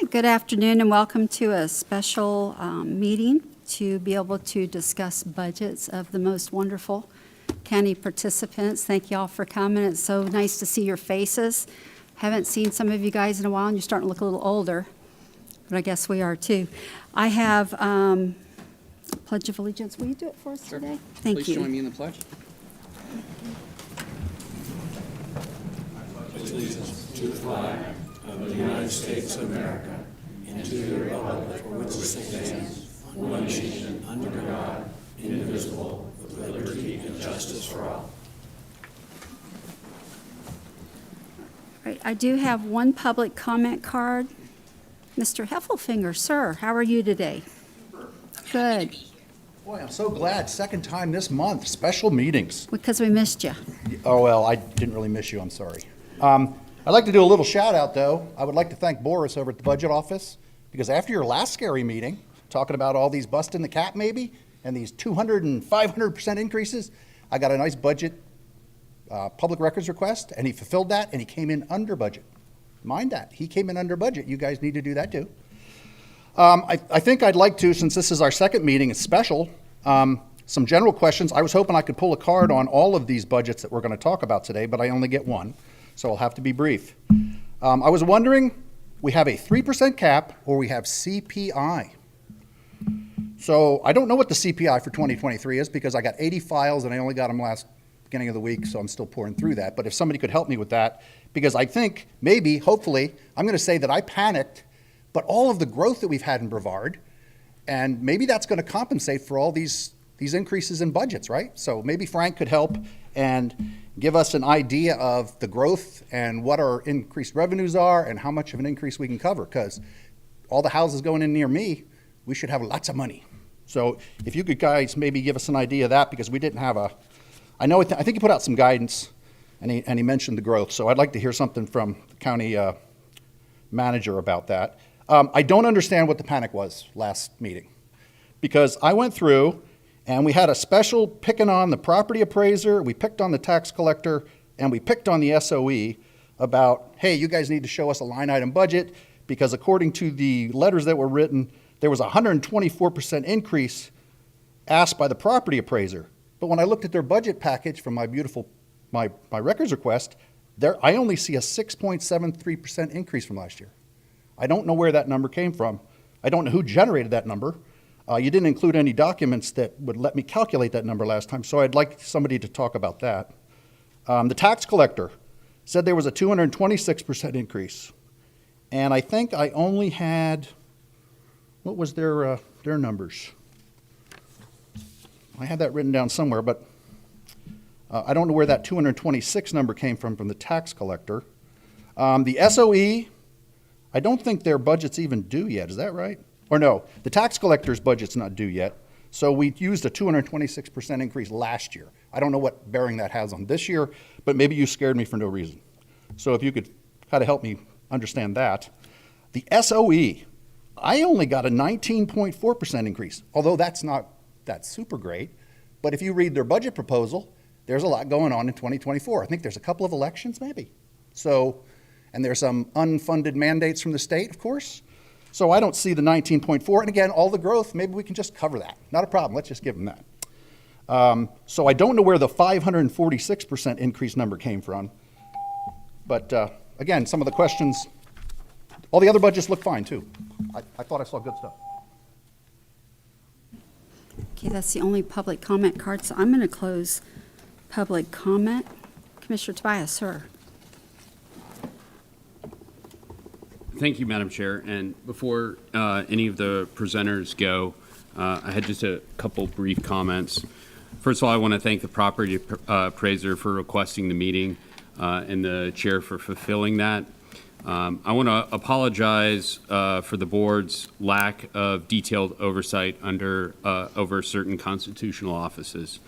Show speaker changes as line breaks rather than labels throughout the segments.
Good afternoon and welcome to a special meeting to be able to discuss budgets of the most wonderful county participants. Thank you all for coming. It's so nice to see your faces. Haven't seen some of you guys in a while and you're starting to look a little older, but I guess we are too. I have Pledge of Allegiance. Will you do it for us today? Thank you.
Please join me in the pledge.
Allegiance to the flag of the United States of America and to the republic for which it stands, one nation, under God, indivisible, with liberty and justice for all.
Right, I do have one public comment card. Mr. Heffelfinger, sir, how are you today? Good.
Boy, I'm so glad. Second time this month, special meetings.
Because we missed you.
Oh, well, I didn't really miss you. I'm sorry. I'd like to do a little shout out, though. I would like to thank Boris over at the budget office, because after your last scary meeting, talking about all these busting the cap maybe, and these 200 and 500% increases, I got a nice budget public records request, and he fulfilled that, and he came in under budget. Mind that. He came in under budget. You guys need to do that, too. I think I'd like to, since this is our second meeting, it's special, some general questions. I was hoping I could pull a card on all of these budgets that we're going to talk about today, but I only get one, so I'll have to be brief. I was wondering, we have a 3% cap or we have CPI. So I don't know what the CPI for 2023 is because I got 80 files and I only got them beginning of the week, so I'm still pouring through that. But if somebody could help me with that, because I think maybe, hopefully, I'm going to say that I panicked, but all of the growth that we've had in Brevard, and maybe that's going to compensate for all these increases in budgets, right? So maybe Frank could help and give us an idea of the growth and what our increased revenues are and how much of an increase we can cover, because all the houses going in near me, we should have lots of money. So if you could guys maybe give us an idea of that, because we didn't have I think he put out some guidance and he mentioned the growth. So I'd like to hear something from the county manager about that. I don't understand what the panic was last meeting, because I went through and we had a special picking on the property appraiser, we picked on the tax collector, and we picked on the SOE about, hey, you guys need to show us a line item budget, because according to the letters that were written, there was a 124% increase asked by the property appraiser. But when I looked at their budget package from my records request, I only see a 6.73% increase from last year. I don't know where that number came from. I don't know who generated that number. You didn't include any documents that would let me calculate that number last time, so I'd like somebody to talk about that. The tax collector said there was a 226% increase, and I think I only had, what was their numbers? I had that written down somewhere, but I don't know where that 226 number came from the tax collector. The SOE, I don't think their budget's even due yet. Is that right? Or no, the tax collector's budget's not due yet. So we used a 226% increase last year. I don't know what bearing that has on this year, but maybe you scared me for no reason. So if you could kind of help me understand that. The SOE, I only got a 19.4% increase, although that's super great. But if you read their budget proposal, there's a lot going on in 2024. I think there's a couple of elections maybe. So, and there's some unfunded mandates from the state, of course. So I don't see the 19.4. And again, all the growth, maybe we can just cover that. Not a problem. Let's just give them that. So I don't know where the 546% increase number came from. But again, some of the questions, all the other budgets look fine too. I thought I saw good stuff.
Okay, that's the only public comment card, so I'm going to close public comment. Commissioner Tobias, sir.
Thank you, Madam Chair. And before any of the presenters go, I had just a couple brief comments. First of all, I want to thank the property appraiser for requesting the meeting and the chair for fulfilling that. I want to apologize for the board's lack of detailed oversight over certain constitutional offices.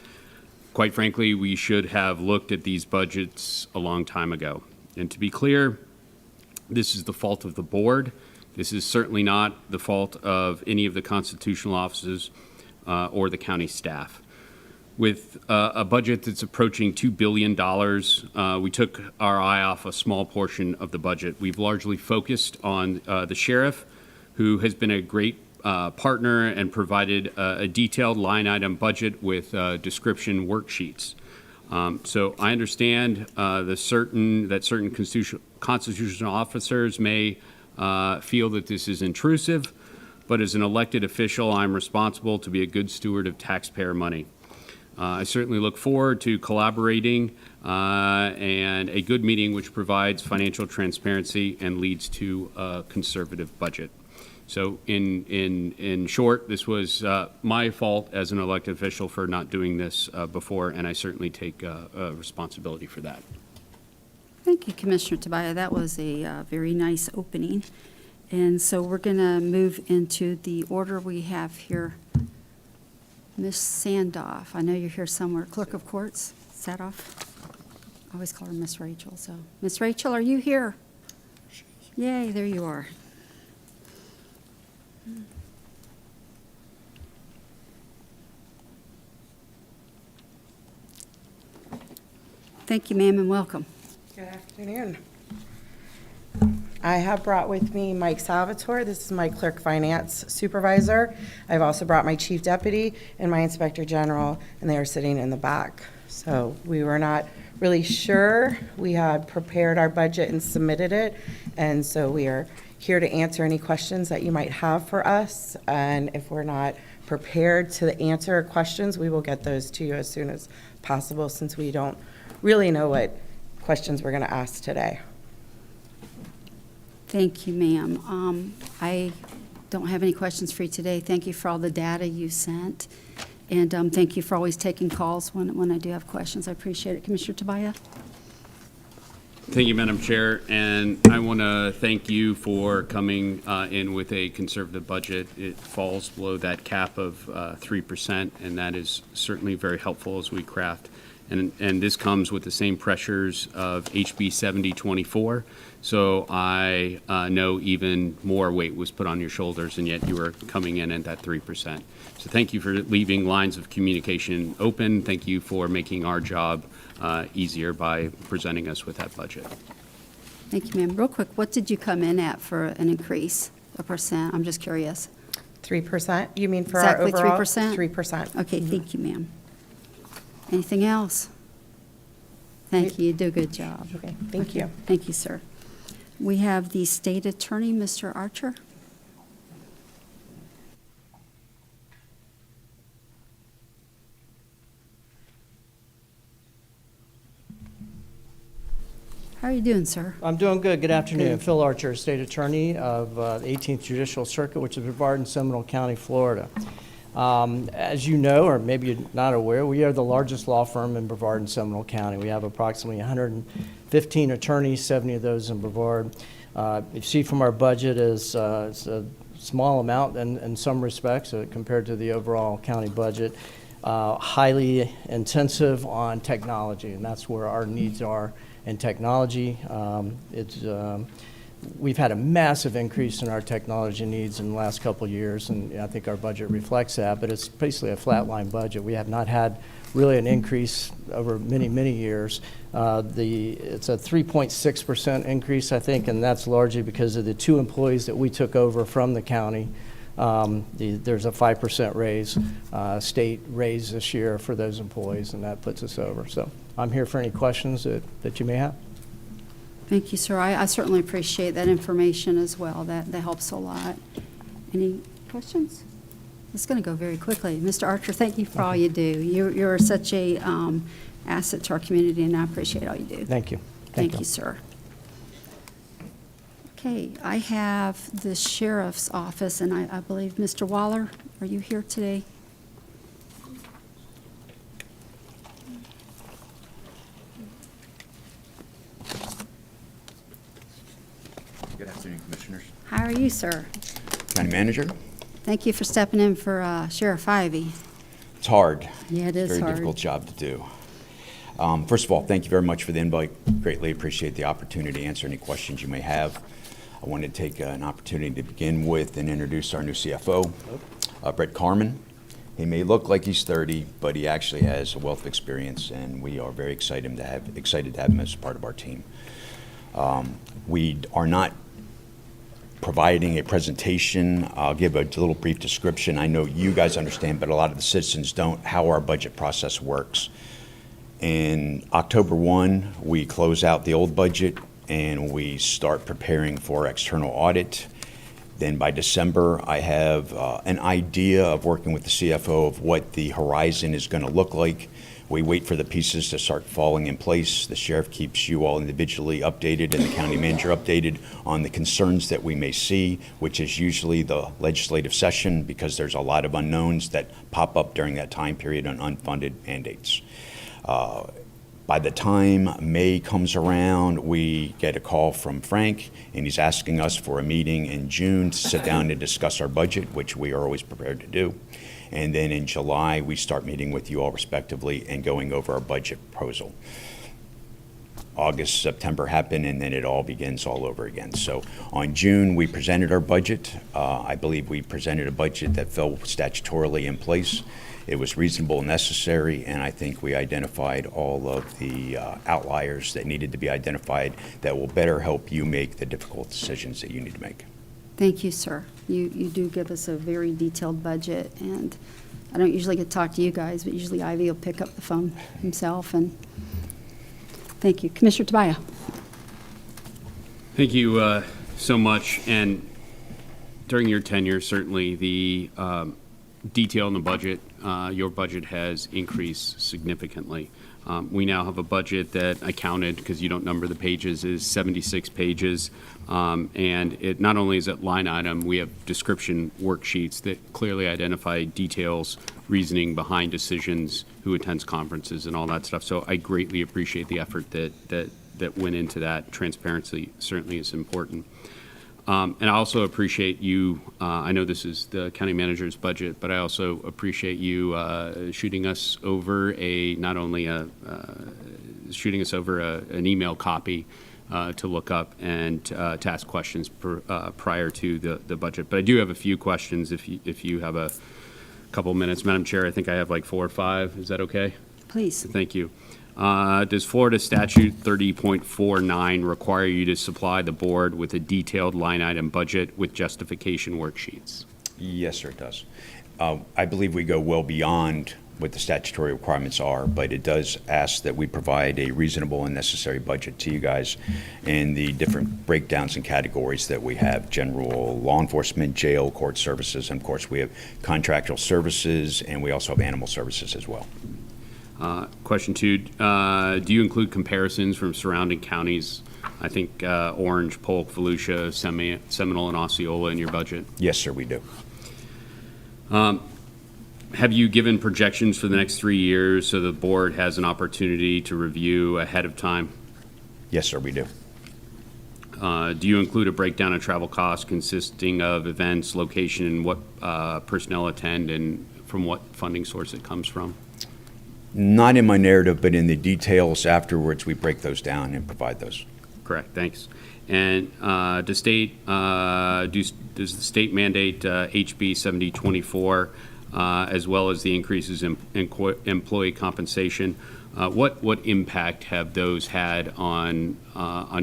Quite frankly, we should have looked at these budgets a long time ago. And to be clear, this is the fault of the board. This is certainly not the fault of any of the constitutional offices or the county staff. With a budget that's approaching $2 billion, we took our eye off a small portion of the budget. We've largely focused on the sheriff, who has been a great partner and provided a detailed line item budget with description worksheets. So I understand that certain constitutional officers may feel that this is intrusive, but as an elected official, I'm responsible to be a good steward of taxpayer money. I certainly look forward to collaborating and a good meeting which provides financial transparency and leads to a conservative budget. So in short, this was my fault as an elected official for not doing this before, and I certainly take responsibility for that.
Thank you, Commissioner Tobias. That was a very nice opening. And so we're going to move into the order we have here. Ms. Sandoff, I know you're here somewhere. Clerk of Courts, Sadoff. I always call her Miss Rachel. So, Miss Rachel, are you here? Yay, there you are. Thank you, ma'am, and welcome.
Good afternoon. I have brought with me Mike Salvatore. This is my clerk finance supervisor. I've also brought my chief deputy and my inspector general, and they are sitting in the back. So we were not really sure. We had prepared our budget and submitted it, and so we are here to answer any questions that you might have for us. And if we're not prepared to answer questions, we will get those to you as soon as possible, since we don't really know what questions we're going to ask today.
Thank you, ma'am. I don't have any questions for you today. Thank you for all the data you sent. And thank you for always taking calls when I do have questions. I appreciate it. Commissioner Tobias?
Thank you, Madam Chair, and I want to thank you for coming in with a conservative budget. It falls below that cap of 3%, and that is certainly very helpful as we craft. And this comes with the same pressures of HB 7024. So I know even more weight was put on your shoulders, and yet you were coming in at that 3%. So thank you for leaving lines of communication open. Thank you for making our job easier by presenting us with that budget.
Thank you, ma'am. Real quick, what did you come in at for an increase, a percent? I'm just curious.
3%? You mean for our
Exactly
overall?
3%?
3%.
Okay, thank you, ma'am. Anything else? Thank you. You do a good job.
Okay, thank you.
Thank you, sir. We have the state attorney, Mr. Archer. How are you doing, sir?
I'm doing good. Good afternoon.
Good.
Phil Archer, State Attorney of the 18th Judicial Circuit, which is Brevard in Seminole County, Florida. As you know, or maybe you're not aware, we are the largest law firm in Brevard and Seminole County. We have approximately 115 attorneys, 70 of those in Brevard. You see from our budget is it's a small amount in some respects compared to the overall county budget. Highly intensive on technology, and that's where our needs are in technology. We've had a massive increase in our technology needs in the last couple of years, and I think our budget reflects that, but it's basically a flatline budget. We have not had really an increase over many, many years. It's a 3.6% increase, I think, and that's largely because of the 2 employees that we took over from the county. There's a 5% raise, state raise this year for those employees, and that puts us over. So I'm here for any questions that you may have.
Thank you, sir. I certainly appreciate that information as well. That helps a lot. Any questions? It's going to go very quickly. Mr. Archer, thank you for all you do. You're such a asset to our community, and I appreciate all you do.
Thank you.
Thank you, sir. Okay, I have the sheriff's office, and I believe, Mr. Waller, are you here today?
Good afternoon, Commissioners.
How are you, sir?
County Manager.
Thank you for stepping in for Sheriff Ivey.
It's hard.
Yeah, it is
Very
hard.
difficult job to do. First of all, thank you very much for the invite. Greatly appreciate the opportunity to answer any questions you may have. I want to take an opportunity to begin with and introduce our new CFO, Brett Carmen. He may look like he's 30, but he actually has a wealth of experience, and we are very excited to have him as part of our team. We are not providing a presentation. I'll give a little brief description. I know you guys understand, but a lot of the citizens don't, how our budget process works. In October 1, we close out the old budget and we start preparing for external audit. Then by December, I have an idea of working with the CFO of what the horizon is going to look like. We wait for the pieces to start falling in place. The sheriff keeps you all individually updated and the county manager updated on the concerns that we may see, which is usually the legislative session, because there's a lot of unknowns that pop up during that time period on unfunded mandates. By the time May comes around, we get a call from Frank, and he's asking us for a meeting in June to sit down and discuss our budget, which we are always prepared to do. And then in July, we start meeting with you all respectively and going over our budget proposal. August, September happen, and then it all begins all over again. So on June, we presented our budget. I believe we presented a budget that fell statutorily in place. It was reasonable and necessary, and I think we identified all of the outliers that needed to be identified that will better help you make the difficult decisions that you need to make.
Thank you, sir. You do give us a very detailed budget, and I don't usually get to talk to you guys, but usually Ivy will pick up the phone himself, and thank you. Commissioner Tobias.
Thank you so much. And during your tenure, certainly the detail in the budget, your budget has increased significantly. We now have a budget that I counted, because you don't number the pages, is 76 pages. And it not only is it line item, we have description worksheets that clearly identify details, reasoning behind decisions, who attends conferences, and all that stuff. So I greatly appreciate the effort that went into that. Transparency certainly is important. And I also appreciate you, I know this is the county manager's budget, but I also appreciate you shooting us over an email copy to look up and to ask questions prior to the budget. But I do have a few questions if you have a couple minutes. Madam Chair, I think I have like 4 or 5. Is that okay?
Please.
Thank you. Does Florida Statute 30.49 require you to supply the board with a detailed line item budget with justification worksheets?
Yes, sir, it does. I believe we go well beyond what the statutory requirements are, but it does ask that we provide a reasonable and necessary budget to you guys in the different breakdowns and categories that we have: general law enforcement, jail, court services, and of course we have contractual services, and we also have animal services as well.
Question 2, do you include comparisons from surrounding counties? I think Orange, Polk, Volusia, Seminole, and Osceola in your budget.
Yes, sir, we do.
Have you given projections for the next 3 years so the board has an opportunity to review ahead of time?
Yes, sir, we do.
Do you include a breakdown of travel costs consisting of events, location, and what personnel attend, and from what funding source it comes from?
Not in my narrative, but in the details afterwards, we break those down and provide those.
Correct, thanks. And does the state mandate HB 7024 as well as the increases in employee compensation? What impact have those had on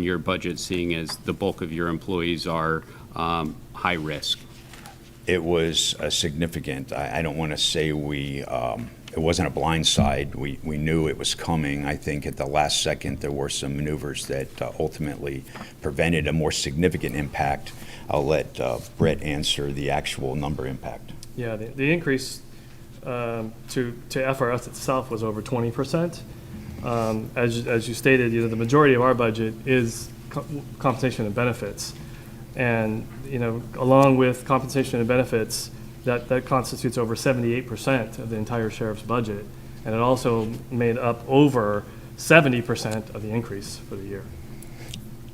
your budget, seeing as the bulk of your employees are high risk?
It was significant. I don't want to say it wasn't a blind side. We knew it was coming. I think at the last second there were some maneuvers that ultimately prevented a more significant impact. I'll let Brett answer the actual number impact.
Yeah, the increase to FRS itself was over 20%. As you stated, the majority of our budget is compensation and benefits. And, along with compensation and benefits, that constitutes over 78% of the entire sheriff's budget. And it also made up over 70% of the increase for the year.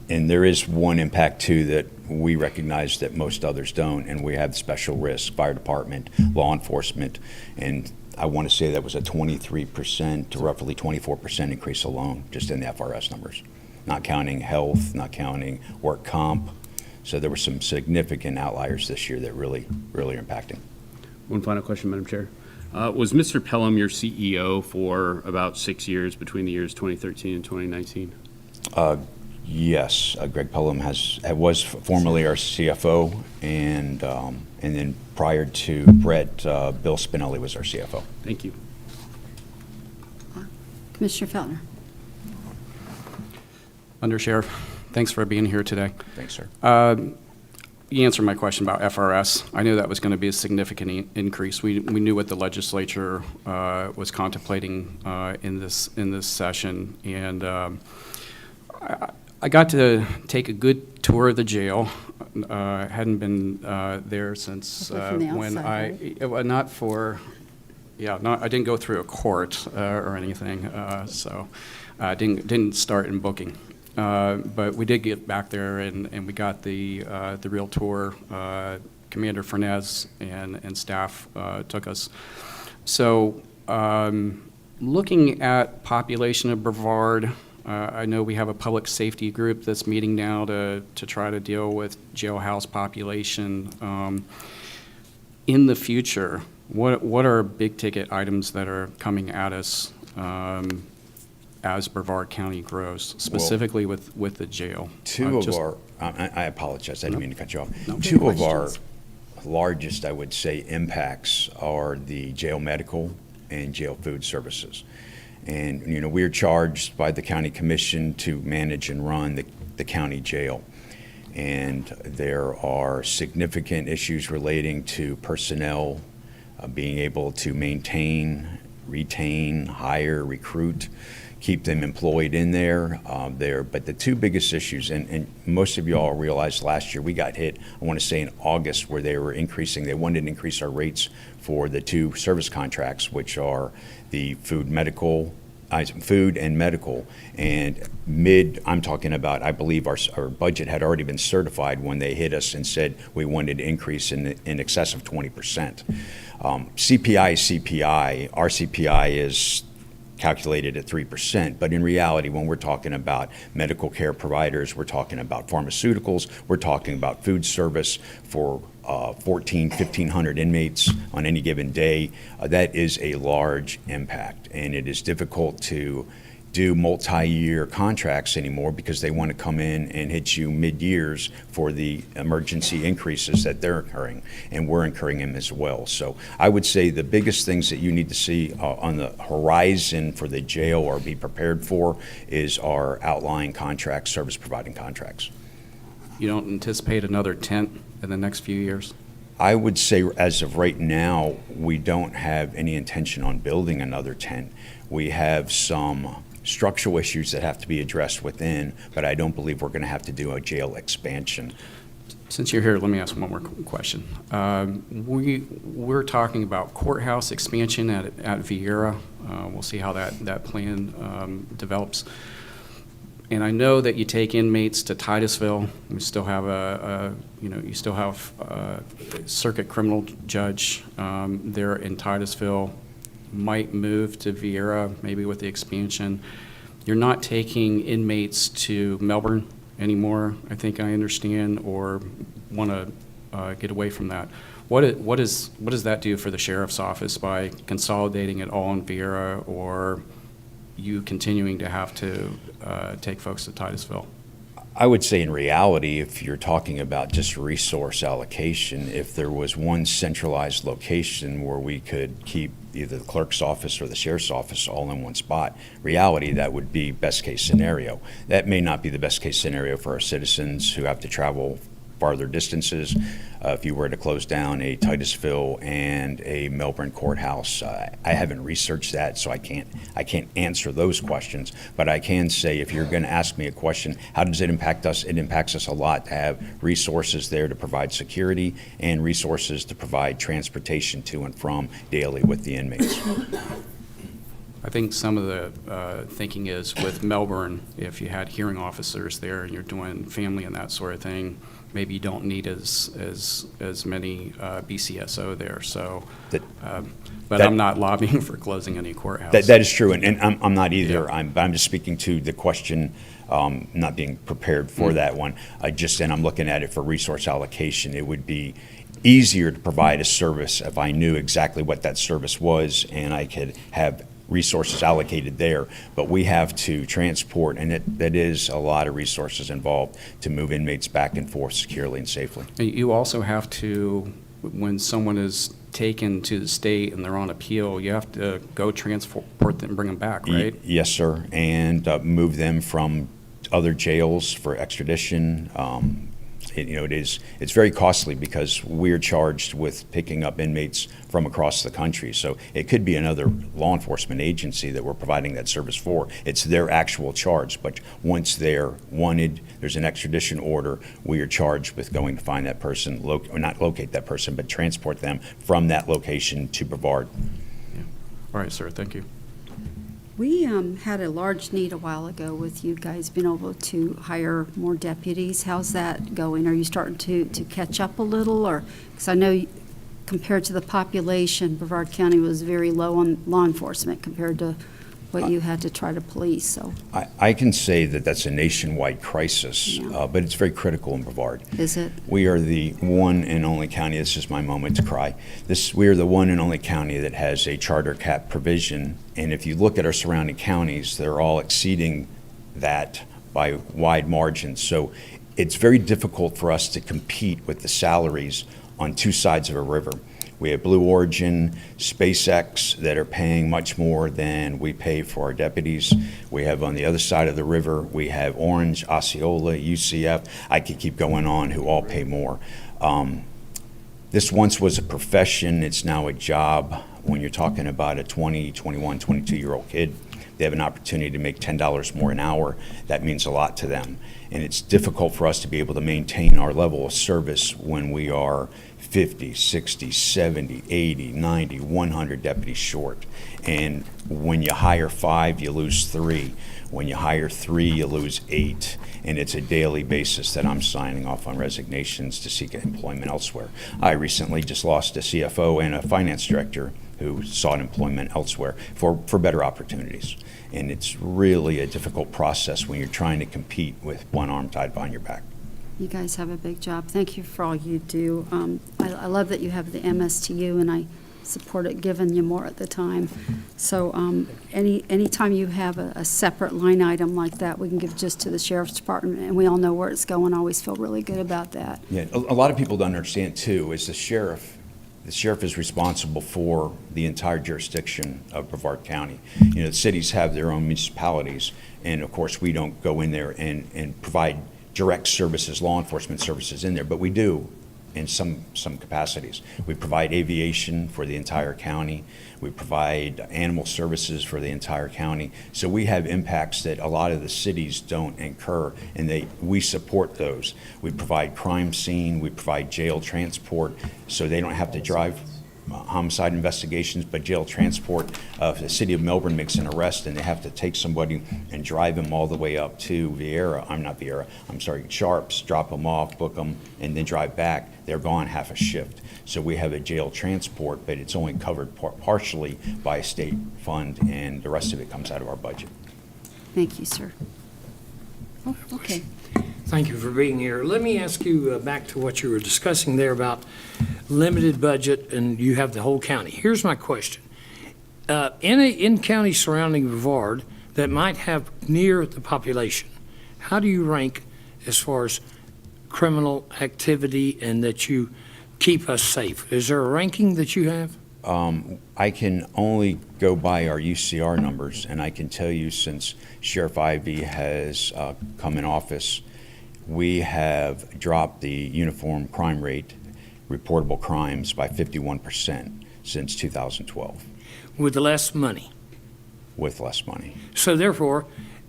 And there is one impact, too, that we recognize that most others don't, and we have special risk, fire department, law enforcement, and I want to say that was a 23% to roughly 24% increase alone, just in the FRS numbers, not counting health, not counting work comp. So there were some significant outliers this year that really are impacting.
One final question, Madam Chair. Was Mr. Pelham your CEO for about 6 years between the years 2013 and 2019?
Yes, Greg Pelham was formerly our CFO, and then prior to Brett, Bill Spinelli was our CFO.
Thank you.
Commissioner Feltner.
Undersheriff, thanks for being here today.
Thanks, sir.
You answered my question about FRS. I knew that was going to be a significant increase. We knew what the legislature was contemplating in this session, and I got to take a good tour of the jail. Hadn't been there since
From the
when
outside,
I didn't go through a court or anything, so I didn't start in booking. But we did get back there, and we got the real tour. Commander Fernez and staff took us. So looking at population of Brevard, I know we have a public safety group that's meeting now to try to deal with jailhouse population. In the future, what are big ticket items that are coming at us as Brevard County grows, specifically with the jail?
I apologize, I didn't mean to cut you off.
No.
Two of our largest, I would say, impacts are the jail medical and jail food services. And, we're charged by the county commission to manage and run the county jail. And there are significant issues relating to personnel, being able to maintain, retain, hire, recruit, keep them employed in there. But the two biggest issues, and most of you all realized last year we got hit, I want to say in August, where they wanted to increase our rates for the two service contracts, which are the food and medical, and I'm talking about, I believe our budget had already been certified when they hit us and said we wanted to increase in excess of 20%. CPI is CPI. Our CPI is calculated at 3%, but in reality, when we're talking about medical care providers, we're talking about pharmaceuticals, we're talking about food service for 1,500 inmates on any given day, that is a large impact, and it is difficult to do multi-year contracts anymore because they want to come in and hit you mid-years for the emergency increases that they're incurring, and we're incurring them as well. So I would say the biggest things that you need to see on the horizon for the jail or be prepared for is our outlying contracts, service providing contracts.
You don't anticipate another tent in the next few years?
I would say as of right now, we don't have any intention on building another tent. We have some structural issues that have to be addressed within, but I don't believe we're going to have to do a jail expansion.
Since you're here, let me ask one more question. We're talking about courthouse expansion at Vieira. We'll see how that plan develops. And I know that you take inmates to Titusville. We still have a circuit criminal judge there in Titusville. Might move to Vieira, maybe with the expansion. You're not taking inmates to Melbourne anymore, I think I understand, or want to get away from that. What does that do for the sheriff's office by consolidating it all in Vieira, or you continuing to have to take folks to Titusville?
I would say in reality, if you're talking about just resource allocation, if there was one centralized location where we could keep either the clerk's office or the sheriff's office all in one spot, reality, that would be best case scenario. That may not be the best case scenario for our citizens who have to travel farther distances. If you were to close down a Titusville and a Melbourne courthouse, I haven't researched that, so I can't answer those questions. But I can say, if you're going to ask me a question, how does it impact us? It impacts us a lot to have resources there to provide security and resources to provide transportation to and from daily with the inmates.
I think some of the thinking is with Melbourne, if you had hearing officers there and you're doing family and that sort of thing, maybe you don't need as many BCSO there. So, but I'm not lobbying for closing any courthouse.
That is true, and I'm not either.
Yeah.
I'm just speaking to the question not being prepared for that one. And I'm looking at it for resource allocation. It would be easier to provide a service if I knew exactly what that service was and I could have resources allocated there. But we have to transport, and that is a lot of resources involved to move inmates back and forth securely and safely.
You also have to, when someone is taken to the state and they're on appeal, you have to go transport them and bring them back, right?
Yes, sir, and move them from other jails for extradition. It's very costly because we're charged with picking up inmates from across the country. So it could be another law enforcement agency that we're providing that service for. It's their actual charge, but once they're wanted, there's an extradition order, we are charged with going to find that person, or not locate that person, but transport them from that location to Brevard.
All right, sir, thank you.
We had a large need a while ago with you guys being able to hire more deputies. How's that going? Are you starting to catch up a little? Or, because I know compared to the population, Brevard County was very low on law enforcement compared to what you had to try to police, so.
I can say that that's a nationwide crisis,
Yeah.
but it's very critical in Brevard.
Is it?
We are the one and only county, this is my moment to cry. We are the one and only county that has a charter cap provision, and if you look at our surrounding counties, they're all exceeding that by wide margins. So it's very difficult for us to compete with the salaries on two sides of a river. We have Blue Origin, SpaceX that are paying much more than we pay for our deputies. We have on the other side of the river, we have Orange, Osceola, UCF. I could keep going on, who all pay more. This once was a profession, it's now a job. When you're talking about a 20, 21, 22-year-old kid, they have an opportunity to make $10 more an hour. That means a lot to them. And it's difficult for us to be able to maintain our level of service when we are 50, 60, 70, 80, 90, 100 deputies short. And when you hire 5, you lose 3. When you hire 3, you lose 8. And it's a daily basis that I'm signing off on resignations to seek employment elsewhere. I recently just lost a CFO and a finance director who sought employment elsewhere for better opportunities. And it's really a difficult process when you're trying to compete with one arm tied behind your back.
You guys have a big job. Thank you for all you do. I love that you have the MSTU, and I support it, giving you more at the time. So anytime you have a separate line item like that, we can give just to the Sheriff's Department, and we all know where it's going. I always feel really good about that.
Yeah, a lot of people don't understand too, is the sheriff is responsible for the entire jurisdiction of Brevard County. The cities have their own municipalities, and of course we don't go in there and provide direct services, law enforcement services in there, but we do in some capacities. We provide aviation for the entire county. We provide animal services for the entire county. So we have impacts that a lot of the cities don't incur, and we support those. We provide crime scene, we provide jail transport, so they don't have to drive homicide investigations, but jail transport. If the city of Melbourne makes an arrest and they have to take somebody and drive them all the way up to Sharps, drop them off, book them, and then drive back, they're gone half a shift. So we have a jail transport, but it's only covered partially by a state fund, and the rest of it comes out of our budget.
Thank you, sir. Oh, okay.
Thank you for being here. Let me ask you back to what you were discussing there about limited budget, and you have the whole county. Here's my question. In counties surrounding Brevard that might have near the population, how do you rank as far as criminal activity and that you keep us safe? Is there a ranking that you have?
I can only go by our UCR numbers, and I can tell you since Sheriff Ivey has come in office, we have dropped the uniform crime rate, reportable crimes, by 51% since 2012.
With less money?
With less money.
So therefore,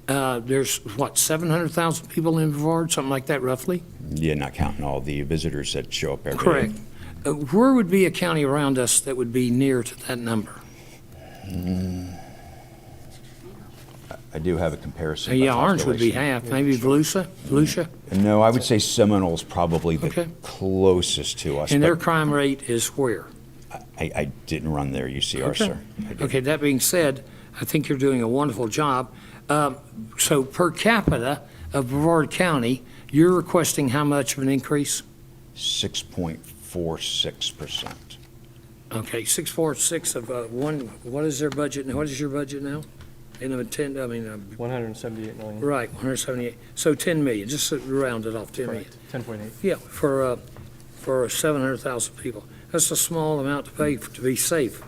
there's, 700,000 people in Brevard, something like that roughly?
Yeah, not counting all the visitors that show up every day.
Correct. Where would be a county around us that would be near to that number?
I do have a comparison. by
Yeah, Orange would be
population.
half, maybe Volusia?
No, I would say Seminole's probably the
Okay.
closest to us.
And their
but
crime rate is where?
I didn't run their UCR,
Okay.
sir. I didn't.
Okay, that being said, I think you're doing a wonderful job. So per capita of Brevard County, you're requesting how much of an increase?
6.46%.
Okay, 646 of one, what is their budget, now? What is your budget now? In a 10, I mean,
178 million.
right, 178, so 10 million, just to round it off, 10 million.
Correct, 10.8.
Yeah, for 700,000 people. That's a small amount to pay to be safe,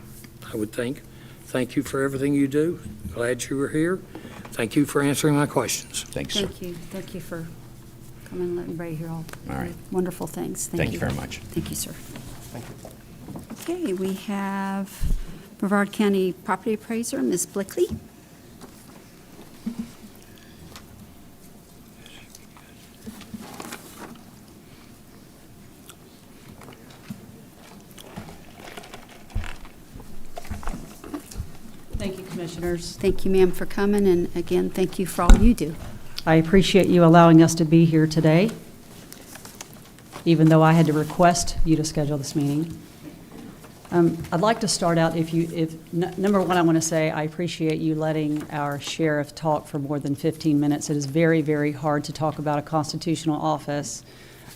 I would think. Thank you for everything you do. Glad you were here. Thank you for answering my questions.
Thanks, sir.
Thank you. Thank you for coming and letting everybody hear all
All right.
wonderful things.
Thank you very much.
Thank you, sir. Okay, we have Brevard County Property Appraiser, Ms. Blickley.
Thank you, Commissioners.
Thank you, ma'am, for coming, and again, thank you for all you do.
I appreciate you allowing us to be here today, even though I had to request you to schedule this meeting. I'd like to start out, number one, I want to say I appreciate you letting our sheriff talk for more than 15 minutes. It is very, very hard to talk about a constitutional office,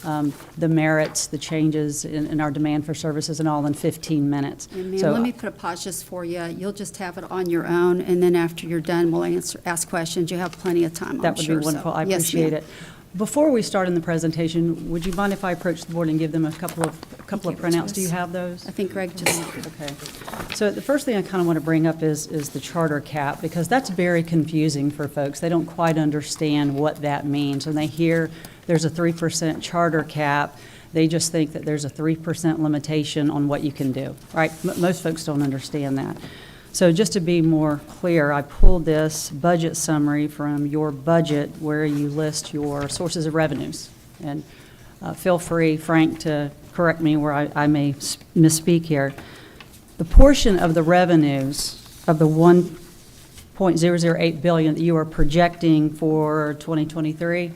the merits, the changes in our demand for services and all in 15 minutes.
And ma'am,
So
let me put a pause just for you. You'll just have it on your own, and then after you're done, we'll ask questions. You have plenty of time, I'm
that would
sure.
be wonderful.
So,
I
yes,
appreciate
ma'am.
it. Before we start in the presentation, would you mind if I approach the board and give them a couple of
give it to
printouts? Do you
us.
have those?
I think Greg just,
Okay. So the first thing I kind of want to bring up is the charter cap, because that's very confusing for folks. They don't quite understand what that means. When they hear there's a 3% charter cap, they just think that there's a 3% limitation on what you can do, right? Most folks don't understand that. So just to be more clear, I pulled this budget summary from your budget where you list your sources of revenues. And feel free, Frank, to correct me where I may misspeak here. The portion of the revenues of the $1.008 billion that you are projecting for 2023,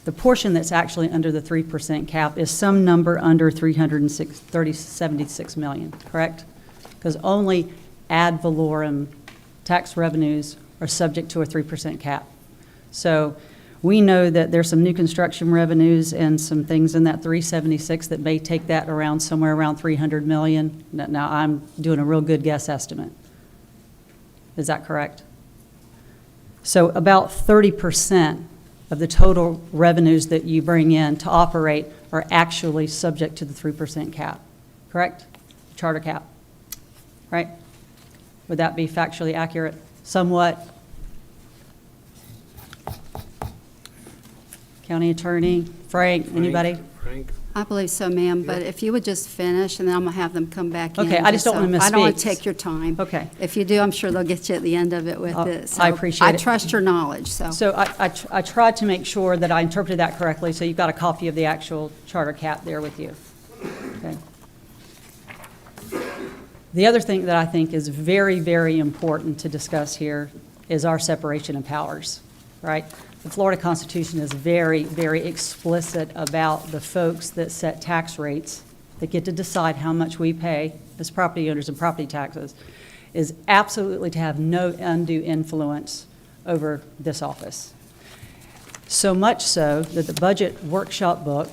the portion that's actually under the 3% cap is some number under $76 million, correct? Because only ad valorem tax revenues are subject to a 3% cap. So we know that there's some new construction revenues and some things in that 376 that may take that around somewhere around 300 million. Now I'm doing a real good guess estimate. Is that correct? So about 30% of the total revenues that you bring in to operate are actually subject to the 3% cap, correct? Charter cap, right? Would that be factually accurate? Somewhat? County Attorney, Frank, anybody?
Frank?
I believe so, ma'am, but if you would just finish, and then I'm going to have them come back in.
Okay, I just don't want to
I don't want to
misspeak.
take your time.
Okay.
If you do, I'm sure they'll get you at the end of it with it. So
I appreciate it.
I trust your knowledge, so.
So I tried to make sure that I interpreted that correctly, so you've got a copy of the actual charter cap there with you. Okay. The other thing that I think is very, very important to discuss here is our separation of powers, right? The Florida Constitution is very, very explicit about the folks that set tax rates, that get to decide how much we pay as property owners and property taxes, is absolutely to have no undue influence over this office. So much so that the budget workshop book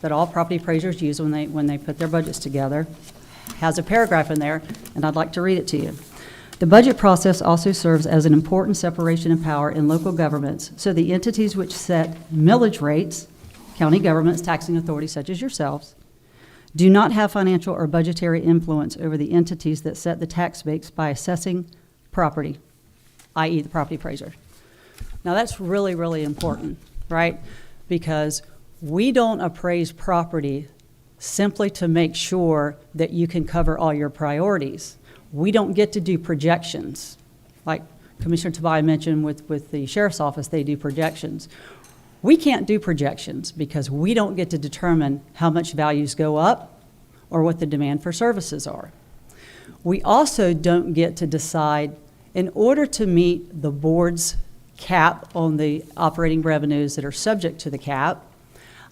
that all property appraisers use when they put their budgets together has a paragraph in there, and I'd like to read it to you. The budget process also serves as an important separation of power in local governments, so the entities which set millage rates, county governments, taxing authorities such as yourselves, do not have financial or budgetary influence over the entities that set the tax base by assessing property, i.e. the property appraiser. Now that's really, really important, right? Because we don't appraise property simply to make sure that you can cover all your priorities. We don't get to do projections. Like Commissioner Tobias mentioned with the Sheriff's Office, they do projections. We can't do projections because we don't get to determine how much values go up or what the demand for services are. We also don't get to decide, in order to meet the board's cap on the operating revenues that are subject to the cap,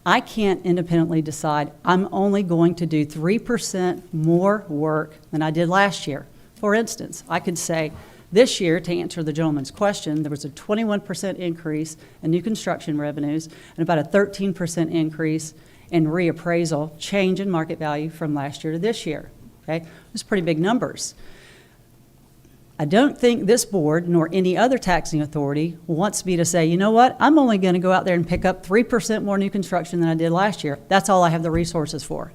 I can't independently decide I'm only going to do 3% more work than I did last year. For instance, I could say This year, to answer the gentleman's question, there was a 21% increase in new construction revenues and about a 13% increase in reappraisal, change in market value from last year to this year. Okay? Those are pretty big numbers. I don't think this board nor any other taxing authority wants me to say, you know what, I'm only going to go out there and pick up 3% more new construction than I did last year. That's all I have the resources for.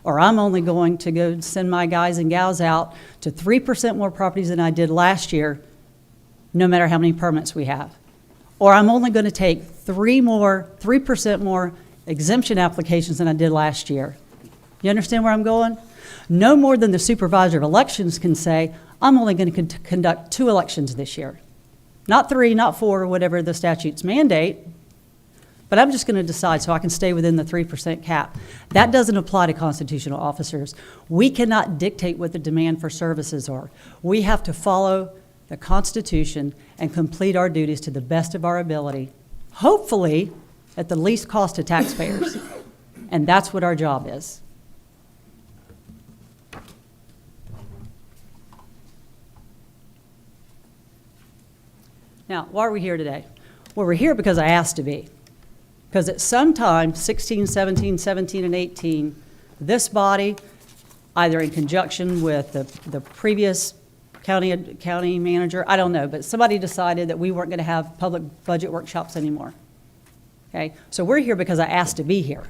Or I'm only going to go send my guys and gals out to 3% more properties than I did last year, no matter how many permits we have. Or I'm only going to take 3% more exemption applications than I did last year. You understand where I'm going? No more than the Supervisor of Elections can say, I'm only going to conduct 2 elections this year. Not 3, not 4, or whatever the statutes mandate, but I'm just going to decide so I can stay within the 3% cap. That doesn't apply to constitutional officers. We cannot dictate what the demand for services are. We have to follow the Constitution and complete our duties to the best of our ability, hopefully at the least cost to taxpayers. And that's what our job is. Now, why are we here today? Well, we're here because I asked to be. Because at some time, 16, 17, 17, and 18, this body, either in conjunction with the previous county manager, I don't know, but somebody decided that we weren't going to have public budget workshops anymore. Okay? So we're here because I asked to be here.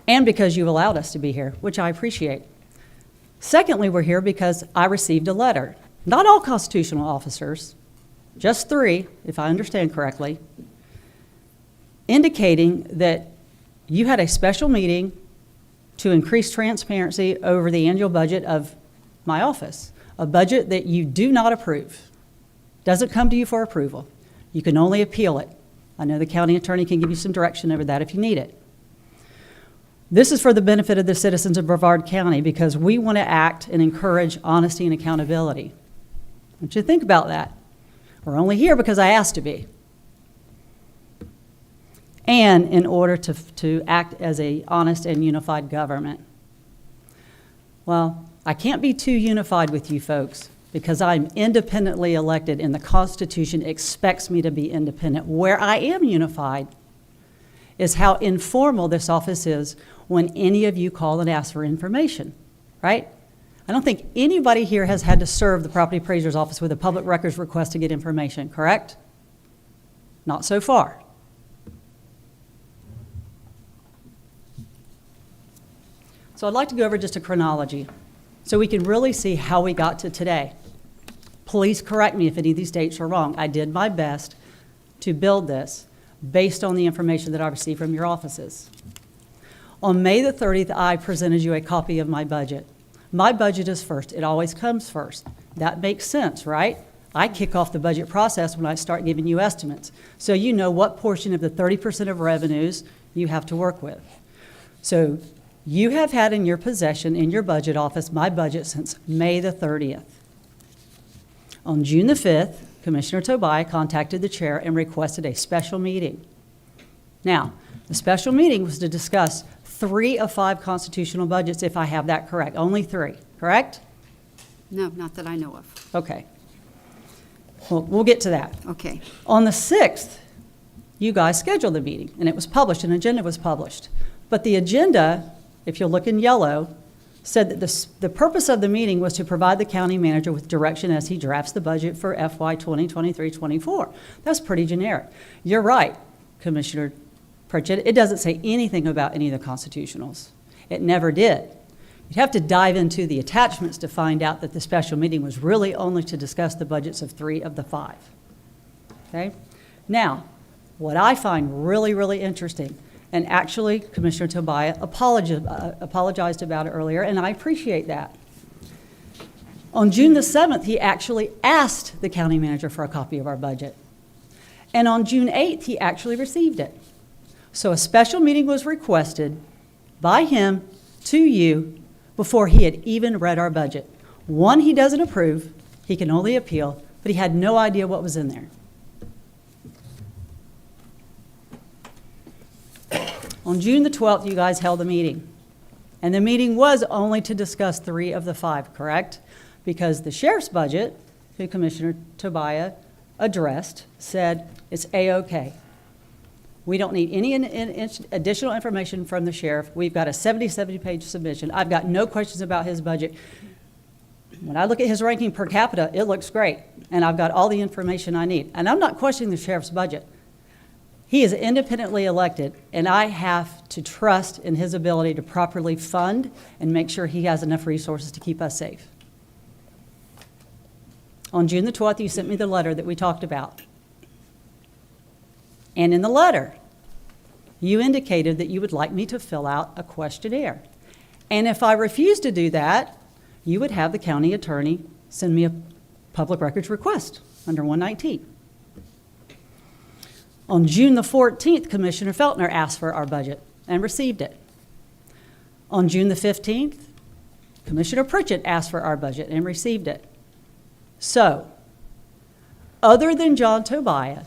And because you've allowed us to be here, which I appreciate. Secondly, we're here because I received a letter. Not all constitutional officers, just 3, if I understand correctly, indicating that you had a special meeting to increase transparency over the annual budget of my office, a budget that you do not approve. Doesn't come to you for approval. You can only appeal it. I know the county attorney can give you some direction over that if you need it. This is for the benefit of the citizens of Brevard County because we want to act and encourage honesty and accountability. I want you to think about that. We're only here because I asked to be. And in order to act as an honest and unified government. Well, I can't be too unified with you folks because I'm independently elected and the Constitution expects me to be independent. Where I am unified is how informal this office is when any of you call and ask for information, right? I don't think anybody here has had to serve the property appraiser's office with a public records request to get information, correct? Not so far. So I'd like to go over just a chronology so we can really see how we got to today. Please correct me if any of these dates are wrong. I did my best to build this based on the information that I received from your offices. On May the 30th, I presented you a copy of my budget. My budget is first. It always comes first. That makes sense, right? I kick off the budget process when I start giving you estimates. So you know what portion of the 30% of revenues you have to work with. So you have had in your possession, in your budget office, my budget since May the 30th. On June the 5th, Commissioner Tobias contacted the chair and requested a special meeting. Now, the special meeting was to discuss 3 of 5 constitutional budgets, if I have that correct. Only 3, correct?
No, not that I know of.
Okay. Well, we'll get to that.
Okay.
On the 6th, you guys scheduled the meeting, and it was published, an agenda was published. But the agenda, if you'll look in yellow, said that the purpose of the meeting was to provide the county manager with direction as he drafts the budget for FY 2023-24. That's pretty generic. You're right, Commissioner Pritchett. It doesn't say anything about any of the constitutionals. It never did. You'd have to dive into the attachments to find out that the special meeting was really only to discuss the budgets of 3 of the 5. Okay? Now, what I find really, really interesting, and actually Commissioner Tobias apologized about it earlier, and I appreciate that. On June the 7th, he actually asked the county manager for a copy of our budget. And on June 8th, he actually received it. So a special meeting was requested by him to you before he had even read our budget. One, he doesn't approve, he can only appeal, but he had no idea what was in there. On June the 12th, you guys held a meeting. And the meeting was only to discuss 3 of the 5, correct? Because the sheriff's budget, who Commissioner Tobias addressed, said it's A-OK. We don't need any additional information from the sheriff. We've got a 70-page submission. I've got no questions about his budget. When I look at his ranking per capita, it looks great, and I've got all the information I need. And I'm not questioning the sheriff's budget. He is independently elected, and I have to trust in his ability to properly fund and make sure he has enough resources to keep us safe. On June the 12th, you sent me the letter that we talked about. And in the letter, you indicated that you would like me to fill out a questionnaire. And if I refuse to do that, you would have the county attorney send me a public records request under 119. On June the 14th, Commissioner Feltner asked for our budget and received it. On June the 15th, Commissioner Pritchett asked for our budget and received it. So, other than John Tobias,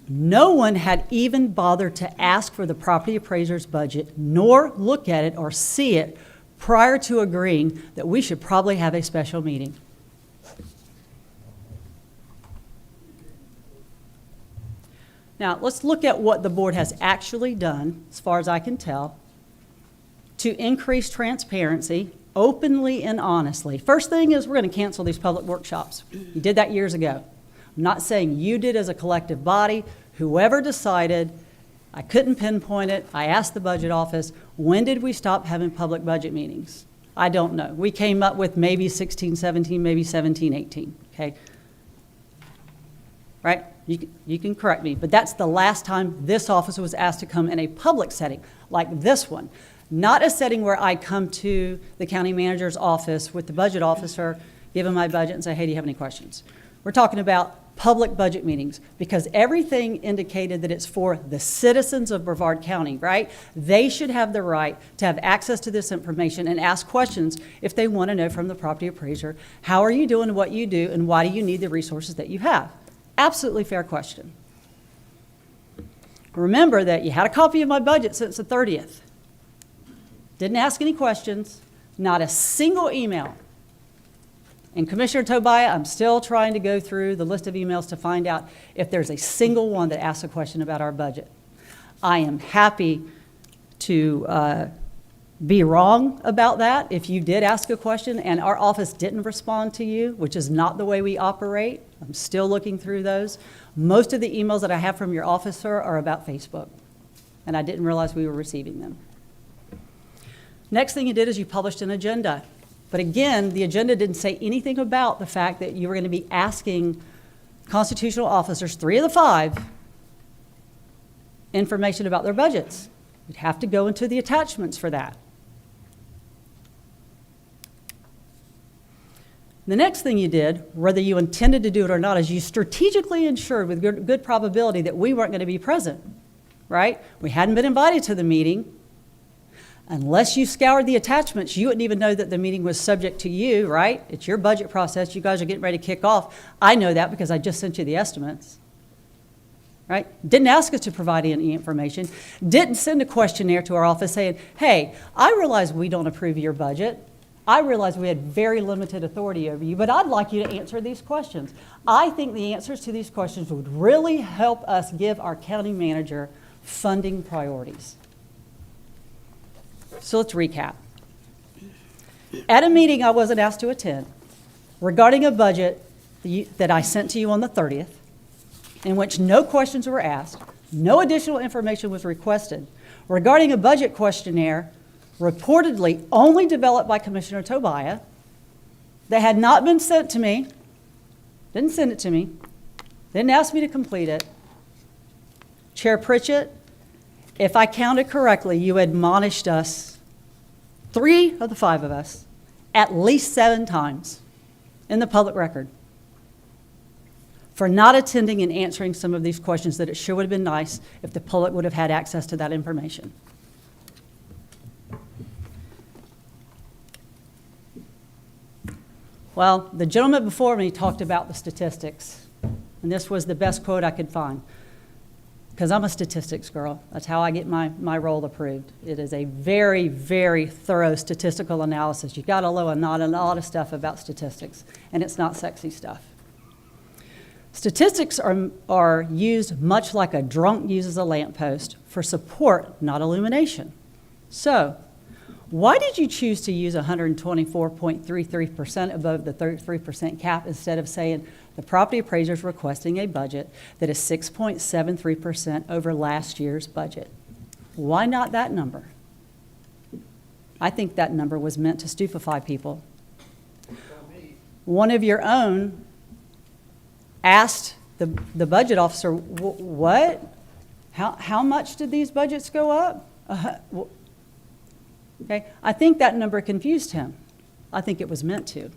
no one had even bothered to ask for the property appraiser's budget, nor look at it or see it prior to agreeing that we should probably have a special meeting. Now, let's look at what the board has actually done, as far as I can tell, to increase transparency openly and honestly. First thing is we're going to cancel these public workshops. You did that years ago. I'm not saying you did as a collective body. Whoever decided, I couldn't pinpoint it. I asked the budget office, when did we stop having public budget meetings? I don't know. We came up with maybe 16, 17, maybe 17, 18, okay? Right? You can correct me, but that's the last time this office was asked to come in a public setting like this one. Not a setting where I come to the county manager's office with the budget officer, give him my budget and say, hey, do you have any questions? We're talking about public budget meetings because everything indicated that it's for the citizens of Brevard County, right? They should have the right to have access to this information and ask questions if they want to know from the property appraiser, how are you doing what you do and why do you need the resources that you have? Absolutely fair question. Remember that you had a copy of my budget since the 30th. Didn't ask any questions, not a single email. And Commissioner Tobias, I'm still trying to go through the list of emails to find out if there's a single one that asks a question about our budget. I am happy to be wrong about that if you did ask a question and our office didn't respond to you, which is not the way we operate. I'm still looking through those. Most of the emails that I have from your officer are about Facebook, and I didn't realize we were receiving them. Next thing you did is you published an agenda. But again, the agenda didn't say anything about the fact that you were going to be asking constitutional officers, 3 of the 5, information about their budgets. You'd have to go into the attachments for that. The next thing you did, whether you intended to do it or not, is you strategically ensured with good probability that we weren't going to be present, right? We hadn't been invited to the meeting. Unless you scoured the attachments, you wouldn't even know that the meeting was subject to you, right? It's your budget process. You guys are getting ready to kick off. I know that because I just sent you the estimates, right? Didn't ask us to provide any information. Didn't send a questionnaire to our office saying, hey, I realize we don't approve your budget. I realize we had very limited authority over you, but I'd like you to answer these questions. I think the answers to these questions would really help us give our county manager funding priorities. So let's recap. At a meeting I wasn't asked to attend regarding a budget that I sent to you on the 30th, in which no questions were asked, no additional information was requested, regarding a budget questionnaire reportedly only developed by Commissioner Tobias, that had not been sent to me, didn't send it to me, didn't ask me to complete it. Chair Pritchett, if I counted correctly, you admonished us, 3 of the 5 of us, at least 7 times in the public record for not attending and answering some of these questions that it sure would have been nice if the public would have had access to that information. Well, the gentleman before me talked about the statistics, and this was the best quote I could find, because I'm a statistics girl. That's how I get my role approved. It is a very, very thorough statistical analysis. You've got to know a lot of stuff about statistics, and it's not sexy stuff. Statistics are used much like a drunk uses a lamppost for support, not illumination. So, why did you choose to use 124.33% above the 33% cap instead of saying the property appraiser is requesting a budget that is 6.73% over last year's budget? Why not that number? I think that number was meant to stupefy people. One of your own asked the budget officer, what? How much did these budgets go up? Okay, I think that number confused him. I think it was meant to.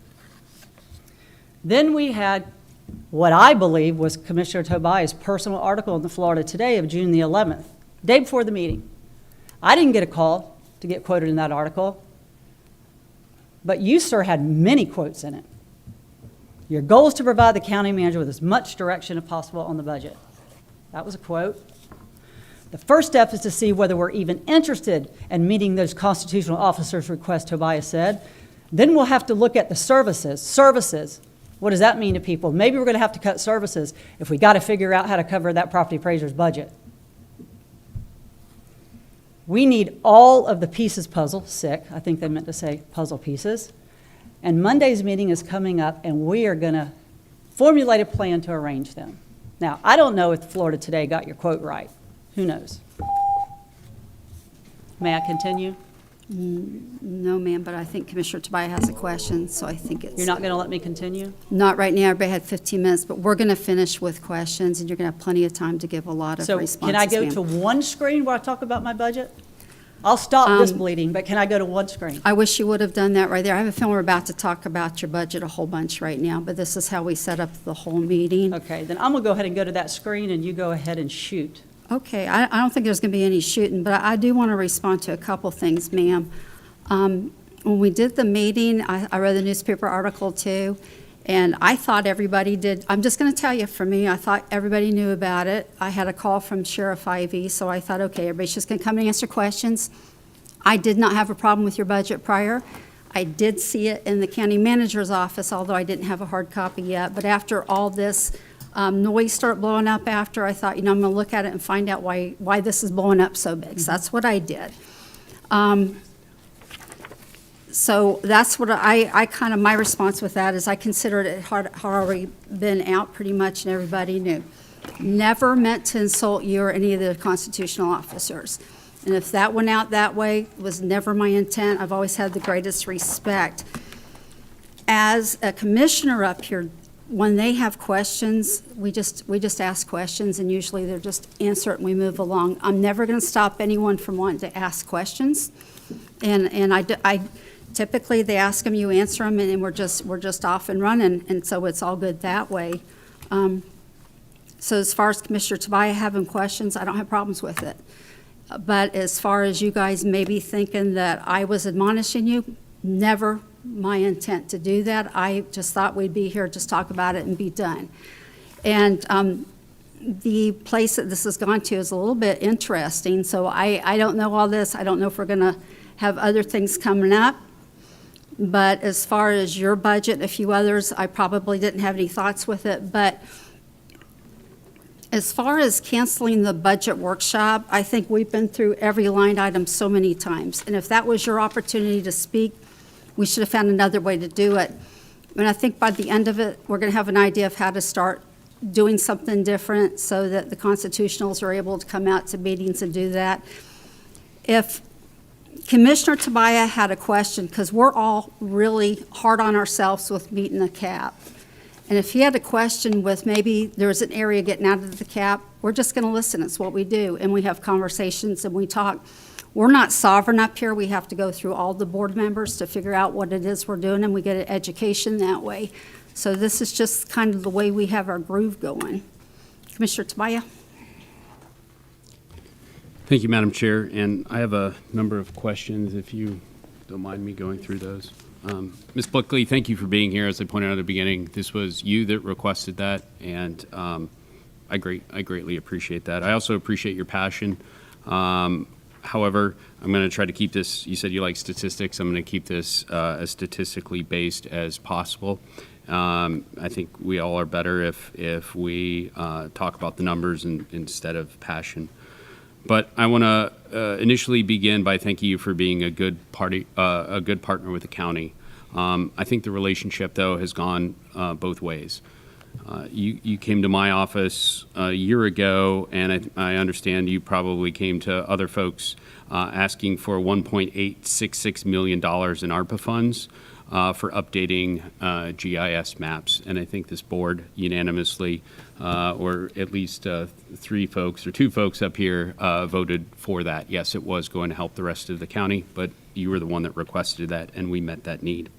Then we had what I believe was Commissioner Tobias' personal article in the Florida Today of June the 11th, day before the meeting. I didn't get a call to get quoted in that article, but you, sir, had many quotes in it. Your goal is to provide the county manager with as much direction as possible on the budget. That was a quote. The first step is to see whether we're even interested in meeting those constitutional officers' requests, Tobias said. Then we'll have to look at the services. Services. What does that mean to people? Maybe we're going to have to cut services if we got to figure out how to cover that property appraiser's budget. We need all of the pieces puzzle, I think they meant to say puzzle pieces. And Monday's meeting is coming up, and we are going to formulate a plan to arrange them. Now, I don't know if Florida Today got your quote right. Who knows? May I continue?
No, ma'am, but I think Commissioner Tobias has a question, so I think it's...
You're not going to let me continue?
Not right now. Everybody had 15 minutes, but we're going to finish with questions, and you're going to have plenty of time to give a lot of
So
responses,
can I go
ma'am.
to one screen where I talk about my budget? I'll stop this bleeding, but can I go to one screen?
I wish you would have done that right there. I have a feeling we're about to talk about your budget a whole bunch right now, but this is how we set up the whole meeting.
Okay, then I'm going to go ahead and go to that screen, and you go ahead and shoot.
Okay, I don't think there's going to be any shooting, but I do want to respond to a couple things, ma'am. When we did the meeting, I read the newspaper article too, and I thought everybody did. I'm just going to tell you, for me, I thought everybody knew about it. I had a call from Sheriff Ivey, so I thought, okay, everybody's just going to come and answer questions. I did not have a problem with your budget prior. I did see it in the county manager's office, although I didn't have a hard copy yet. But after all this noise started blowing up after, I thought, I'm going to look at it and find out why this is blowing up so big. So that's what I did. So that's what I kind of, my response with that is I considered it had already been out pretty much, and everybody knew. Never meant to insult you or any of the constitutional officers. And if that went out that way, it was never my intent. I've always had the greatest respect. As a commissioner up here, when they have questions, we just ask questions, and usually they're just answer it and we move along. I'm never going to stop anyone from wanting to ask questions. And I typically, they ask them, you answer them, and we're just off and running, and so it's all good that way. So as far as Commissioner Tobias having questions, I don't have problems with it. But as far as you guys maybe thinking that I was admonishing you, never my intent to do that. I just thought we'd be here, just talk about it and be done. And the place that this has gone to is a little bit interesting, so I don't know all this. I don't know if we're going to have other things coming up. But as far as your budget and a few others, I probably didn't have any thoughts with it. But as far as canceling the budget workshop, I think we've been through every line item so many times. And if that was your opportunity to speak, we should have found another way to do it. And I think by the end of it, we're going to have an idea of how to start doing something different so that the constitutionals are able to come out to meetings and do that. If Commissioner Tobias had a question, because we're all really hard on ourselves with meeting the cap. And if he had a question with maybe there's an area getting out of the cap, we're just going to listen. It's what we do. And we have conversations and we talk. We're not sovereign up here. We have to go through all the board members to figure out what it is we're doing, and we get an education that way. So this is just kind of the way we have our groove going. Commissioner Tobias?
Thank you, Madam Chair. And I have a number of questions, if you don't mind me going through those. Ms. Buckley, thank you for being here. As I pointed out at the beginning, this was you that requested that, and I greatly appreciate that. I also appreciate your passion. However, I'm going to try to keep this, you said you like statistics, I'm going to keep this as statistically based as possible. I think we all are better if we talk about the numbers instead of passion. But I want to initially begin by thanking you for being a good partner with the county. I think the relationship, though, has gone both ways. You came to my office a year ago, and I understand you probably came to other folks asking for $1.866 million in ARPA funds for updating GIS maps. And I think this board unanimously, or at least two folks up here voted for that. Yes, it was going to help the rest of the county, but you were the one that requested that, and we met that need.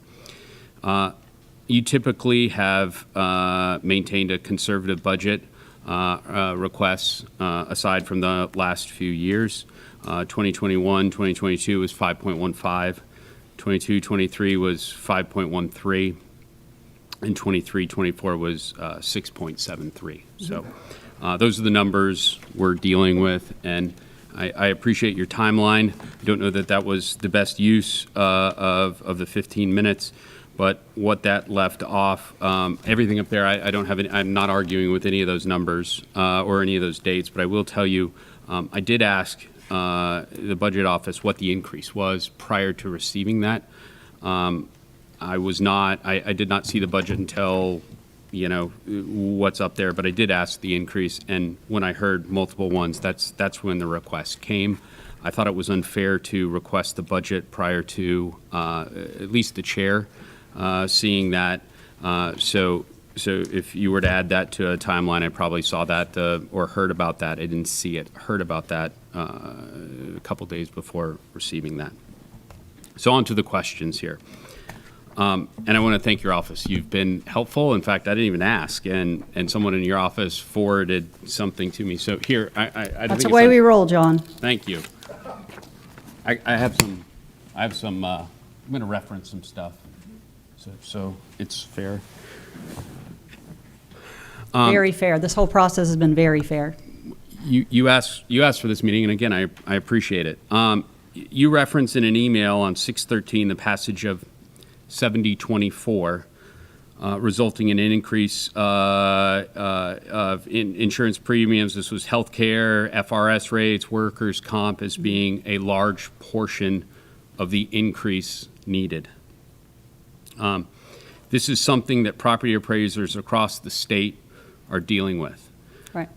You typically have maintained a conservative budget requests aside from the last few years. 2021, 2022 was 5.15, 22-23 was 5.13, and 23-24 was 6.73. So those are the numbers we're dealing with, and I appreciate your timeline. I don't know that was the best use of the 15 minutes. But what that left off, everything up there, I don't have any, I'm not arguing with any of those numbers or any of those dates, but I will tell you, I did ask the budget office what the increase was prior to receiving that. I did not see the budget until, what's up there, but I did ask the increase, and when I heard multiple ones, that's when the request came. I thought it was unfair to request the budget prior to at least the chair seeing that. So if you were to add that to a timeline, I probably saw that or heard about that. I didn't see it. Heard about that a couple days before receiving that. So on to the questions here. And I want to thank your office. You've been helpful. In fact, I didn't even ask, and someone in your office forwarded something to me. So here, I
That's the way we roll, John.
Thank you. I have some. I'm going to reference some stuff. So it's fair.
Very fair. This whole process has been very fair.
You asked for this meeting, and again, I appreciate it. You referenced in an email on 6/13 the passage of 7024, resulting in an increase of insurance premiums. This was healthcare, FRS rates, workers' comp as being a large portion of the increase needed. This is something that property appraisers across the state are dealing with.
Right.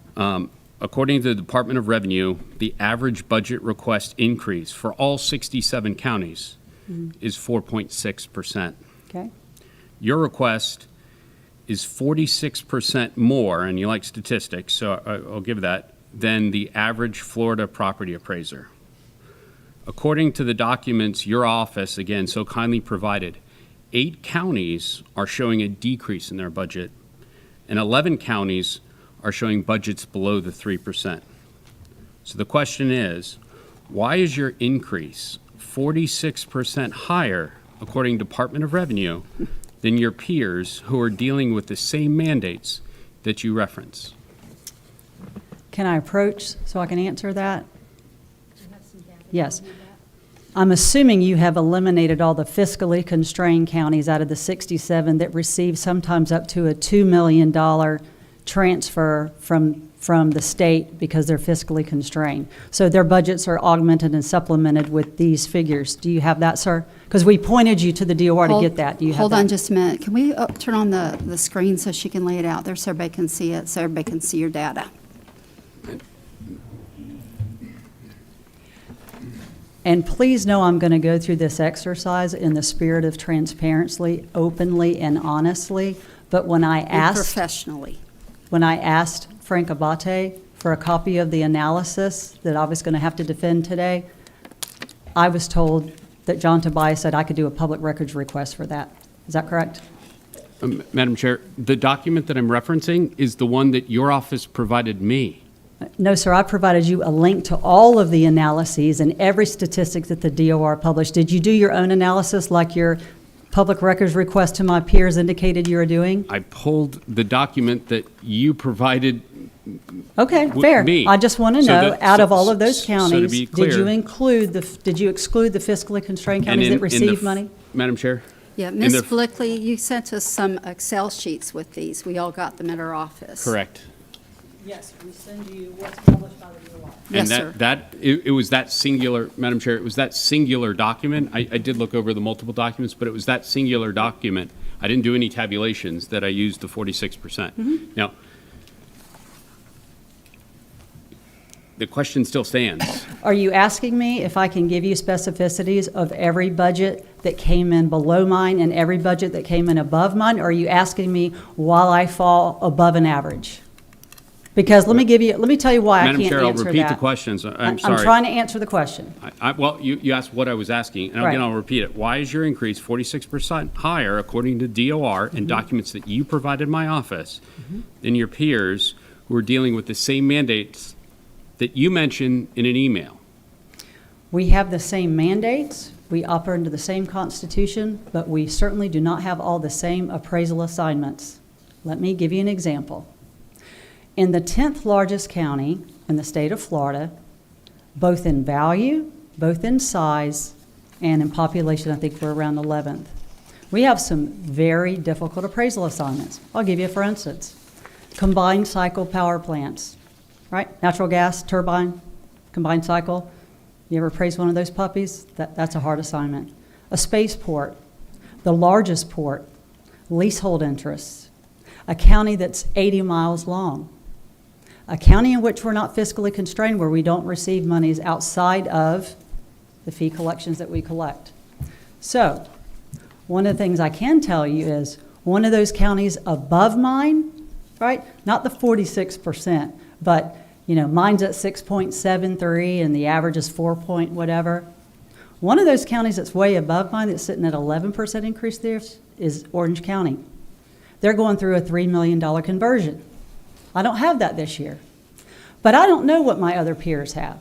According to the Department of Revenue, the average budget request increase for all 67 counties is 4.6%.
Okay.
Your request is 46% more, and you like statistics, so I'll give that, than the average Florida property appraiser. According to the documents your office, again, so kindly provided, 8 counties are showing a decrease in their budget, and 11 counties are showing budgets below the 3%. So the question is, why is your increase 46% higher, according to Department of Revenue, than your peers who are dealing with the same mandates that you reference?
Can I approach so I can answer that? Yes. I'm assuming you have eliminated all the fiscally constrained counties out of the 67 that receive sometimes up to a $2 million transfer from the state because they're fiscally constrained. So their budgets are augmented and supplemented with these figures. Do you have that, sir? Because we pointed you to the DOR to get that. Do you have
Hold
that?
on just a minute. Can we turn on the screen so she can lay it out there so everybody can see it, so everybody can see your data?
And please know I'm going to go through this exercise in the spirit of transparency, openly and honestly. But when I
And
asked
professionally.
Frank Abate for a copy of the analysis that I was going to have to defend today, I was told that John Tobias said I could do a public records request for that. Is that correct?
Madam Chair, the document that I'm referencing is the one that your office provided me.
No, sir, I provided you a link to all of the analyses and every statistic that the DOR published. Did you do your own analysis like your public records request to my peers indicated you were doing?
I pulled the document that you provided.
Okay, fair.
Me.
I just want to
So
know,
that-
out of
so-
all of those
so to
counties,
be
did you
clear-
exclude the fiscally constrained
And
counties
in-
that
in the
receive
f-
money?
Madam Chair,
Yeah,
And
Ms.
they're-
Blickley, you sent us some Excel sheets with these. We all got them at our office.
Correct.
Yes, we send you what's published by the DOR.
Yes,
And
sir.
it was that singular, Madam Chair, it was that singular document. I did look over the multiple documents, but it was that singular document. I didn't do any tabulations that I used the 46%. Now, the question still stands.
Are you asking me if I can give you specificities of every budget that came in below mine and every budget that came in above mine? Or are you asking me while I fall above an average? Because let me tell you why I
Madam
can't
Chair, I'll
answer
repeat the
that.
questions. I'm
I'm
sorry.
trying to answer the question.
Well, you asked what I was asking, and
Right.
again, I'll repeat it. Why is your increase 46% higher, according to DOR
Mm-hmm.
and documents that you provided my office, than your peers who are dealing with the same mandates that you mentioned in an email?
We have the same mandates, we operate under the same constitution, but we certainly do not have all the same appraisal assignments. Let me give you an example. In the 10th largest county in the state of Florida, both in value, both in size, and in population, I think we're around 11th. We have some very difficult appraisal assignments. I'll give you for instance. Combined cycle power plants, right? Natural gas turbine, combined cycle. You ever appraise one of those puppies? That's a hard assignment. A spaceport, the largest port, leasehold interests, a county that's 80 miles long, a county in which we're not fiscally constrained, where we don't receive monies outside of the fee collections that we collect. So, one of the things I can tell you is one of those counties above mine, right? Not the 46%, but mine's at 6.73 and the average is 4 point whatever. One of those counties that's way above mine that's sitting at 11% increase there is Orange County. They're going through a $3 million conversion. I don't have that this year. But I don't know what my other peers have.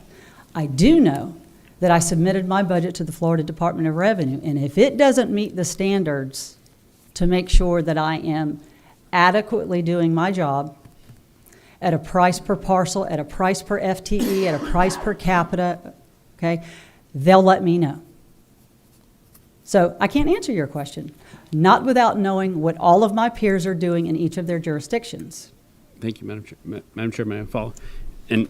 I do know that I submitted my budget to the Florida Department of Revenue, and if it doesn't meet the standards to make sure that I am adequately doing my job at a price per parcel, at a price per FTE, at a price per capita, okay, they'll let me know. So I can't answer your question, not without knowing what all of my peers are doing in each of their jurisdictions.
Thank you, Madam Chair. Madam Chair, may I follow? And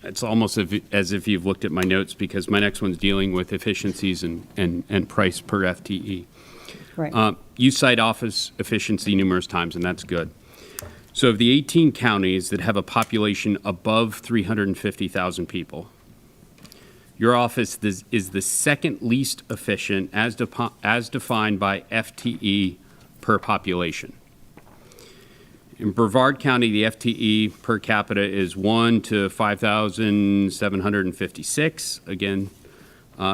it's almost as if you've looked at my notes, because my next one's dealing with efficiencies and price per FTE.
Right.
You cite office efficiency numerous times, and that's good. So of the 18 counties that have a population above 350,000 people, your office is the second least efficient as defined by FTE per population. In Brevard County, the FTE per capita is 1 to 5,756. Again,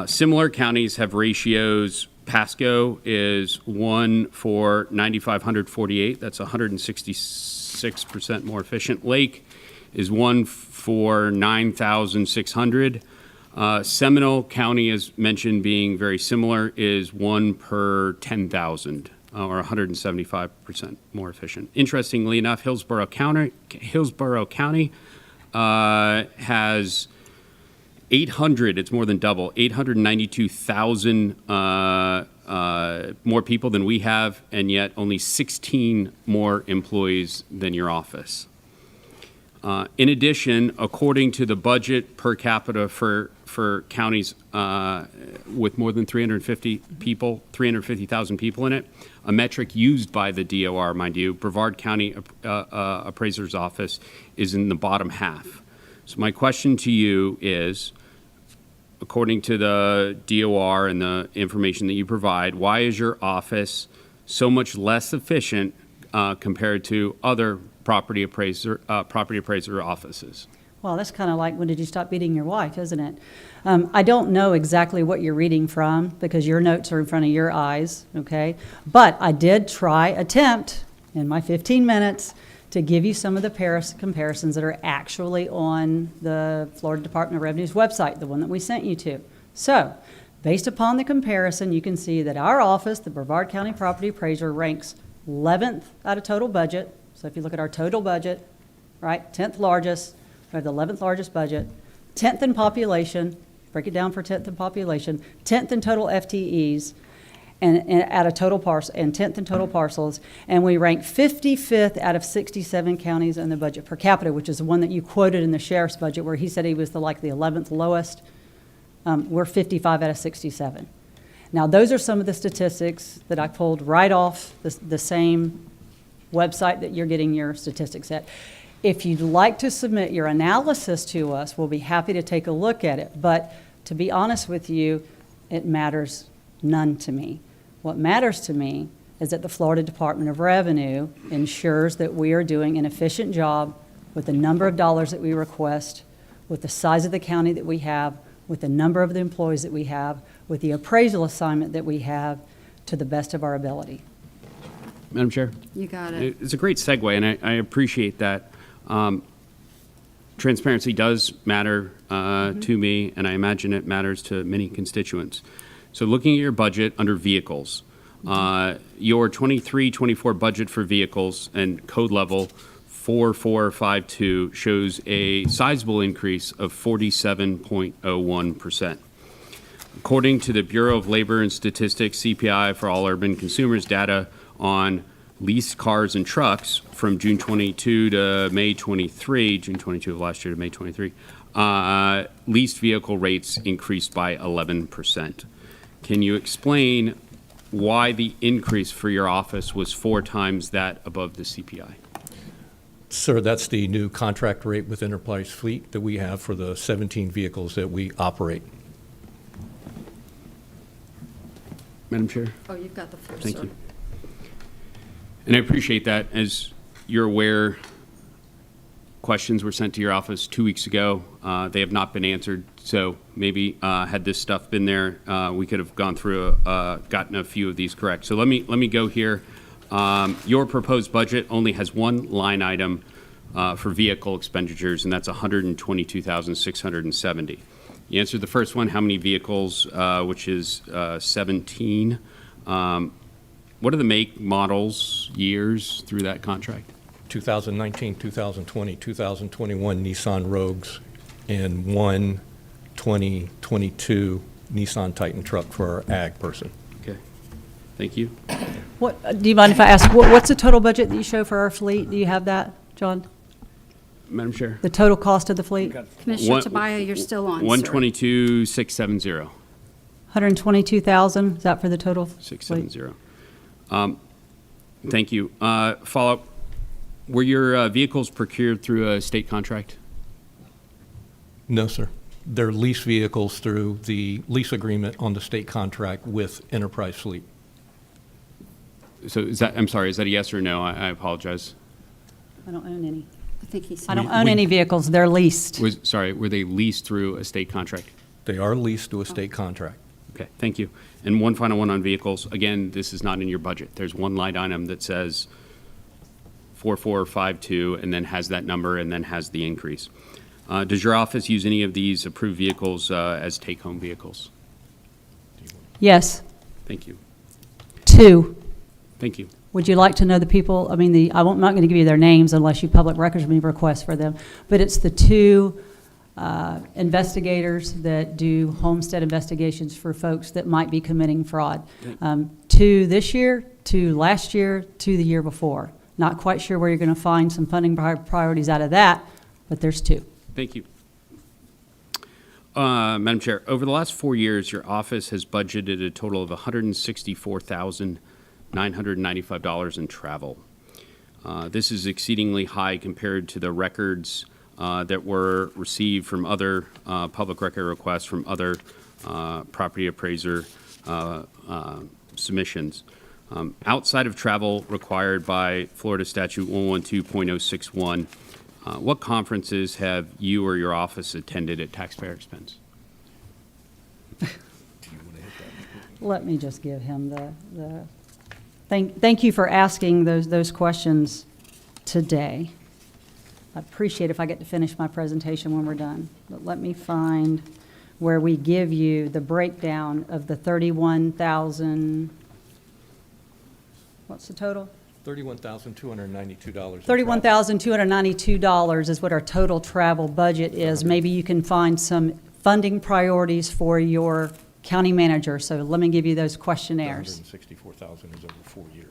similar counties have ratios. Pasco is 1 for 9,548. That's 166% more efficient. Lake is 1 for 9,600. Seminole County, as mentioned, being very similar, is 1 per 10,000. Or 175% more efficient. Interestingly enough, Hillsborough County has 800, it's more than double, 892,000 more people than we have, and yet only 16 more employees than your office. In addition, according to the budget per capita for counties with more than 350,000 people in it, a metric used by the DOR, mind you, Brevard County Appraiser's Office is in the bottom half. So my question to you is, according to the DOR and the information that you provide, why is your office so much less efficient compared to other property appraiser offices?
Well, that's kind of like, when did you stop beating your wife, isn't it? I don't know exactly what you're reading from, because your notes are in front of your eyes, okay? But I did attempt in my 15 minutes to give you some of the comparisons that are actually on the Florida Department of Revenue's website, the one that we sent you to. So, based upon the comparison, you can see that our office, the Brevard County Property Appraiser, ranks 11th out of total budget. So if you look at our total budget, right, 10th largest, we have the 11th largest budget, 10th in population, break it down for 10th in population, 10th in total FTEs, and at a total parcel, and 10th in total parcels, and we rank 55th out of 67 counties in the budget per capita, which is the one that you quoted in the sheriff's budget, where he said he was the 11th lowest. We're 55 out of 67. Now, those are some of the statistics that I pulled right off the same website that you're getting your statistics at. If you'd like to submit your analysis to us, we'll be happy to take a look at it. But to be honest with you, it matters none to me. What matters to me is that the Florida Department of Revenue ensures that we are doing an efficient job with the number of dollars that we request, with the size of the county that we have, with the number of the employees that we have, with the appraisal assignment that we have, to the best of our ability.
Madam Chair?
You got it.
It's a great segue, and I appreciate that. Transparency does matter to me, and I imagine it matters to many constituents. So looking at your budget under vehicles, your 23-24 budget for vehicles and code level 4452 shows a sizable increase of 47.01%. According to the Bureau of Labor and Statistics CPI for all urban consumers data on leased cars and trucks from June 22 to May 23, June 22 of last year to May 23, leased vehicle rates increased by 11%. Can you explain why the increase for your office was 4 times that above the CPI?
Sir, that's the new contract rate with Enterprise Fleet that we have for the 17 vehicles that we operate.
Madam Chair?
Oh, you've got the floor, sir.
Thank you. And I appreciate that. As you're aware, questions were sent to your office 2 weeks ago. They have not been answered. So maybe had this stuff been there, we could have gone through, gotten a few of these correct. So let me go here. Your proposed budget only has one line item for vehicle expenditures, and that's $122,670. You answered the first one, how many vehicles, which is 17. What are the make, models, years through that contract?
2019, 2020, 2021 Nissan Rogues, and one 2022 Nissan Titan truck for our ag person.
Okay, thank you.
What, do you mind if I ask, what's the total budget that you show for our fleet? Do you have that, John?
Madam Chair?
The total cost of the fleet?
Commissioner
One-
Tobias, you're still on, sir.
122,670.
122,000, is that for the total fleet?
670. Thank you. Follow-up, were your vehicles procured through a state contract?
No, sir. They're lease vehicles through the lease agreement on the state contract with Enterprise Fleet.
So is that, I'm sorry, is that a yes or no? I apologize.
I don't own any.
I think he said.
I don't own any vehicles, they're leased.
Were they leased through a state contract?
They are leased to a state contract.
Okay, thank you. And one final one on vehicles. Again, this is not in your budget. There's one line item that says 4452 and then has that number and then has the increase. Does your office use any of these approved vehicles as take-home vehicles?
Yes,
Thank you.
2.
Thank you.
Would you like to know the people? I mean, I'm not going to give you their names unless you public records me requests for them. But it's the 2 investigators that do homestead investigations for folks that might be committing fraud. 2 this year, 2 last year, 2 the year before. Not quite sure where you're going to find some funding priorities out of that, but there's 2.
Thank you. Madam Chair, over the last 4 years, your office has budgeted a total of $164,995 in travel. This is exceedingly high compared to the records that were received from other public record requests from other property appraiser submissions. Outside of travel required by Florida Statute 112.061, what conferences have you or your office attended at taxpayer expense?
Let me just give him thank you for asking those questions today. I appreciate if I get to finish my presentation when we're done. But let me find where we give you the breakdown of the 31,000, what's the total?
$31,292.
$31,292 is what our total travel budget is. Maybe you can find some funding priorities for your county manager. So let me give you those questionnaires.
164,000 is over 4 years.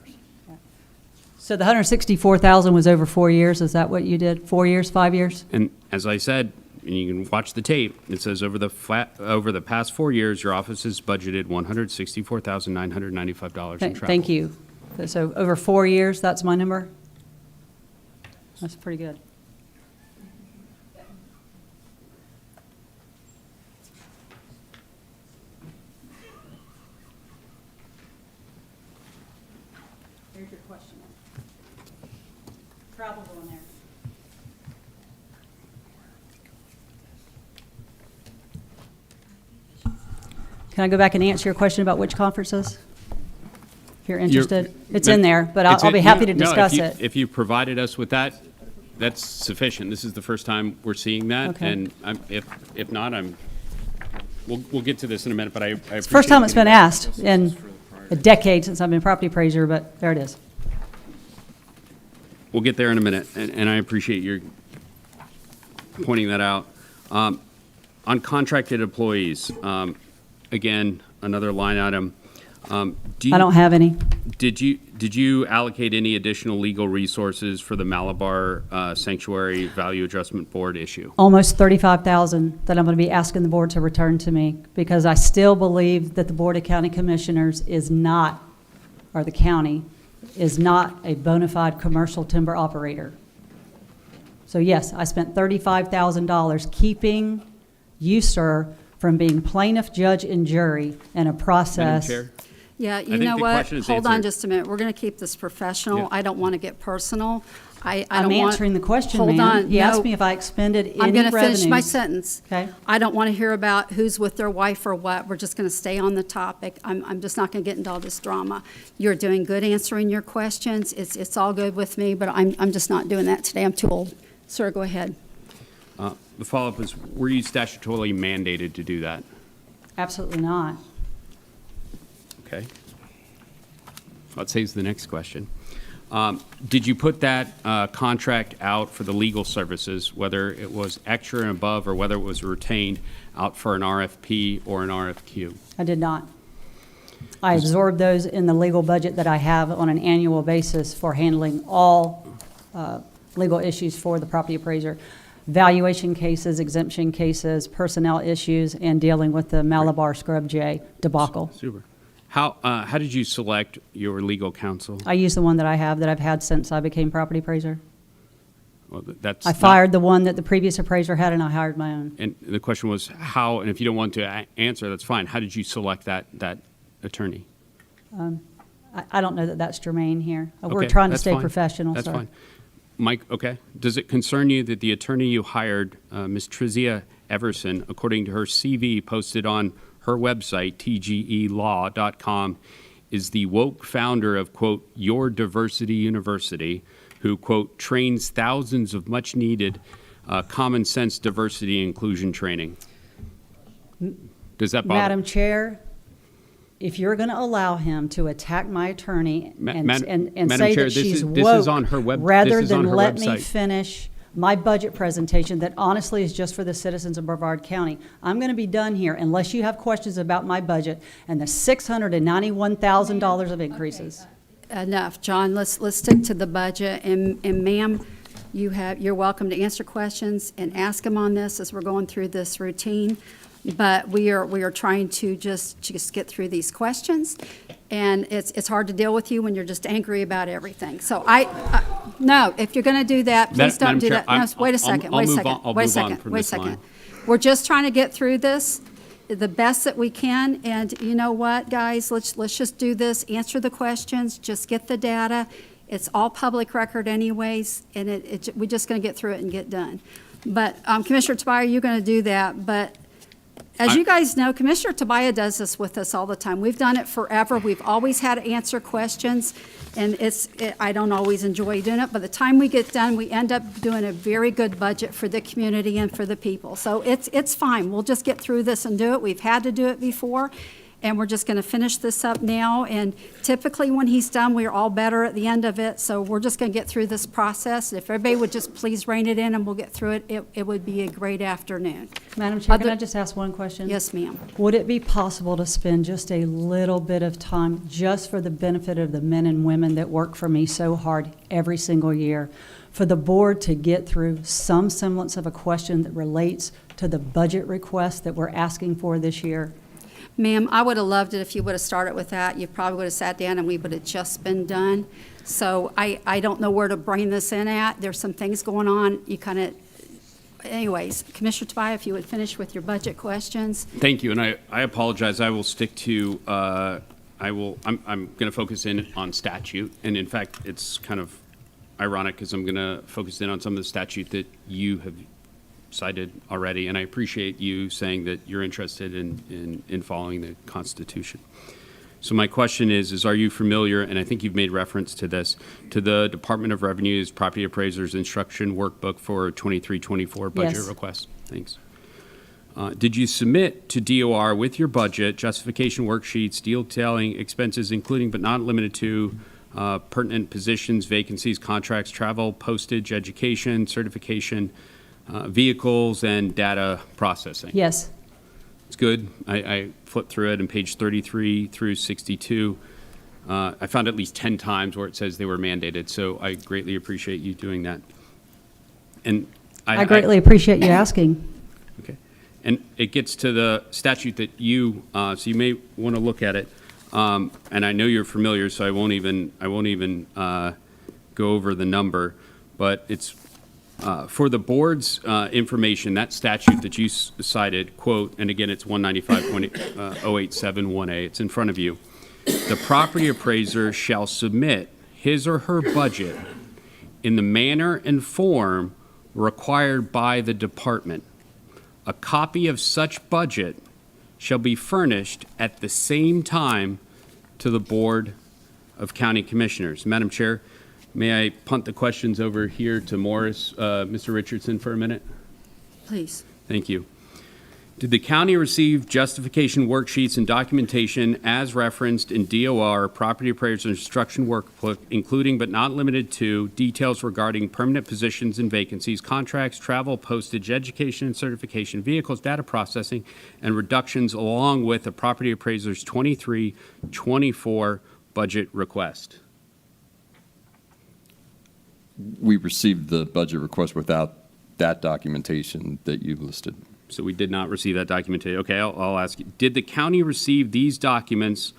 So the 164,000 was over 4 years. Is that what you did? 4 years, 5 years?
And as I said, and you can watch the tape, it says over the past 4 years, your office has budgeted $164,995 in travel.
Thank you. So over 4 years, that's my number? That's pretty good. Here's your question. Travel going there. Can I go back and answer your question about which conferences? If you're interested. It's in there, but I'll be happy to discuss it.
If you provided us with that, that's sufficient. This is the first time we're seeing that.
Okay.
And if not, we'll get to this in a minute, but I appreciate
It's the first time it's been
getting-
asked in a decade since I've been property appraiser, but there it is.
We'll get there in a minute, and I appreciate your pointing that out. On contracted employees, again, another line item.
I don't have any.
Did you allocate any additional legal resources for the Malabar Sanctuary Value Adjustment Board issue?
Almost 35,000 that I'm going to be asking the board to return to me, because I still believe that the Board of County Commissioners is not, or the county, is not a bona fide commercial timber operator. So yes, I spent $35,000 keeping you, sir, from being plaintiff, judge, and jury in a process.
Madam Chair?
Yeah,
think
you know
the
what?
question is
Hold on
answered.
just a minute. We're going to keep this professional.
Yeah.
I don't want to get personal. I
I'm
don't want.
answering the question,
Hold
ma'am.
on.
He
No.
asked me if I expended any
I'm going to
revenues.
finish my sentence.
Okay.
I don't want to hear about who's with their wife or what. We're just going to stay on the topic. I'm just not going to get into all this drama. You're doing good answering your questions. It's all good with me, but I'm just not doing that today. I'm too old. Sir, go ahead.
The follow-up is, were you statutorily mandated to do that?
Absolutely not.
Okay. That saves the next question. Did you put that contract out for the legal services, whether it was extra and above or whether it was retained, out for an RFP or an RFQ?
I did not. I absorbed those in the legal budget that I have on an annual basis for handling all legal issues for the property appraiser. Valuation cases, exemption cases, personnel issues, and dealing with the Malabar Scrub Jay debacle.
Super. How did you select your legal counsel?
I use the one that I have, that I've had since I became property appraiser.
Well, that's
I
not-
fired the one that the previous appraiser had, and I hired my own.
And the question was how, and if you don't want to answer, that's fine. How did you select that attorney?
I don't know that that's germane here. We're
Okay,
trying to
that's
stay
fine.
professional,
That's
sir.
fine. Mike, okay. Does it concern you that the attorney you hired, Ms. Trizia Everson, according to her CV posted on her website, tgelaw.com, is the woke founder of, quote, Your Diversity University, who, quote, trains thousands of much-needed common sense diversity and inclusion training? Does that bother?
Madam Chair, if you're going to allow him to attack my attorney and
Madam
say
Chair,
that
this
she's
is
woke,
on her web-
rather
this is on
than
her
let me
website.
finish my budget presentation that honestly is just for the citizens of Brevard County, I'm going to be done here unless you have questions about my budget and the $691,000 of increases.
Enough, John. Let's stick to the budget. And ma'am, you're welcome to answer questions and ask them on this as we're going through this routine. But we are trying to just get through these questions, and it's hard to deal with you when you're just angry about everything. So no, if you're going to do that, please don't
Madam
do
Chair,
that. No, wait a second,
I'll
wait a
move
second,
on- I'll
wait a
move on
second,
from
wait a
this line.
second. We're just trying to get through this the best that we can, and you know what, guys, let's just do this, answer the questions, just get the data. It's all public record anyways, and we're just going to get through it and get done. But Commissioner Tobias, you're going to do that, but as you guys know, Commissioner Tobias does this with us all the time. We've done it forever. We've always had to answer questions, and I don't always enjoy doing it. By the time we get done, we end up doing a very good budget for the community and for the people. So it's fine. We'll just get through this and do it. We've had to do it before, and we're just going to finish this up now. And typically, when he's done, we're all better at the end of it, so we're just going to get through this process. If everybody would just please rein it in and we'll get through it, it would be a great afternoon.
Madam Chair, can
Other-
I just ask one question?
Yes, ma'am.
Would it be possible to spend just a little bit of time, just for the benefit of the men and women that work for me so hard every single year, for the board to get through some semblance of a question that relates to the budget request that we're asking for this year?
Ma'am, I would have loved it if you would have started with that. You probably would have sat down and we would have just been done. So I don't know where to bring this in at. There's some things going on. You kind of, anyways, Commissioner Tobias, if you would finish with your budget questions.
Thank you, and I apologize. I will stick to, I'm going to focus in on statute, and in fact, it's kind of ironic because I'm going to focus in on some of the statute that you have cited already, and I appreciate you saying that you're interested in following the Constitution. So my question is are you familiar, and I think you've made reference to this, to the Department of Revenue's Property Appraiser's Instruction Workbook for 23-24 budget
Yes.
request? Thanks. Did you submit to DOR with your budget justification worksheets detailing expenses including but not limited to pertinent positions, vacancies, contracts, travel, postage, education, certification, vehicles, and data processing?
Yes.
It's good. I flipped through it, and page 33 through 62, I found at least 10 times where it says they were mandated, so I greatly appreciate you doing that. And
I greatly appreciate you asking.
Okay. And it gets to the statute that you, so you may want to look at it. And I know you're familiar, so I won't even go over the number, but it's for the board's information, that statute that you cited, quote, and again, it's 195.0871A, it's in front of you. The property appraiser shall submit his or her budget in the manner and form required by the department. A copy of such budget shall be furnished at the same time to the Board of County Commissioners. Madam Chair, may I punt the questions over here to Morris, Mr. Richardson, for a minute?
Please.
Thank you. Did the county receive justification worksheets and documentation as referenced in DOR Property Appraiser Instruction Workbook, including but not limited to details regarding permanent positions and vacancies, contracts, travel, postage, education and certification, vehicles, data processing, and reductions, along with the property appraiser's 23-24 budget request?
We received the budget request without that documentation that you listed.
So we did not receive that documentation. Okay, I'll ask you. Did the county receive these documents,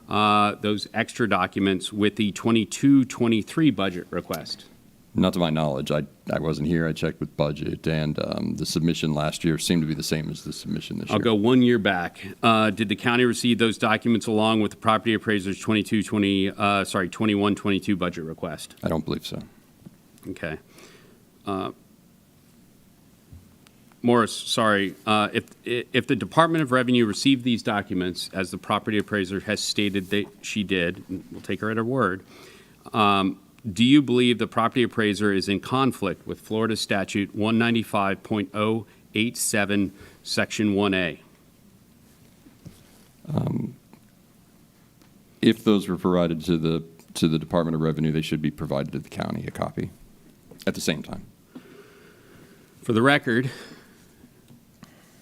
those extra documents, with the 22-23 budget request?
Not to my knowledge. I wasn't here. I checked with budget, and the submission last year seemed to be the same as the submission this year.
I'll go 1 year back. Did the county receive those documents along with the property appraiser's 21-22 budget request?
I don't believe so.
Okay. Morris, sorry, if the Department of Revenue received these documents, as the property appraiser has stated that she did, and we'll take her at her word, do you believe the property appraiser is in conflict with Florida Statute 195.087, Section 1A?
If those were provided to the Department of Revenue, they should be provided to the county, a copy, at the same time.
For the record,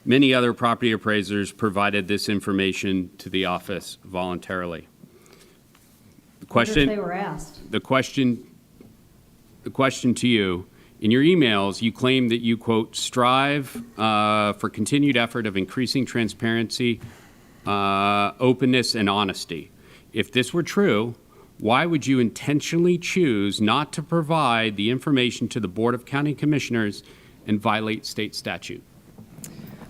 many other property appraisers provided this information to the office voluntarily. The question,
If they were asked.
the question to you, in your emails, you claim that you, quote, strive for continued effort of increasing transparency, openness, and honesty. If this were true, why would you intentionally choose not to provide the information to the Board of County Commissioners and violate state statute?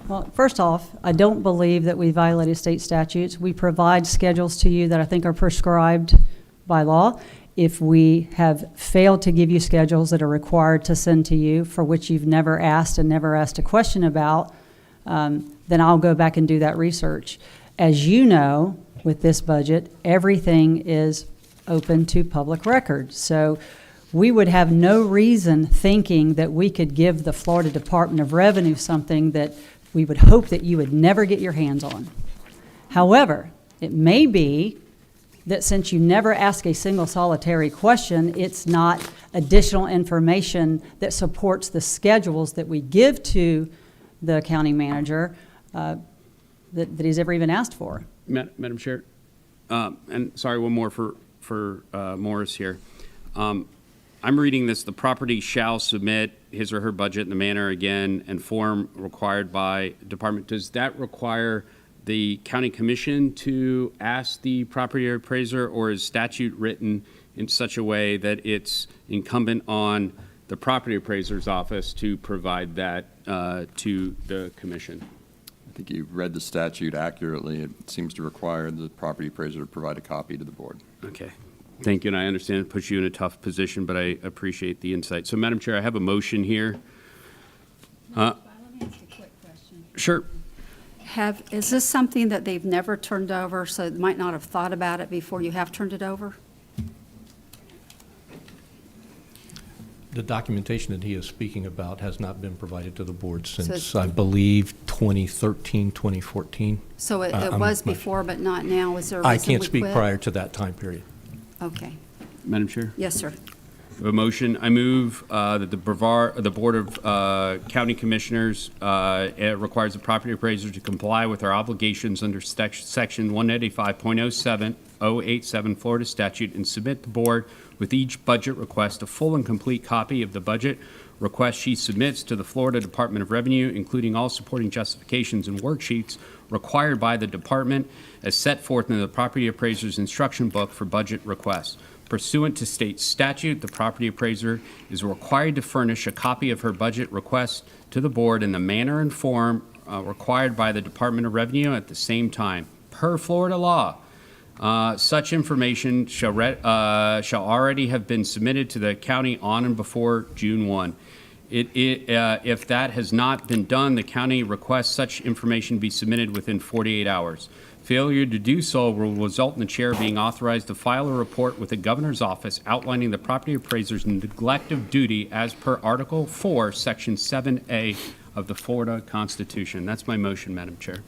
Well, first off, I don't believe that we violated state statutes. We provide schedules to you that I think are prescribed by law. If we have failed to give you schedules that are required to send to you, for which you've never asked and never asked a question about, then I'll go back and do that research. As you know, with this budget, everything is open to public record. So we would have no reason thinking that we could give the Florida Department of Revenue something that we would hope that you would never get your hands on. However, It may be that since you never ask a single solitary question, it's not additional information that supports the schedules that we give to the county manager that he's ever even asked for.
Madam Chair, and sorry, one more for Morris here. I'm reading this, the property shall submit his or her budget in the manner, again, and form required by department. Does that require the county commission to ask the property appraiser, or is statute written in such a way that it's incumbent on the property appraiser's office to provide that to the commission?
I think you read the statute accurately. It seems to require the property appraiser to provide a copy to the board.
Okay. Thank you, and I understand it puts you in a tough position, but I appreciate the insight. So, Madam Chair, I have a motion here.
Let me ask a quick question.
Sure.
Is this something that they've never turned over, so they might not have thought about it before you have turned it over?
The documentation that he is speaking about has not been provided to the board
So
since,
it's-
I believe, 2013, 2014.
So it
I'm
was
not-
before, but not now. Is there a reason
I
we
can't speak
quit?
prior to that time period.
Okay.
Madam Chair?
Yes, sir.
A motion. I move that the Board of County Commissioners it requires the property appraiser to comply with our obligations under Section 185.07087 Florida statute and submit the board with each budget request a full and complete copy of the budget request she submits to the Florida Department of Revenue, including all supporting justifications and worksheets required by the department as set forth in the property appraiser's instruction book for budget requests. Pursuant to state statute, the property appraiser is required to furnish a copy of her budget request to the board in the manner and form required by the Department of Revenue at the same time. Per Florida law, such information shall already have been submitted to the county on and before June 1. If that has not been done, the county requests such information be submitted within 48 hours. Failure to do so will result in the chair being authorized to file a report with the governor's office outlining the property appraiser's neglect of duty as per Article 4, Section 7A of the Florida Constitution. That's my motion, Madam Chair.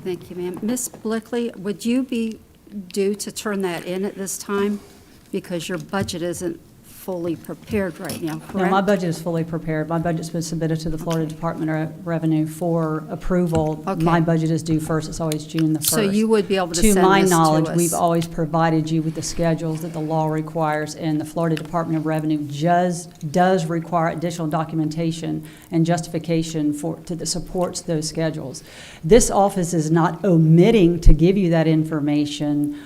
Thank you, ma'am. Ms. Blickley, would you be due to turn that in at this time? Because your budget isn't fully prepared right now,
No,
correct?
my budget is fully prepared. My budget's been submitted to the Florida Department of Revenue for approval.
Okay.
My budget is due first. It's always June the 1st.
So you would be able to send
To my
this to
knowledge,
us?
we've always provided you with the schedules that the law requires, and the Florida Department of Revenue does require additional documentation and justification that supports those schedules. This office is not omitting to give you that information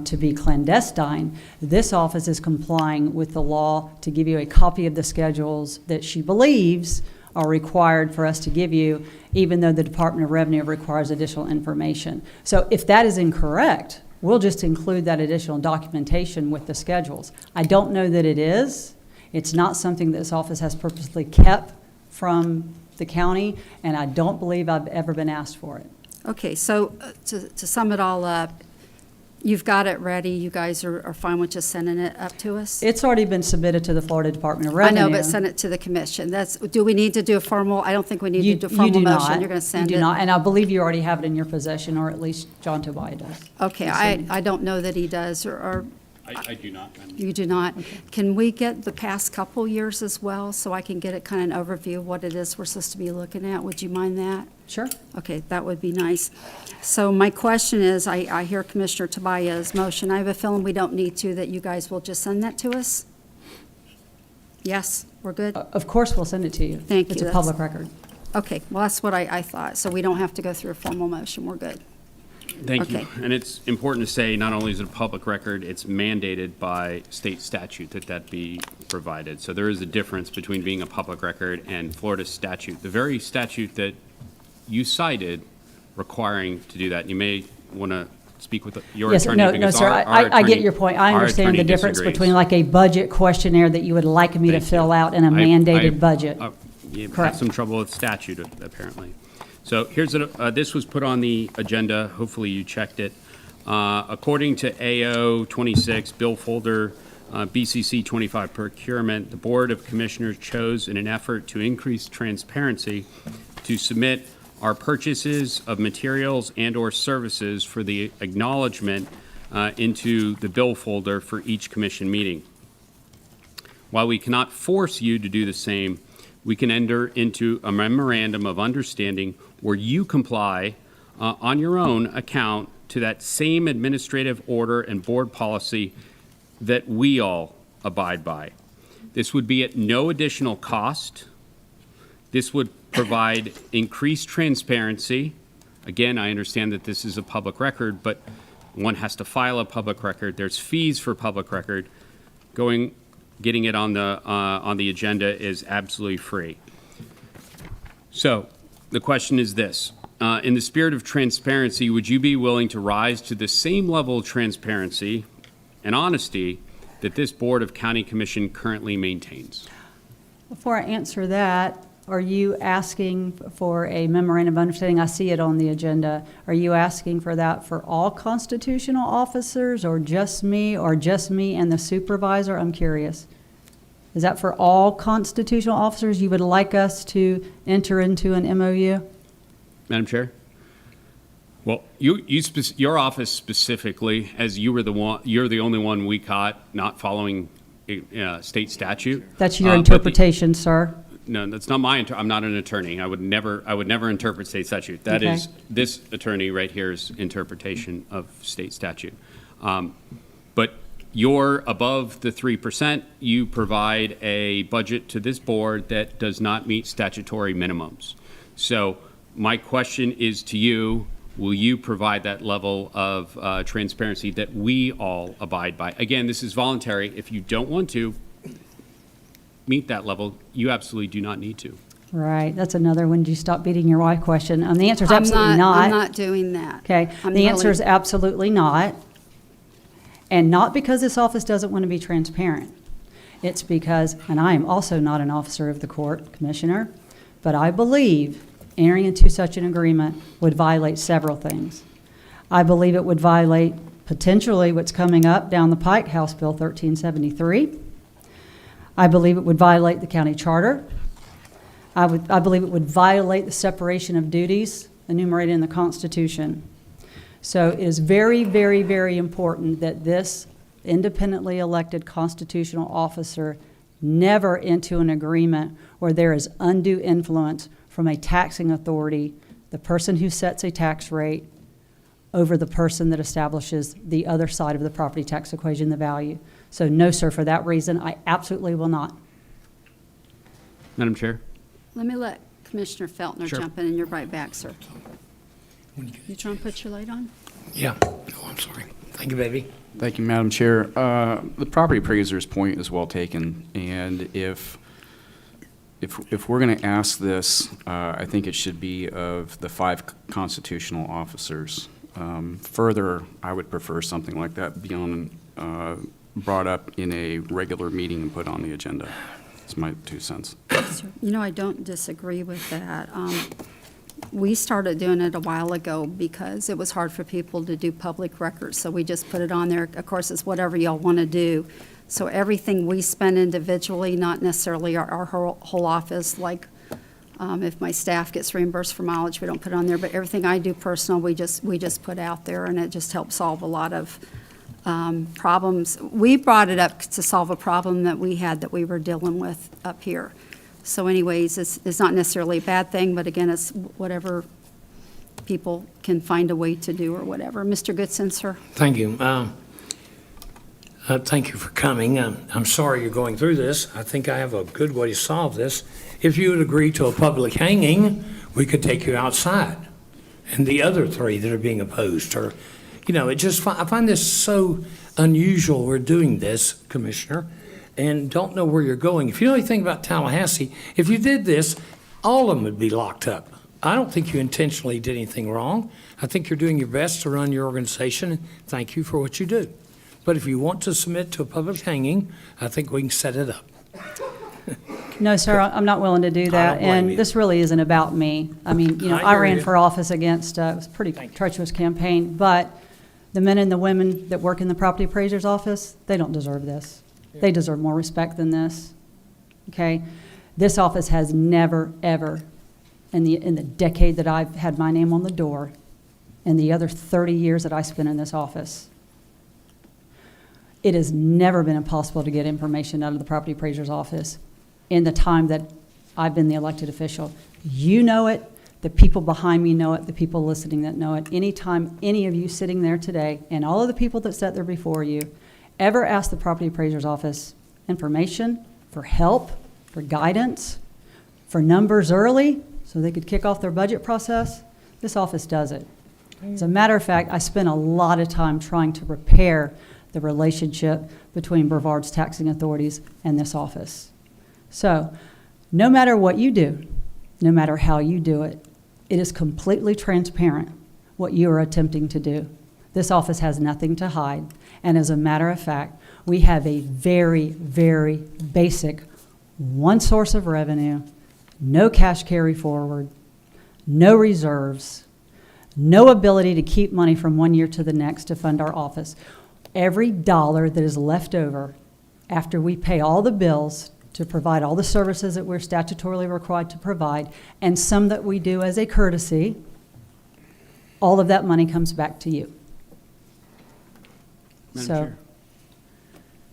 to be clandestine. This office is complying with the law to give you a copy of the schedules that she believes are required for us to give you, even though the Department of Revenue requires additional information. So if that is incorrect, we'll just include that additional documentation with the schedules. I don't know that it is. It's not something this office has purposely kept from the county, and I don't believe I've ever been asked for it.
Okay, so to sum it all up, you've got it ready. You guys are fine with just sending it up to us?
It's already been submitted to the Florida Department of
I
Revenue.
know, but send it to the commission. Do we need to do a formal, I don't think we need
You-
to do a
you
formal
do
motion.
not.
You're going to send it?
You do not, and I believe you already have it in your possession, or at least John Tobias does.
Okay, I don't know that he does, or
I do not, Madam Chair.
you do not. Can we get the past couple years as well, so I can get it kind of an overview of what it is we're supposed to be looking at? Would you mind that?
Sure.
Okay, that would be nice. So my question is, I hear Commissioner Tobias' motion. I have a feeling we don't need to, that you guys will just send that to us? Yes, we're good?
Of course, we'll send it to you.
Thank
It's
you.
a public record.
Okay, well, that's what I thought, so we don't have to go through a formal motion. We're good.
Thank you.
Okay.
And it's important to say, not only is it a public record, it's mandated by state statute that be provided. So there is a difference between being a public record and Florida statute. The very statute that you cited requiring to do that. And you may want to speak with your
Yes,
attorney.
no,
because
sir,
our
I get
attorney-
your point. I
our
understand
attorney
the difference
disagrees.
between like a budget questionnaire that you would like me to
Thank
fill
you.
out and a
I-
mandated budget.
You have
Correct.
some trouble with statute, apparently. So this was put on the agenda. Hopefully you checked it. According to AO 26, Bill Folder, BCC 25 procurement, the Board of Commissioners chose in an effort to increase transparency to submit are purchases of materials and/or services for the acknowledgement into the bill folder for each commission meeting. While we cannot force you to do the same, we can enter into a memorandum of understanding where you comply on your own account to that same administrative order and board policy that we all abide by. This would be at no additional cost. This would provide increased transparency. Again, I understand that this is a public record, but one has to file a public record. There's fees for public record. Getting it on the agenda is absolutely free. So the question is this. In the spirit of transparency, would you be willing to rise to the same level of transparency and honesty that this Board of County Commission currently maintains?
Before I answer that, are you asking for a memorandum of understanding? I see it on the agenda. Are you asking for that for all constitutional officers, or just me and the supervisor? I'm curious. Is that for all constitutional officers you would like us to enter into an MOU?
Madam Chair? Well, your office specifically, as you're the only one we caught not following state statute.
That's your interpretation, sir.
No, that's not my, I'm not an attorney. I would never interpret state statute. That is this attorney right here's interpretation of state statute. But you're above the 3%. You provide a budget to this board that does not meet statutory minimums. So my question is to you, will you provide that level of transparency that we all abide by? Again, this is voluntary. If you don't want to meet that level, you absolutely do not need to.
Right, that's another when you stop beating your wife question. The answer is absolutely not.
I'm not doing that.
Okay, the answer is absolutely not. And not because this office doesn't want to be transparent. It's because, and I am also not an officer of the court, Commissioner, but I believe entering into such an agreement would violate several things. I believe it would violate potentially what's coming up down the pike, House Bill 1373. I believe it would violate the county charter. I believe it would violate the separation of duties enumerated in the Constitution. So it is very, very, very important that this independently elected constitutional officer never into an agreement where there is undue influence from a taxing authority, the person who sets a tax rate, over the person that establishes the other side of the property tax equation, the value. So no, sir, for that reason, I absolutely will not.
Madam Chair?
Let me let Commissioner Feltner jump in, and you're right back, sir. You trying to put your light on?
Yeah. Oh, I'm sorry. Thank you, baby.
Thank you, Madam Chair. The property appraiser's point is well taken, and if we're going to ask this, I think it should be of the 5 constitutional officers. Further, I would prefer something like that be brought up in a regular meeting and put on the agenda. That's my 2 cents.
You know, I don't disagree with that. We started doing it a while ago because it was hard for people to do public records, so we just put it on there. Of course, it's whatever y'all want to do. So everything we spend individually, not necessarily our whole office, like if my staff gets reimbursed for mileage, we don't put it on there, but everything I do personal, we just put out there, and it just helps solve a lot of problems. We brought it up to solve a problem that we had that we were dealing with up here. So anyways, it's not necessarily a bad thing, but again, it's whatever people can find a way to do or whatever. Mr. Goodson, sir?
Thank you. Thank you for coming. I'm sorry you're going through this. I think I have a good way to solve this. If you would agree to a public hanging, we could take you outside. And the other 3 that are being opposed are, I find this so unusual we're doing this, Commissioner, and don't know where you're going. If you know anything about Tallahassee, if you did this, all of them would be locked up. I don't think you intentionally did anything wrong. I think you're doing your best to run your organization, and thank you for what you do. But if you want to submit to a public hanging, I think we can set it up.
No, sir, I'm not willing to do that, and this really isn't about me. I mean, I ran for office against, it was a pretty treacherous campaign, but the men and the women that work in the property appraiser's office, they don't deserve this. They deserve more respect than this, okay? This office has never, ever in the decade that I've had my name on the door and the other 30 years that I spent in this office, it has never been impossible to get information out of the property appraiser's office in the time that I've been the elected official. You know it, the people behind me know it, the people listening that know it. Anytime any of you sitting there today, and all of the people that sat there before you, ever asked the property appraiser's office information, for help, for guidance, for numbers early, so they could kick off their budget process, this office does it. As a matter of fact, I spent a lot of time trying to repair the relationship between Brevard's taxing authorities and this office. So, no matter what you do, no matter how you do it, it is completely transparent what you are attempting to do. This office has nothing to hide, and as a matter of fact, we have a very, very basic one source of revenue, no cash carry forward, no reserves, no ability to keep money from one year to the next to fund our office. Every dollar that is left over after we pay all the bills to provide all the services that we're statutorily required to provide, and some that we do as a courtesy, all of that money comes back to you.
Madam
So,
Chair.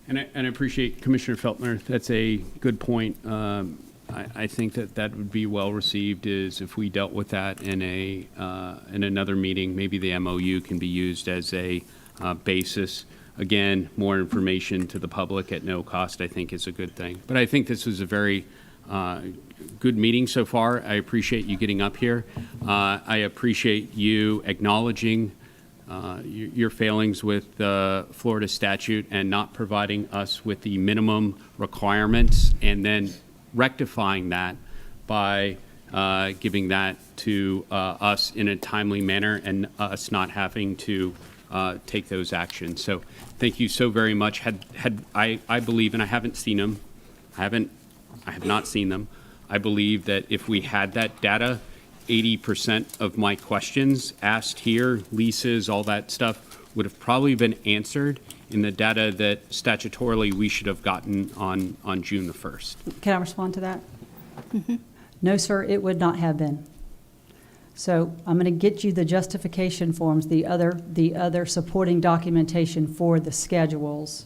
And I appreciate Commissioner Feltner. That's a good point. I think that would be well received is if we dealt with that in another meeting. Maybe the MOU can be used as a basis. Again, more information to the public at no cost, I think, is a good thing. But I think this was a very good meeting so far. I appreciate you getting up here. I appreciate you acknowledging your failings with the Florida statute and not providing us with the minimum requirements and then rectifying that by giving that to us in a timely manner and us not having to take those actions. So thank you so very much. I believe, and I haven't seen them, I have not seen them. I believe that if we had that data, 80% of my questions asked here, leases, all that stuff, would have probably been answered in the data that statutorily we should have gotten on June the 1st.
can I respond to that? No, sir, it would not have been. So I'm going to get you the justification forms, the other supporting documentation for the schedules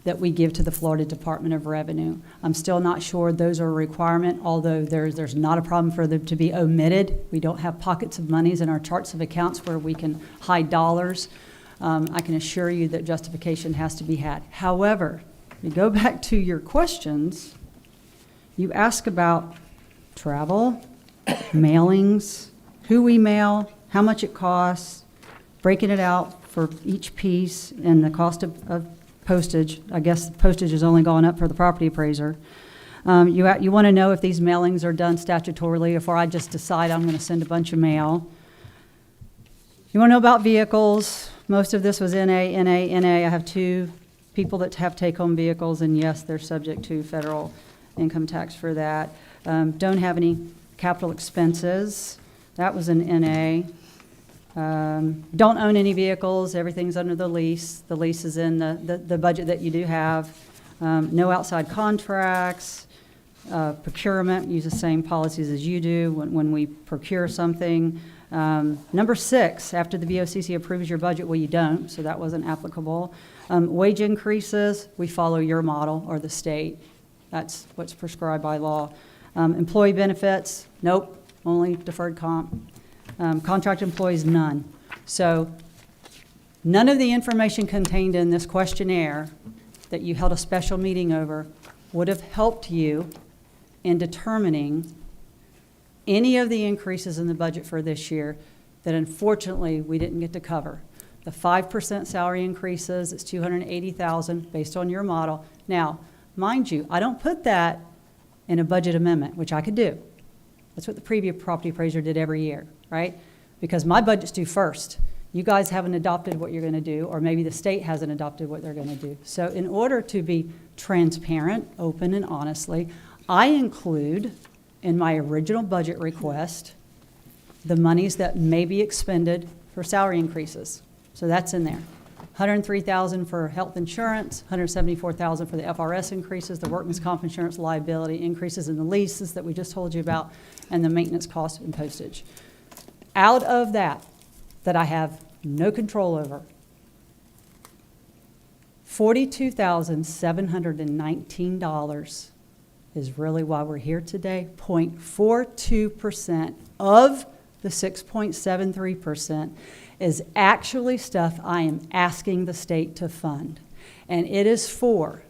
that we give to the Florida Department of Revenue. I'm still not sure those are a requirement, although there's not a problem for them to be omitted. We don't have pockets of monies in our charts of accounts where we can hide dollars. I can assure you that justification has to be had. However, you go back to your questions, you ask about travel, mailings, who we mail, how much it costs, breaking it out for each piece, and the cost of postage. I guess postage has only gone up for the property appraiser. You want to know if these mailings are done statutorily before I just decide I'm going to send a bunch of mail. You want to know about vehicles. Most of this was NA. I have 2 people that have take-home vehicles, and yes, they're subject to federal income tax for that. Don't have any capital expenses. That was an NA. Don't own any vehicles. Everything's under the lease. The lease is in the budget that you do have. No outside contracts. Procurement, use the same policies as you do when we procure something. Number 6, after the BOCC approves your budget, well, you don't, so that wasn't applicable. Wage increases, we follow your model or the state. That's what's prescribed by law. Employee benefits, nope, only deferred comp. Contract employees, none. So none of the information contained in this questionnaire that you held a special meeting over would have helped you in determining any of the increases in the budget for this year that unfortunately we didn't get to cover. The 5% salary increases, it's $280,000 based on your model. Now, mind you, I don't put that in a budget amendment, which I could do. That's what the previous property appraiser did every year, right? Because my budget's due first. You guys haven't adopted what you're going to do, or maybe the state hasn't adopted what they're going to do. So in order to be transparent, open, and honestly, I include in my original budget request the monies that may be expended for salary increases. So that's in there. $103,000 for health insurance, $174,000 for the FRS increases, the workman's comp insurance liability increases in the leases that we just told you about, and the maintenance cost and postage. Out of that I have no control over, $42,719 is really why we're here today. 0.42% of the 6.73% is actually stuff I am asking the state to fund. And it is for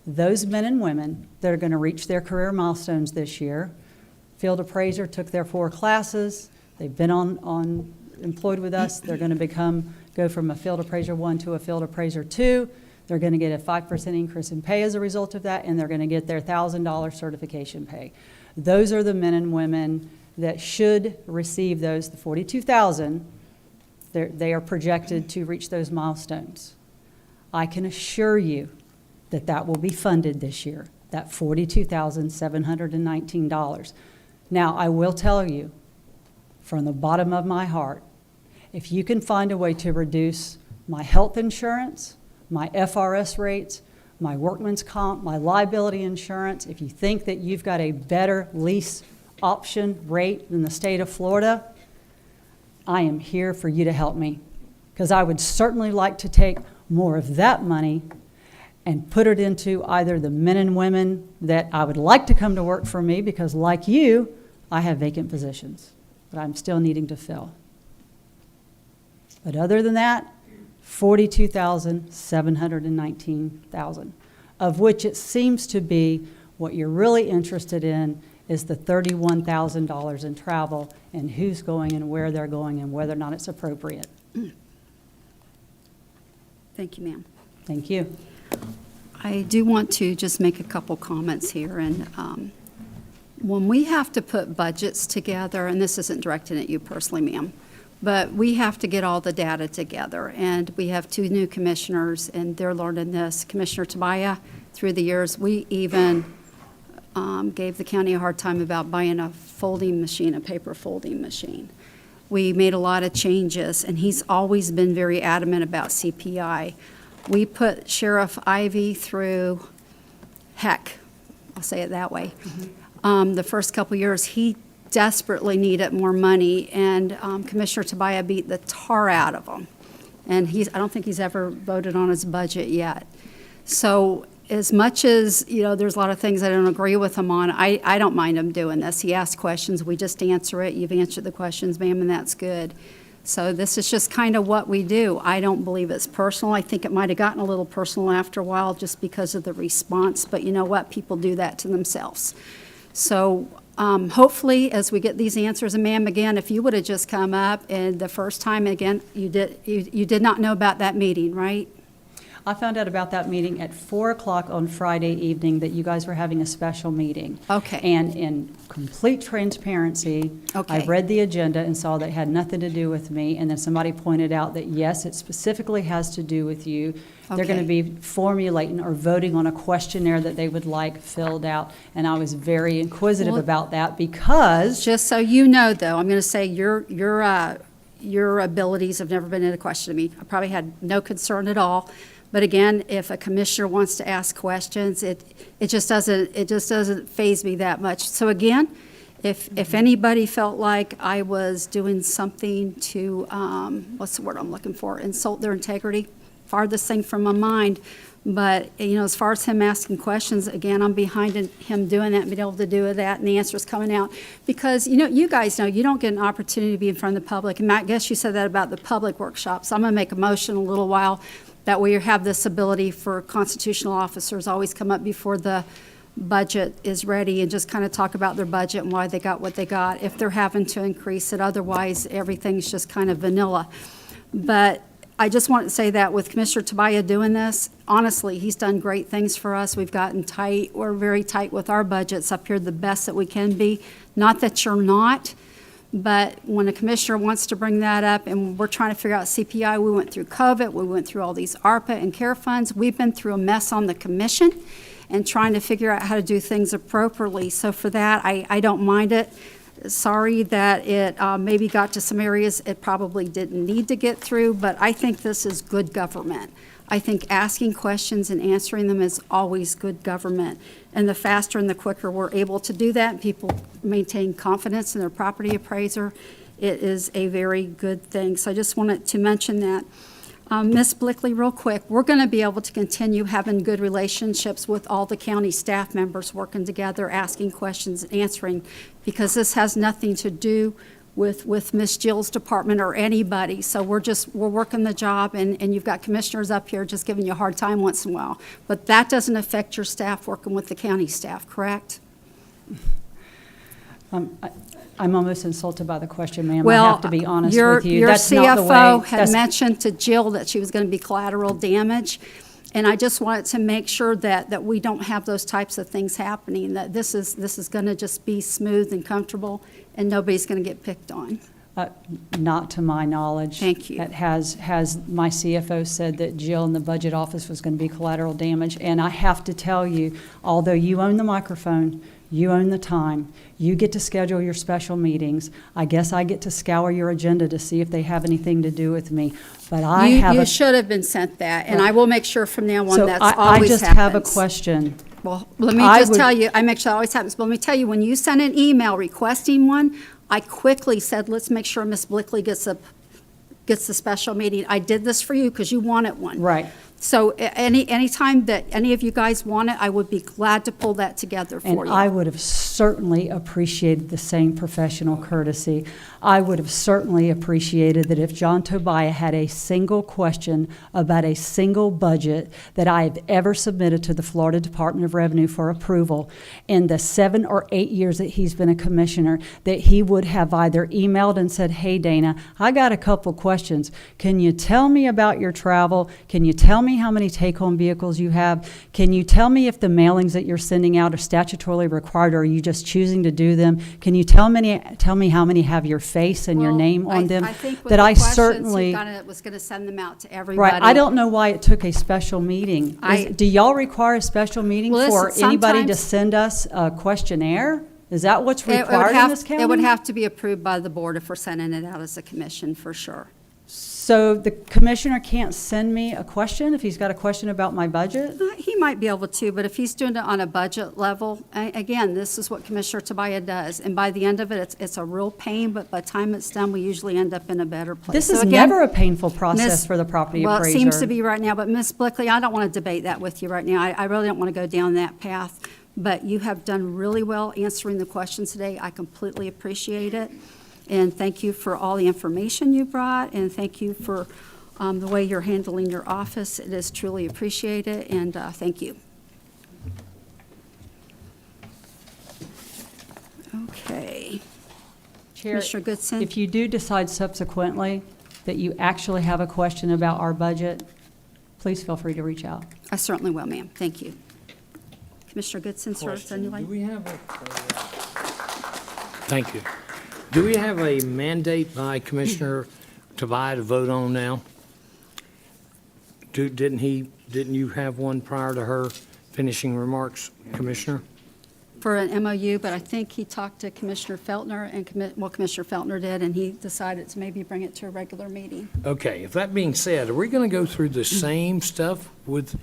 those men and women that are going to reach their career milestones this year. Field appraiser took their 4 classes. They've been employed with us. They're going to go from a field appraiser 1 to a field appraiser 2. They're going to get a 5% increase in pay as a result of that, and they're going to get their $1,000 certification pay. Those are the men and women that should receive those, the 42,000. They are projected to reach those milestones. I can assure you that that will be funded this year, that $42,719. Now, I will tell you, from the bottom of my heart, if you can find a way to reduce my health insurance, my FRS rates, my workman's comp, my liability insurance, if you think that you've got a better lease option rate than the state of Florida, I am here for you to help me, because I would certainly like to take more of that money and put it into either the men and women that I would like to come to work for me, because like you, I have vacant positions that I'm still needing to fill. But other than that, $42,719,000, of which it seems to be what you're really interested in is the $31,000 in travel and who's going and where they're going and whether or not it's appropriate.
Thank you, ma'am.
Thank you.
I do want to just make a couple comments here. And when we have to put budgets together, and this isn't directed at you personally, ma'am, but we have to get all the data together. And we have 2 new commissioners, and they're learning this. Commissioner Tobias, through the years, we even gave the county a hard time about buying a folding machine, a paper folding machine. We made a lot of changes, and he's always been very adamant about CPI. We put Sheriff Ivy through heck, I'll say it that way. The first couple years, he desperately needed more money, and Commissioner Tobias beat the tar out of him. And I don't think he's ever voted on his budget yet. So as much as, there's a lot of things I don't agree with him on, I don't mind him doing this. He asks questions, we just answer it. You've answered the questions, ma'am, and that's good. So this is just kind of what we do. I don't believe it's personal. I think it might have gotten a little personal after a while just because of the response, but you know what? People do that to themselves. So hopefully, as we get these answers, and ma'am, again, if you would have just come up and the first time, again, you did not know about that meeting, right?
I found out about that meeting at 4 o'clock on Friday evening, that you guys were having a special meeting.
Okay.
And in complete transparency,
Okay.
I read the agenda and saw that it had nothing to do with me, and then somebody pointed out that, yes, it specifically has to do with you. They're going to
Okay.
be formulating or voting on a questionnaire that they would like filled out, and I was very inquisitive
Well,
about that because
Just so you know, though, I'm going to say your abilities have never been in question to me. I probably had no concern at all. But again, if a commissioner wants to ask questions, it just doesn't faze me that much. So again, if anybody felt like I was doing something to, what's the word I'm looking for, insult their integrity, farthest thing from my mind. But, as far as him asking questions, again, I'm behind him doing that and being able to do that, and the answers coming out. Because, you guys know, you don't get an opportunity to be in front of the public. And Matt, I guess you said that about the public workshops. I'm going to make a motion in a little while that we have this ability for constitutional officers always come up before the budget is ready and just kind of talk about their budget and why they got what they got, if they're having to increase it. Otherwise, everything's just kind of vanilla. But I just want to say that with Commissioner Tobias doing this, honestly, he's done great things for us. We've gotten tight. We're very tight with our budgets up here, the best that we can be. Not that you're not, but when a commissioner wants to bring that up, and we're trying to figure out CPI, we went through COVID, we went through all these ARPA and CARE funds. We've been through a mess on the commission and trying to figure out how to do things appropriately. So for that, I don't mind it. Sorry that it maybe got to some areas it probably didn't need to get through, but I think this is good government. I think asking questions and answering them is always good government. And the faster and the quicker we're able to do that, and people maintain confidence in their property appraiser, it is a very good thing. So I just wanted to mention that. Ms. Blickley, real quick, we're going to be able to continue having good relationships with all the county staff members working together, asking questions and answering, because this has nothing to do with Ms. Jill's department or anybody. So we're working the job, and you've got commissioners up here just giving you a hard time once in a while. But that doesn't affect your staff working with the county staff, correct?
I'm almost insulted by the question, ma'am. I
Well,
have to be honest with you.
Your
That's not the way.
CFO had
that's-
mentioned to Jill that she was going to be collateral damage, and I just wanted to make sure that we don't have those types of things happening, that this is going to just be smooth and comfortable, and nobody's going to get picked on.
Not to my knowledge.
Thank you.
That has my CFO said that Jill in the budget office was going to be collateral damage. And I have to tell you, although you own the microphone, you own the time, you get to schedule your special meetings, I guess I get to scour your agenda to see if they have anything to do with me. But I have
You
a...
should have been sent that, and I will make sure from now on
So
that's
I
always
just
happens.
have a question.
Well, let me
I
just
would-
tell you, I make sure that always happens, but let me tell you, when you sent an email requesting one, I quickly said, let's make sure Ms. Blickley gets the special meeting. I did this for you because you wanted one.
Right.
So anytime that any of you guys want it, I would be glad to pull that together for
And
you.
I would have certainly appreciated the same professional courtesy. I would have certainly appreciated that if John Tobiah had a single question about a single budget that I have ever submitted to the Florida Department of Revenue for approval in the 7 or 8 years that he's been a commissioner, that he would have either emailed and said, hey, Dana, I got a couple questions. Can you tell me about your travel? Can you tell me how many take-home vehicles you have? Can you tell me if the mailings that you're sending out are statutorily required, or are you just choosing to do them? Can you tell me how many have your face and your
Well,
name on them?
I think with
That
the
I
questions,
certainly,
he kinda was going to send them out to everybody.
right, I don't know why it took a special meeting.
I-
Do y'all require a special meeting
Well,
for
listen,
anybody to
sometimes-
send us a questionnaire? Is that what's
It would
required in
have-
this county?
It would have to be approved by the board if we're sending it out as a commission, for sure.
So the commissioner can't send me a question if he's got a question about my budget?
He might be able to, but if he's doing it on a budget level, again, this is what Commissioner Tobiah does. And by the end of it, it's a real pain, but by the time it's done, we usually end up in a better place.
This
So
is
again,
never a painful process
Miss-
for the property
Well,
appraiser.
it seems to be right now, but Ms. Blickley, I don't want to debate that with you right now. I really don't want to go down that path. But you have done really well answering the questions today. I completely appreciate it. And thank you for all the information you brought, and thank you for the way you're handling your office. It is truly appreciated, and thank you. Okay.
Chair,
Commissioner Goodson?
if you do decide subsequently that you actually have a question about our budget, please feel free to reach out.
I certainly will, ma'am. Thank you. Commissioner Goodson, sir, is there any
Do
light?
we have Thank you. Do we have a mandate by Commissioner Tobiah to vote on now? Didn't you have one prior to her finishing remarks, Commissioner?
For an MOU, but I think he talked to Commissioner Feltner, and Commissioner Feltner did, and he decided to maybe bring it to a regular meeting.
Okay, if that being said, are we going to go through the same stuff with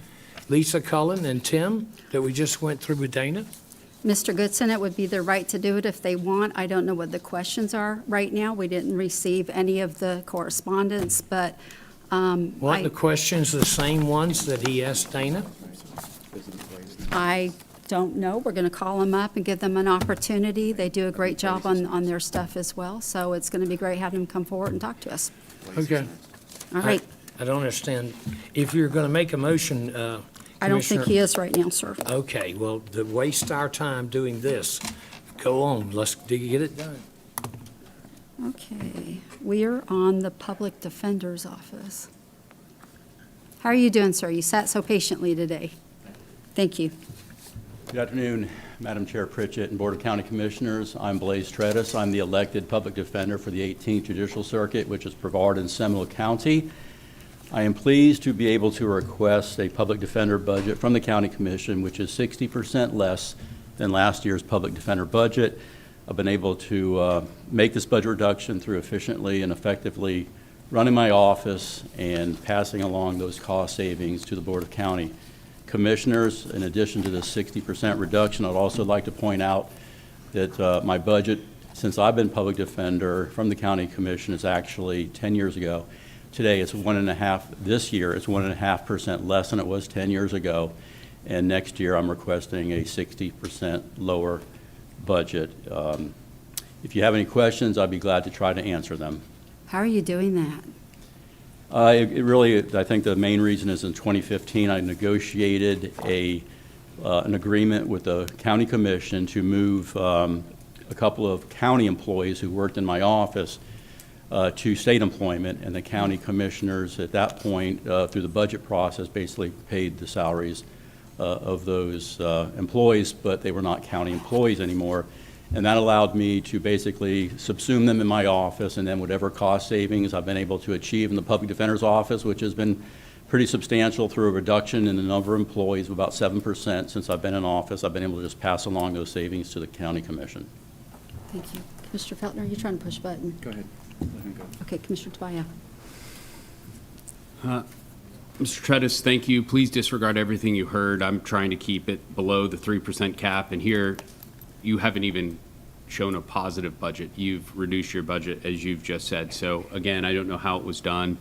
Lisa Cullen and Tim that we just went through with Dana?
Mr. Goodson, it would be their right to do it if they want. I don't know what the questions are right now. We didn't receive any of the correspondence, but
Weren't the questions the same ones that he asked Dana?
I don't know. We're going to call them up and give them an opportunity. They do a great job on their stuff as well, so it's going to be great having them come forward and talk to us.
Okay.
All right.
I don't understand. If you're going to make a motion,
I don't think
Commissioner-
he is right now, sir.
Okay, well, to waste our time doing this, go on, let's get it done.
Okay, we are on the Public Defender's Office. How are you doing, sir? You sat so patiently today. Thank you.
Good afternoon, Madam Chair Pritchett and Board of County Commissioners. I'm Blaise Tredis. I'm the elected public defender for the 18th Judicial Circuit, which is Brevard and Seminole County. I am pleased to be able to request a public defender budget from the County Commission, which is 60% less than last year's public defender budget. I've been able to make this budget reduction through efficiently and effectively running my office and passing along those cost savings to the Board of County Commissioners. In addition to the 60% reduction, I'd also like to point out that my budget, since I've been public defender from the County Commission, is actually 10 years ago. Today, it's 1.5%. This year, it's 1.5% less than it was 10 years ago. And next year, I'm requesting a 60% lower budget. If you have any questions, I'd be glad to try to answer them.
How are you doing that?
It really, I think the main reason is in 2015, I negotiated an agreement with the County Commission to move a couple of county employees who worked in my office to state employment, and the county commissioners at that point, through the budget process, basically paid the salaries of those employees, but they were not county employees anymore. And that allowed me to basically subsume them in my office, and then whatever cost savings I've been able to achieve in the public defender's office, which has been pretty substantial through a reduction in the number of employees of about 7% since I've been in office, I've been able to just pass along those savings to the county commission.
Thank you. Commissioner Feltner, are you trying to push a button?
Go ahead. Let him go.
Okay, Commissioner Tobias.
Mr. Tredis, thank you. Please disregard everything you heard. I'm trying to keep it below the 3% cap, and here you haven't even shown a positive budget. You've reduced your budget, as you've just said. So again, I don't know how it was done.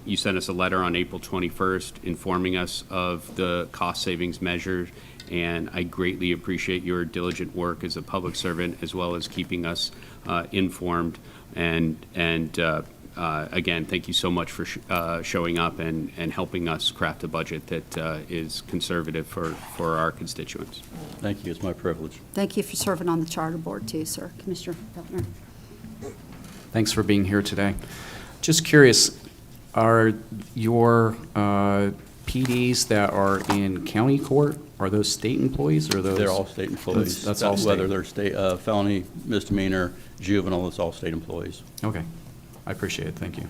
You sent us a letter on April 21st informing us of the cost savings measures, and I greatly appreciate your diligent work as a public servant, as well as keeping us informed. And again, thank you so much for showing up and helping us craft a budget that is conservative for our constituents.
Thank you. It's my privilege.
Thank you for serving on the Charter Board too, sir. Commissioner Feltner.
Thanks for being here today. Just curious, are your PDs that are in county court, are those state employees or those?
They're all state employees.
That's all state.
Whether they're state felony, misdemeanor, juvenile, it's all state employees.
Okay. I appreciate it. Thank you.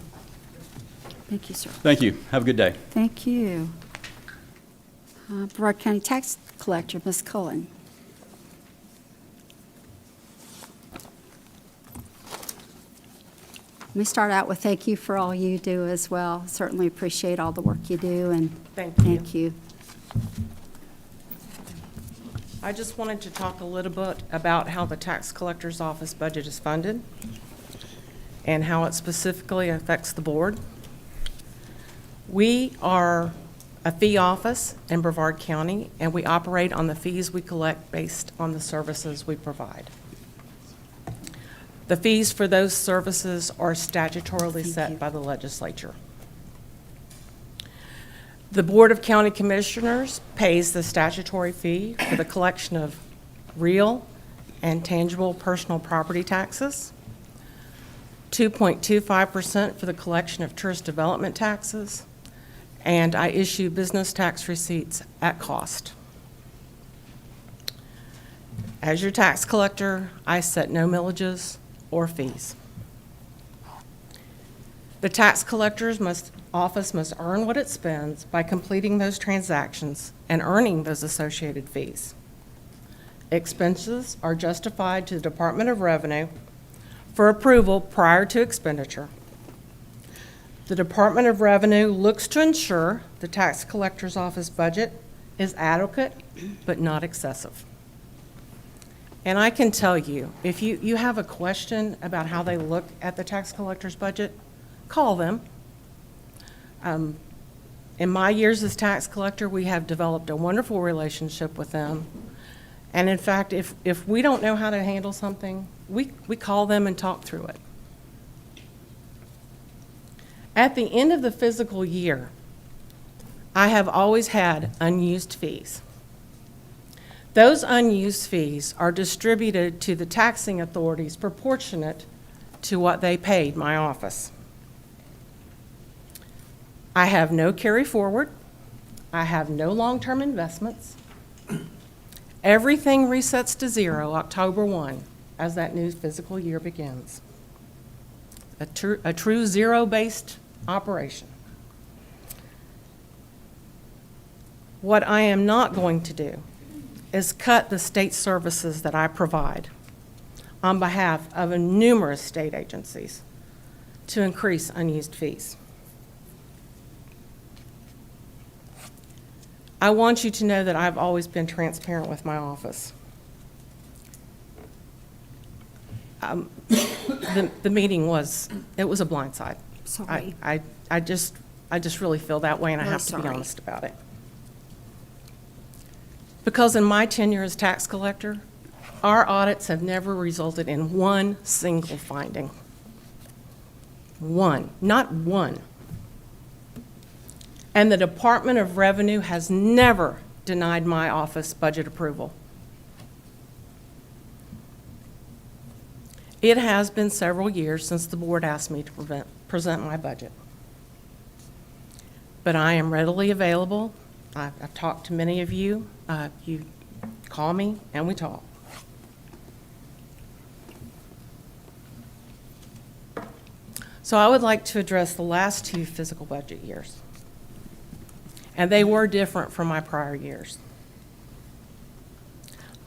Thank you, sir.
Thank you. Have a good day.
Thank you. Brevard County Tax Collector, Ms. Cullen. Let me start out with thank you for all you do as well. Certainly appreciate all the work you do, and
Thank you.
you.
I just wanted to talk a little bit about how the tax collector's office budget is funded and how it specifically affects the board. We are a fee office in Brevard County, and we operate on the fees we collect based on the services we provide. The fees for those services are statutorily set by the legislature. The Board of County Commissioners pays the statutory fee for the collection of real and tangible personal property taxes, 2.25% for the collection of tourist development taxes, and I issue business tax receipts at cost. As your tax collector, I set no millages or fees. The tax collector's office must earn what it spends by completing those transactions and earning those associated fees. Expenses are justified to the Department of Revenue for approval prior to expenditure. The Department of Revenue looks to ensure the tax collector's office budget is adequate but not excessive. And I can tell you, if you have a question about how they look at the tax collector's budget, call them. In my years as tax collector, we have developed a wonderful relationship with them. And in fact, if we don't know how to handle something, we call them and talk through it. At the end of the fiscal year, I have always had unused fees. Those unused fees are distributed to the taxing authorities proportionate to what they paid my office. I have no carry forward. I have no long-term investments. Everything resets to zero October 1 as that new fiscal year begins. A true zero-based operation. What I am not going to do is cut the state services that I provide. on behalf of numerous state agencies to increase unused fees. I want you to know that I've always been transparent with my office. The meeting was a blindside.
Sorry.
I just really feel that way, and I
Really
have to be
sorry.
honest about it. Because in my tenure as tax collector, our audits have never resulted in one single finding. One, not one. And the Department of Revenue has never denied my office budget approval. It has been several years since the board asked me to present my budget. But I am readily available. I've talked to many of you. You call me and we talk. So I would like to address the last two fiscal budget years. And they were different from my prior years.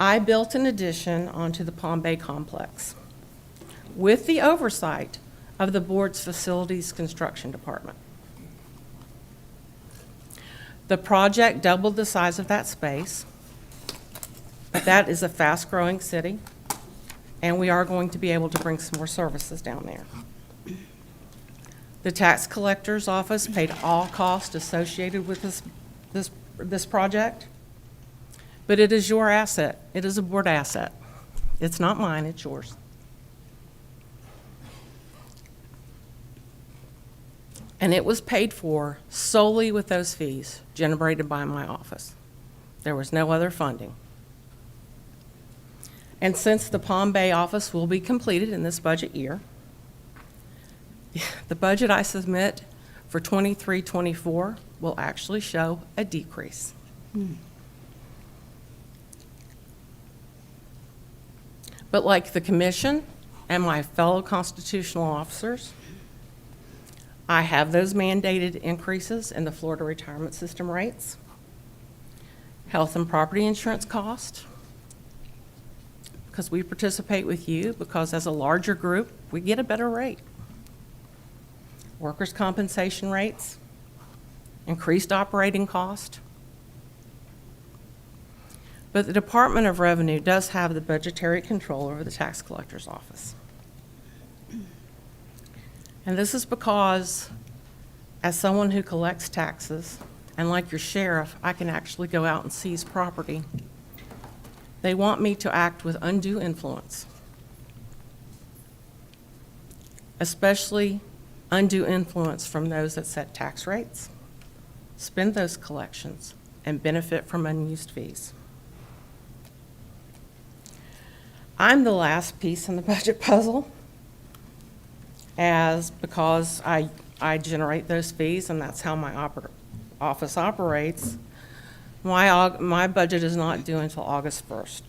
I built an addition onto the Palm Bay complex with the oversight of the board's facilities construction department. The project doubled the size of that space. That is a fast-growing city, and we are going to be able to bring some more services down there. The tax collector's office paid all costs associated with this project, but it is your asset. It is a board asset. It's not mine, it's yours. And it was paid for solely with those fees generated by my office. There was no other funding. And since the Palm Bay office will be completed in this budget year, the budget I submit for 23-24 will actually show a decrease. But like the commission and my fellow constitutional officers, I have those mandated increases in the Florida retirement system rates, health and property insurance cost, because we participate with you, because as a larger group, we get a better rate. Workers' compensation rates, increased operating cost. But the Department of Revenue does have the budgetary control over the tax collector's office. And this is because, as someone who collects taxes, and like your sheriff, I can actually go out and seize property. They want me to act with undue influence, especially undue influence from those that set tax rates, spend those collections, and benefit from unused fees. I'm the last piece in the budget puzzle, because I generate those fees, and that's how my office operates. My budget is not due until August 1st.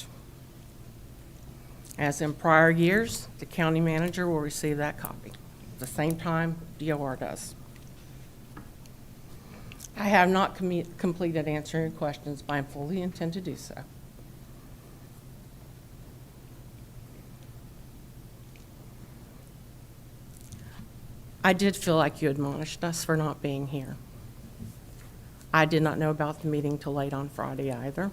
As in prior years, the county manager will receive that copy the same time DOR does. I have not completed answering your questions, but I fully intend to do so. I did feel like you admonished us for not being here. I did not know about the meeting till late on Friday either.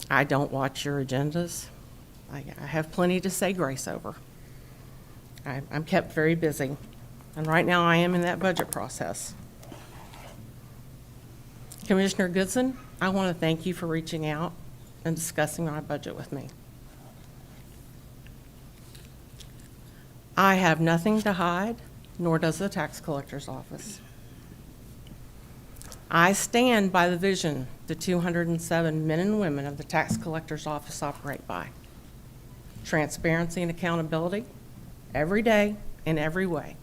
I don't watch your agendas. I have plenty to say grace over. I'm kept very busy, and right now I am in that budget process. Commissioner Goodson, I want to thank you for reaching out and discussing my budget with me. I have nothing to hide, nor does the tax collector's office. I stand by the vision the 207 men and women of the tax collector's office operate by. Transparency and accountability, every day, in every way.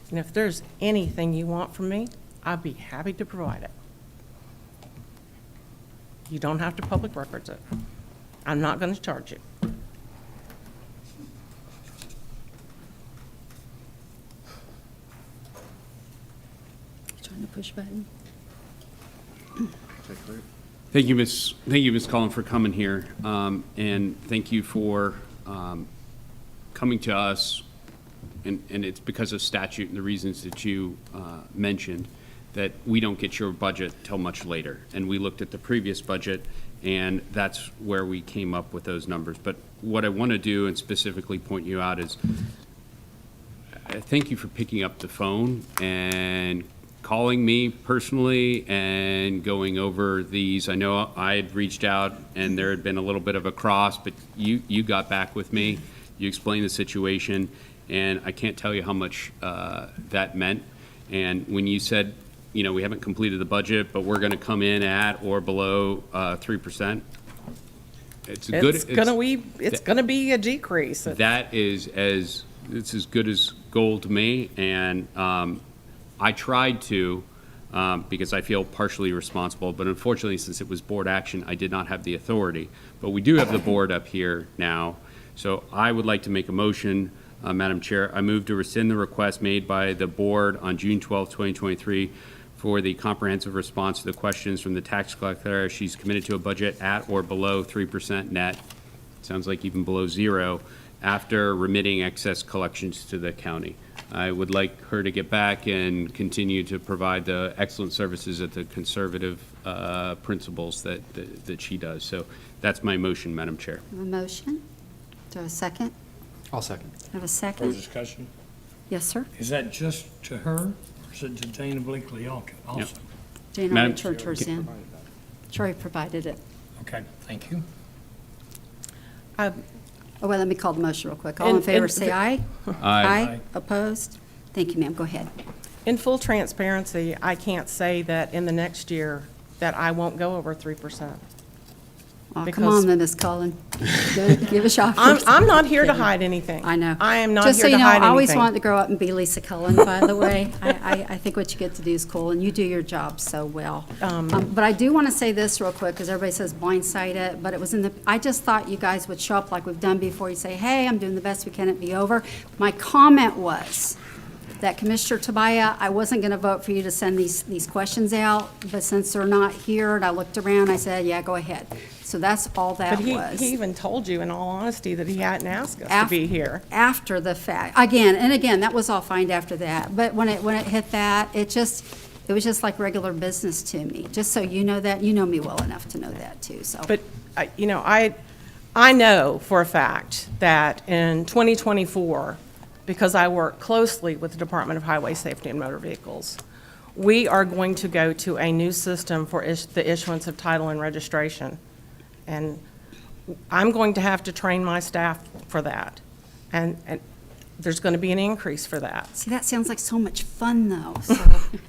And if there's anything you want from me, I'd be happy to provide it. You don't have to public records it. I'm not going to charge you.
Trying to push button.
Thank you, Ms. Cullen, for coming here, and thank you for coming to us, and it's because of statute and the reasons that you mentioned, that we don't get your budget till much later. And we looked at the previous budget, and that's where we came up with those numbers. But what I want to do and specifically point you out is, thank you for picking up the phone and calling me personally and going over these. I know I had reached out and there had been a little bit of a cross, but you got back with me. You explained the situation, and I can't tell you how much that meant. And when you said, you know, we haven't completed the budget, but we're going to come in at or below 3%. It's
gonna be a decrease.
That is it's as good as gold to me, and I tried to, because I feel partially responsible, but unfortunately, since it was board action, I did not have the authority. But we do have the board up here now, so I would like to make a motion, Madam Chair. I move to rescind the request made by the board on June 12, 2023, for the comprehensive response to the questions from the tax collector. She's committed to a budget at or below 3% net, sounds like even below zero, after remitting excess collections to the county. I would like her to get back and continue to provide the excellent services at the conservative principles that she does. So that's my motion, Madam Chair.
I have a motion. Do I have a second?
I'll second.
I have a
For
second.
discussion,
Yes, sir.
is that just to her, or is it to Dana Blinkley also?
Dana,
Madam-
I'll turn hers in. Troy provided it.
Okay, thank you.
Oh, well, let me call the motion real quick. All in favor, say aye.
Aye.
Opposed? Thank you, ma'am. Go ahead.
In full transparency, I can't say that in the next year that I won't go over 3%.
Oh, come
Because-
on, then, Ms. Cullen. Give a shot.
I'm not here to hide anything.
I know.
I am not
Just so
here
you
to
know,
hide
I always
anything.
wanted to grow up and be Lisa Cullen, by the way. I think what you get to do is cool, and you do your job so well. But I do want to say this real quick, because everybody says blindside it, but it was in the, I just thought you guys would show up like we've done before. You say, hey, I'm doing the best we can, it be over. My comment was that Commissioner Tobias, I wasn't going to vote for you to send these questions out, but since they're not here, and I looked around, I said, yeah, go ahead. So that's all that
But
was.
he even told you, in all honesty, that he hadn't asked us to be here.
After the fact. Again, that was all fine after that. But when it hit that, it was just like regular business to me. Just so you know that, you know me well enough to know that too, so.
But, you know, I know for a fact that in 2024, because I work closely with the Department of Highway Safety and Motor Vehicles, we are going to go to a new system for the issuance of title and registration. And I'm going to have to train my staff for that. And there's going to be an increase for that.
See, that sounds like so much fun though, so,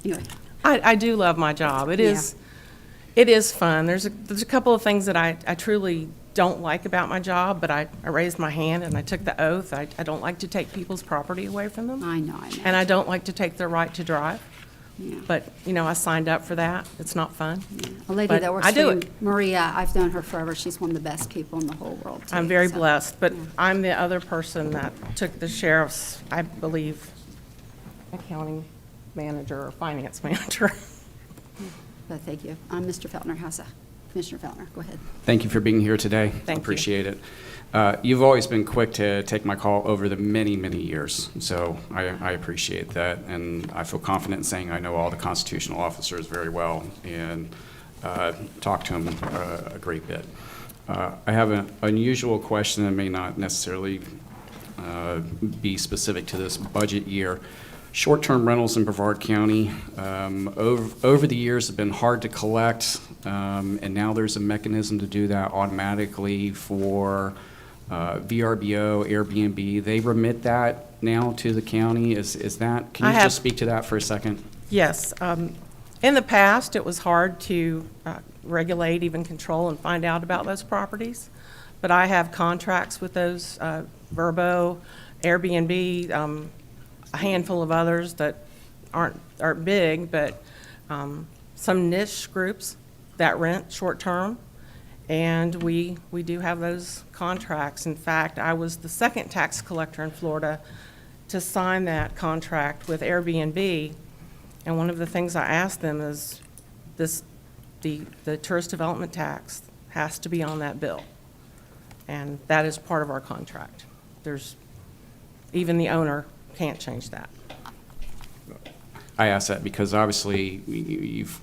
anyway.
I do love my job. It is fun. There's a couple of things that I truly don't like about my job, but I raised my hand and I took the oath. I don't like to take people's property away from them.
I know.
And I don't like to take their right to drive.
Yeah.
But, you know, I signed up for that. It's not fun.
A lady
But
that works
I
for
do
you,
it.
Maria, I've known her forever. She's one of the best people in the whole world too.
I'm very
so.
blessed, but I'm the other person that took the sheriff's, I believe, accounting manager or finance manager.
But thank you. Mr. Feltner, Commissioner Feltner, go ahead.
Thank you for being here today.
Thank you.
Appreciate it. You've always been quick to take my call over the many, many years, so I appreciate that, and I feel confident in saying I know all the constitutional officers very well and talk to them a great bit. I have an unusual question that may not necessarily be specific to this budget year. Short-term rentals in Brevard County, over the years have been hard to collect, and now there's a mechanism to do that automatically for VRBO, Airbnb. They remit that now to the county. Is that, can you just speak to that for a second?
Yes. In the past, it was hard to regulate, even control, and find out about those properties. But I have contracts with those, Verbo, Airbnb, a handful of others that aren't big, but some niche groups that rent short-term. And we do have those contracts. In fact, I was the second tax collector in Florida to sign that contract with Airbnb. And one of the things I asked them is the tourist development tax has to be on that bill. And that is part of our contract. Even the owner can't change that.
I ask that because obviously you've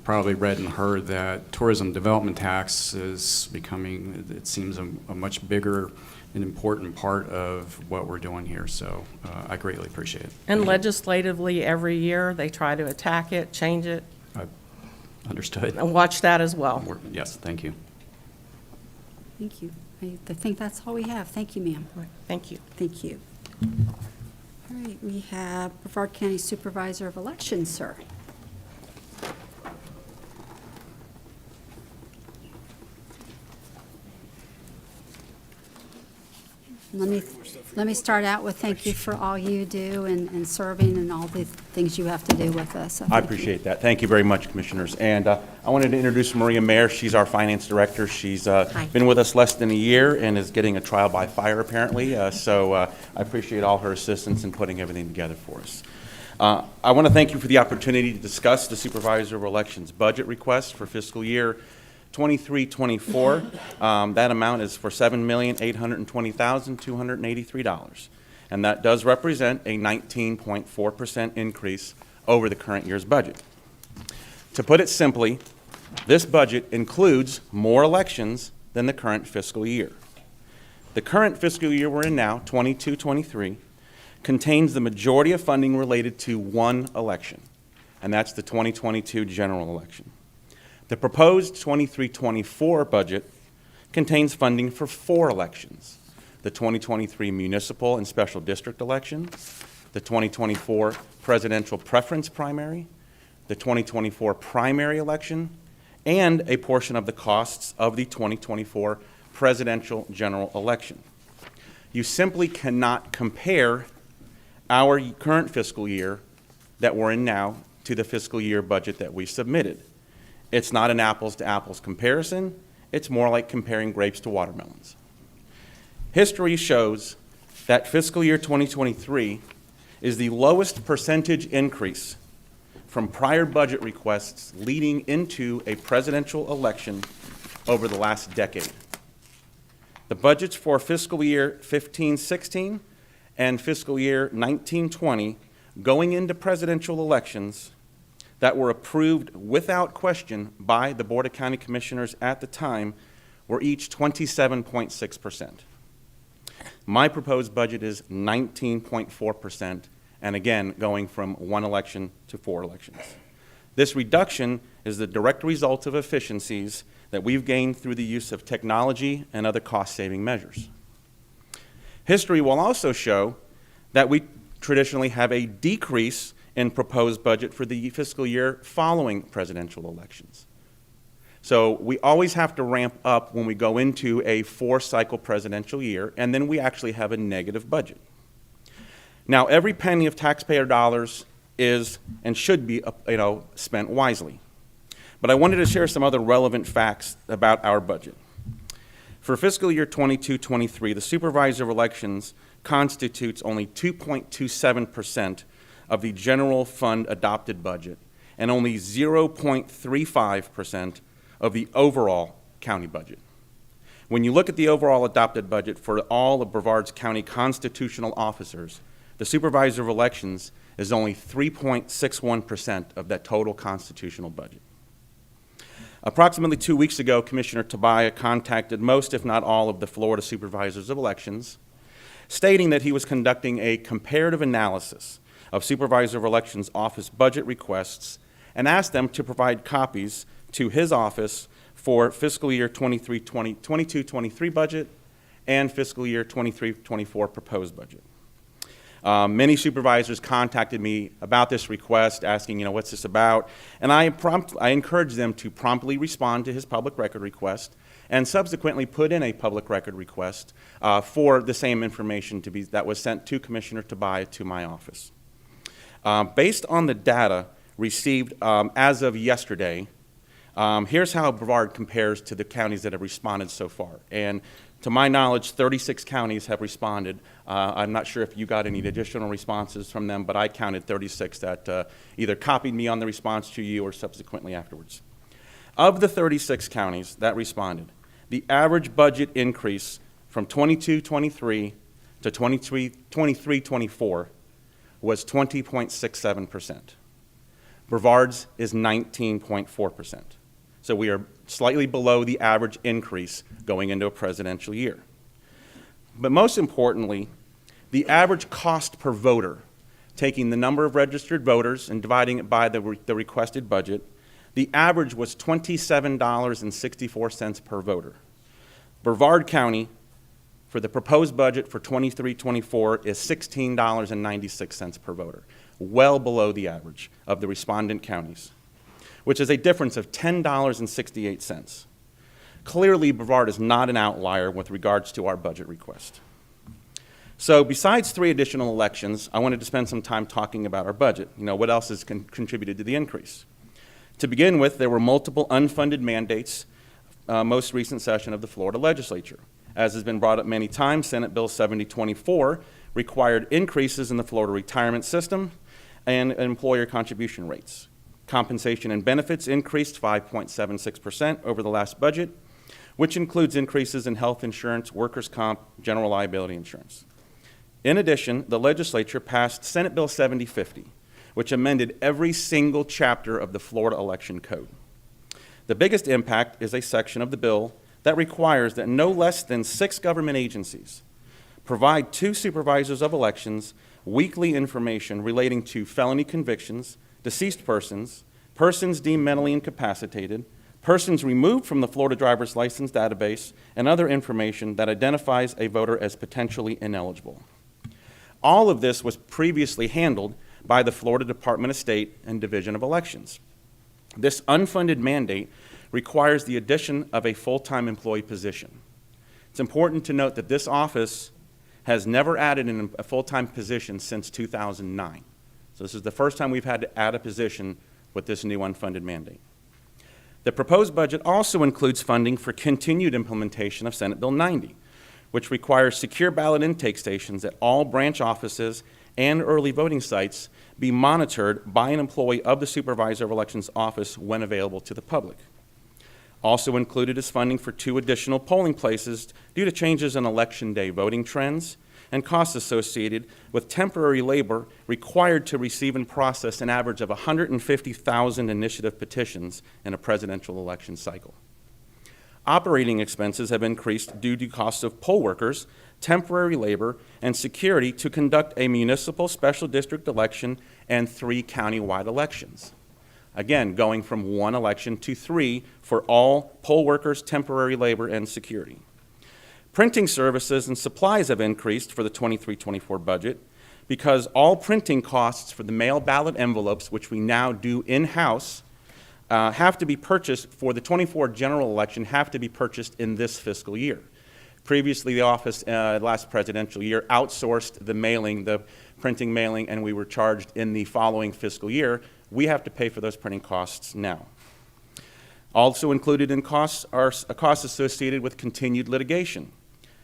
probably read and heard that tourism development tax is becoming, it seems, a much bigger and important part of what we're doing here. So I greatly appreciate it.
And legislatively, every year, they try to attack it, change it,
Understood.
and watch that as well.
Yes, thank you.
Thank you. I think that's all we have. Thank you, ma'am.
Thank you.
Thank you. All right, we have Brevard County Supervisor of Elections, sir. Let me start out with thank you for all you do and serving and all the things you have to do with us. So
I
thank you.
appreciate that. Thank you very much, Commissioners. And I wanted to introduce Maria Mayer. She's our Finance Director. She's been with us less than a year and is getting a trial by fire, apparently. So I appreciate all her assistance in putting everything together for us. I want to thank you for the opportunity to discuss the Supervisor of Elections budget request for fiscal year 23-24. That amount is for $7,820,283. And that does represent a 19.4% increase over the current year's budget. To put it simply, this budget includes more elections than the current fiscal year. The current fiscal year we're in now, 22-23, contains the majority of funding related to one election, and that's the 2022 general election. The proposed 23-24 budget contains funding for 4 elections: the 2023 municipal and special district election, the 2024 presidential preference primary, the 2024 primary election, and a portion of the costs of the 2024 presidential general election. You simply cannot compare our current fiscal year that we're in now to the fiscal year budget that we submitted. It's not an apples-to-apples comparison. It's more like comparing grapes to watermelons. History shows that fiscal year 2023 is the lowest percentage increase from prior budget requests leading into a presidential election over the last decade. The budgets for fiscal year 15-16 and fiscal year 19-20 going into presidential elections that were approved without question by the Board of County Commissioners at the time were each 27.6%. My proposed budget is 19.4%, and again, going from 1 election to 4 elections. This reduction is the direct result of efficiencies that we've gained through the use of technology and other cost-saving measures. History will also show that we traditionally have a decrease in proposed budget for the fiscal year following presidential elections. So we always have to ramp up when we go into a 4-cycle presidential year, and then we actually have a negative budget. Now, every penny of taxpayer dollars is and should be spent wisely. But I wanted to share some other relevant facts about our budget. For fiscal year 22-23, the Supervisor of Elections constitutes only 2.27% of the general fund adopted budget and only 0.35% of the overall county budget. When you look at the overall adopted budget for all of Brevard's county constitutional officers, the Supervisor of Elections is only 3.61% of that total constitutional budget. Approximately 2 weeks ago, Commissioner Tobias contacted most, if not all, of the Florida Supervisors of Elections, stating that he was conducting a comparative analysis of Supervisor of Elections office budget requests and asked them to provide copies to his office for fiscal year 22-23 budget and fiscal year 23-24 proposed budget. Many supervisors contacted me about this request, asking, what's this about? And I encouraged them to promptly respond to his public record request and subsequently put in a public record request for the same information that was sent to Commissioner Tobias to my office. Based on the data received as of yesterday, here's how Brevard compares to the counties that have responded so far. And to my knowledge, 36 counties have responded. I'm not sure if you got any additional responses from them, but I counted 36 that either copied me on the response to you or subsequently afterwards. Of the 36 counties that responded, the average budget increase from 22-23 to 23-24 was 20.67%. Brevard's is 19.4%. So we are slightly below the average increase going into a presidential year. But most importantly, the average cost per voter, taking the number of registered voters and dividing it by the requested budget, the average was $27.64 per voter. Brevard County, for the proposed budget for 23-24, is $16.96 per voter, well below the average of the respondent counties, which is a difference of $10.68. Clearly, Brevard is not an outlier with regards to our budget request. So besides 3 additional elections, I wanted to spend some time talking about our budget. What else has contributed to the increase? To begin with, there were multiple unfunded mandates, most recent session of the Florida legislature. As has been brought up many times, Senate Bill 7024 required increases in the Florida retirement system and employer contribution rates. Compensation and benefits increased 5.76% over the last budget, which includes increases in health insurance, workers' comp, general liability insurance. In addition, the legislature passed Senate Bill 7050, which amended every single chapter of the Florida Election Code. The biggest impact is a section of the bill that requires that no less than 6 government agencies provide to supervisors of elections weekly information relating to felony convictions, deceased persons, persons deemed mentally incapacitated, persons removed from the Florida driver's license database, and other information that identifies a voter as potentially ineligible. All of this was previously handled by the Florida Department of State and Division of Elections. This unfunded mandate requires the addition of a full-time employee position. It's important to note that this office has never added in a full-time position since 2009. So this is the first time we've had to add a position with this new unfunded mandate. The proposed budget also includes funding for continued implementation of Senate Bill 90, which requires secure ballot intake stations at all branch offices and early voting sites be monitored by an employee of the Supervisor of Elections office when available to the public. Also included is funding for 2 additional polling places due to changes in Election Day voting trends and costs associated with temporary labor required to receive and process an average of 150,000 initiative petitions in a presidential election cycle. Operating expenses have increased due to costs of poll workers, temporary labor, and security to conduct a municipal special district election and 3 countywide elections. Again, going from 1 election to 3 for all poll workers, temporary labor, and security. Printing services and supplies have increased for the 23-24 budget because all printing costs for the mail ballot envelopes, which we now do in-house, have to be purchased for the 24 general election, have to be purchased in this fiscal year. Previously, the office, last presidential year, outsourced the mailing, the printing mailing, and we were charged in the following fiscal year. We have to pay for those printing costs now. Also included in costs are costs associated with continued litigation.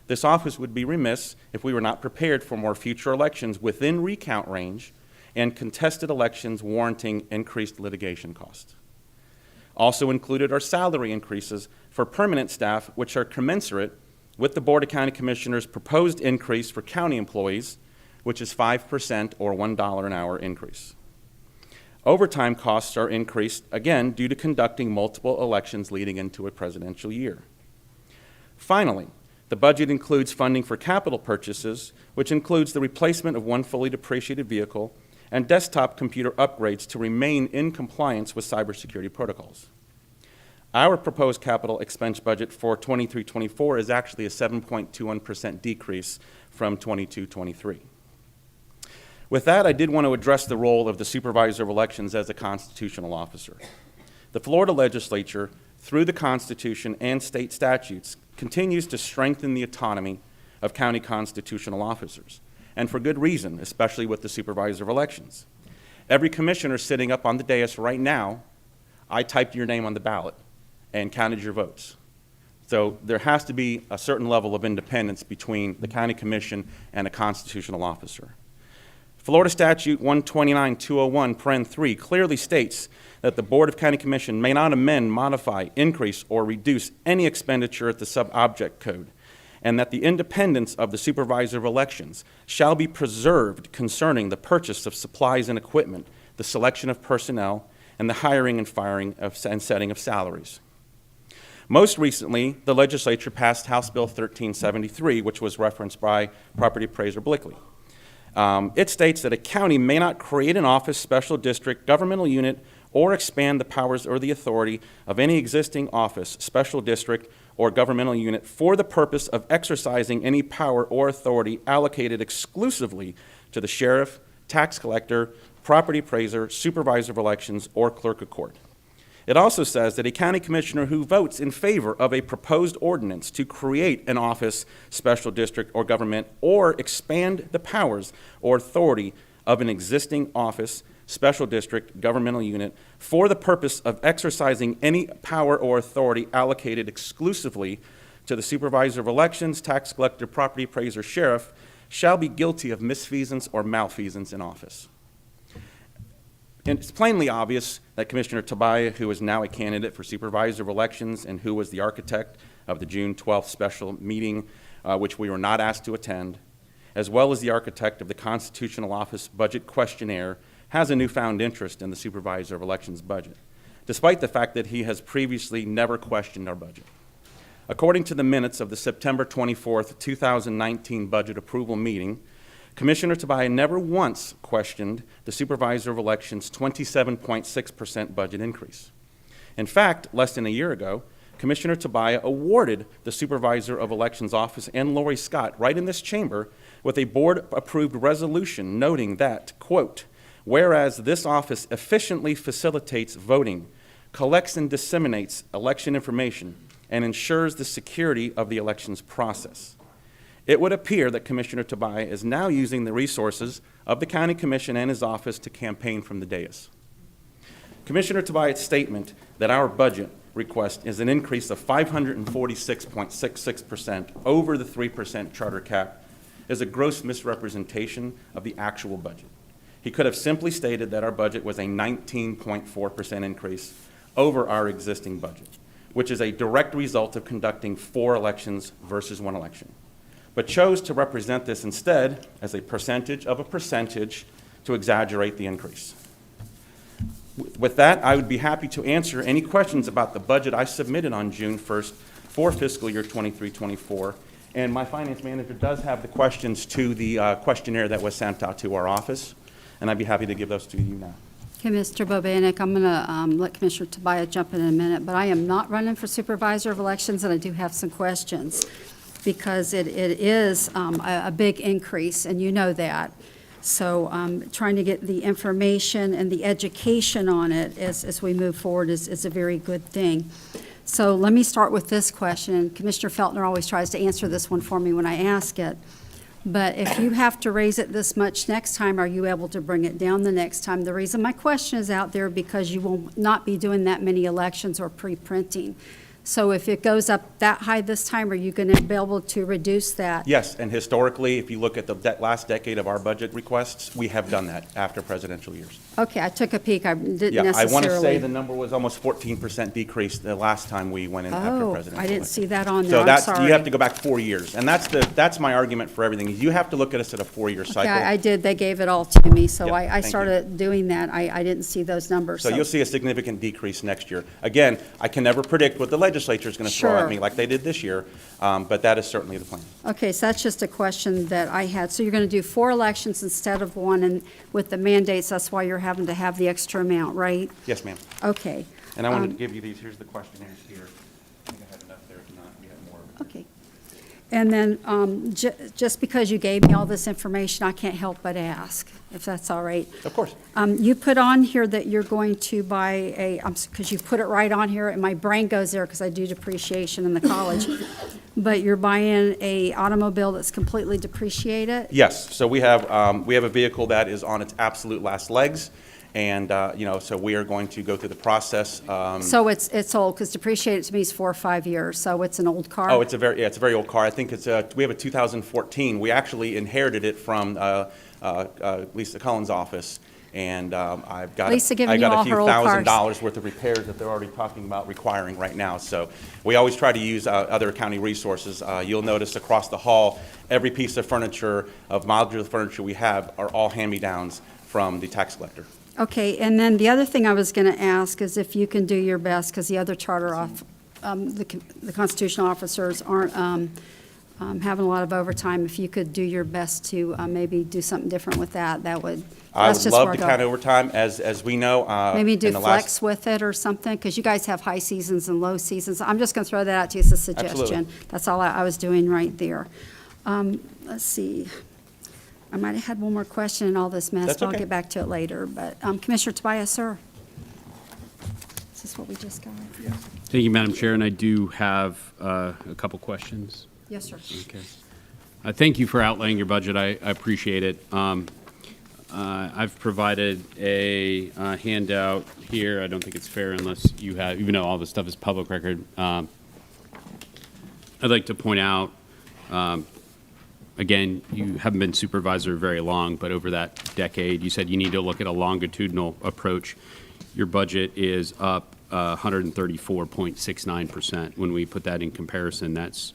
This office would be remiss if we were not prepared for more future elections within recount range and contested elections warranting increased litigation costs. Also included are salary increases for permanent staff, which are commensurate with the Board of County Commissioners' proposed increase for county employees, which is 5% or $1 an hour increase. Overtime costs are increased, again, due to conducting multiple elections leading into a presidential year. Finally, the budget includes funding for capital purchases, which includes the replacement of 1 fully depreciated vehicle and desktop computer upgrades to remain in compliance with cybersecurity protocols. Our proposed capital expense budget for 23-24 is actually a 7.21% decrease from 22-23. With that, I did want to address the role of the Supervisor of Elections as a constitutional officer. The Florida legislature, through the Constitution and state statutes, continues to strengthen the autonomy of county constitutional officers, and for good reason, especially with the Supervisor of Elections. Every commissioner sitting up on the dais right now, I typed your name on the ballot and counted your votes. So there has to be a certain level of independence between the county commission and a constitutional officer. Florida Statute 129-201, Paren 3 clearly states that the Board of County Commission may not amend, modify, increase, or reduce any expenditure at the sub-object code, and that the independence of the Supervisor of Elections shall be preserved concerning the purchase of supplies and equipment, the selection of personnel, and the hiring and firing and setting of salaries. Most recently, the legislature passed House Bill 1373, which was referenced by Property Appraiser Blickley. It states that a county may not create an office, special district, governmental unit, or expand the powers or the authority of any existing office, special district, or governmental unit for the purpose of exercising any power or authority allocated exclusively to the sheriff, tax collector, property appraiser, supervisor of elections, or clerk of court. It also says that a county commissioner who votes in favor of a proposed ordinance to create an office, special district, or government, or expand the powers or authority of an existing office, special district, governmental unit, for the purpose of exercising any power or authority allocated exclusively to the supervisor of elections, tax collector, property appraiser, sheriff, shall be guilty of misfeasance or malfeasance in office. And it's plainly obvious that Commissioner Tobias, who is now a candidate for Supervisor of Elections and who was the architect of the June 12th special meeting, which we were not asked to attend, as well as the architect of the Constitutional Office Budget Questionnaire, has a newfound interest in the Supervisor of Elections budget, despite the fact that he has previously never questioned our budget. According to the minutes of the September 24th, 2019 budget approval meeting, Commissioner Tobias never once questioned the Supervisor of Elections' 27.6% budget increase. In fact, less than a year ago, Commissioner Tobias awarded the Supervisor of Elections office and Lori Scott right in this chamber with a board-approved resolution noting that, quote, whereas this office efficiently facilitates voting, collects and disseminates election information, and ensures the security of the elections process. It would appear that Commissioner Tobias is now using the resources of the County Commission and his office to campaign from the dais. Commissioner Tobias' statement that our budget request is an increase of 546.66% over the 3% charter cap is a gross misrepresentation of the actual budget. He could have simply stated that our budget was a 19.4% increase over our existing budget, which is a direct result of conducting 4 elections versus 1 election, but chose to represent this instead as a percentage of a percentage to exaggerate the increase. With that, I would be happy to answer any questions about the budget I submitted on June 1st for fiscal year 23-24. And my finance manager does have the questions to the questionnaire that was sent out to our office, and I'd be happy to give those to you now.
Okay, Mr. Bobanek, I'm going to let Commissioner Tobias jump in a minute, but I am not running for Supervisor of Elections, and I do have some questions, because it is a big increase, and you know that. So trying to get the information and the education on it as we move forward is a very good thing. So let me start with this question. Commissioner Feltner always tries to answer this one for me when I ask it. But if you have to raise it this much next time, are you able to bring it down the next time? The reason my question is out there because you will not be doing that many elections or pre-printing. So if it goes up that high this time, are you going to be able to reduce that?
Yes, and historically, if you look at the last decade of our budget requests, we have done that after presidential years.
Okay, I took a peek. I didn't
Yeah,
necessarily.
I want to say the number was almost 14% decrease the last time we went in after presidential.
I didn't see that on there.
So
I'm
that's,
sorry.
you have to go back 4 years, and that's my argument for everything. You have to look at us at a 4-year cycle.
Yeah, I did. They gave it all to me, so
Yep,
I
thank you.
started doing that. I didn't see those numbers.
So you'll see a significant decrease next year. Again, I can never predict what the legislature is going to throw
Sure.
at me like they did this year, but that is certainly the plan.
Okay, so that's just a question that I had. So you're going to do 4 elections instead of 1, and with the mandates, that's why you're having to have the extra amount, right?
Yes, ma'am.
Okay.
And I wanted to give you these. Here's the questionnaires here. I think I have enough there. If not, we have more.
Okay. And then just because you gave me all this information, I can't help but ask, if that's all right.
Of course.
You put on here that you're going to buy because you put it right on here, and my brain goes there because I do depreciation in the college, but you're buying a automobile that's completely depreciated?
Yes. So we have a vehicle that is on its absolute last legs, And, so we are going to go through the process.
So it's old, because depreciated to me is 4 or 5 years, so it's an old car?
Oh, it's a very old car. I think we have a 2014. We actually inherited it from Lisa Cullen's office, and I've got
Lisa giving
I
you
got
all
a few
her old cars.
$1,000s worth of repairs that they're already talking about requiring right now. So we always try to use other county resources. You'll notice across the hall, every piece of furniture, of modular furniture we have, are all hand-me-downs from the tax collector.
Okay, and then the other thing I was going to ask is if you can do your best, because the other charter the constitutional officers aren't having a lot of overtime, if you could do your best to maybe do something different with that, that would,
I
that's
would
just
love
where
to
I
count
go.
overtime, as we know.
Maybe do
in the
flex with it or something, because you guys have high seasons and low seasons. I'm just going to throw that out to you as a suggestion.
Absolutely.
That's all I was doing right there. Let's see. I might have had one more question in all this mess,
That's
but I'll
okay.
get back to it later. But Commissioner Tobias, sir. Is this what we just got?
Thank you, Madam Chair, and I do have a couple questions.
Yes, sir.
Okay. Thank you for outlaying your budget. I appreciate it. I've provided a handout here. I don't think it's fair unless you have, even though all this stuff is public record. I'd like to point out, again, you haven't been supervisor very long, but over that decade, you said you need to look at a longitudinal approach. Your budget is up 134.69%. When we put that in comparison, that's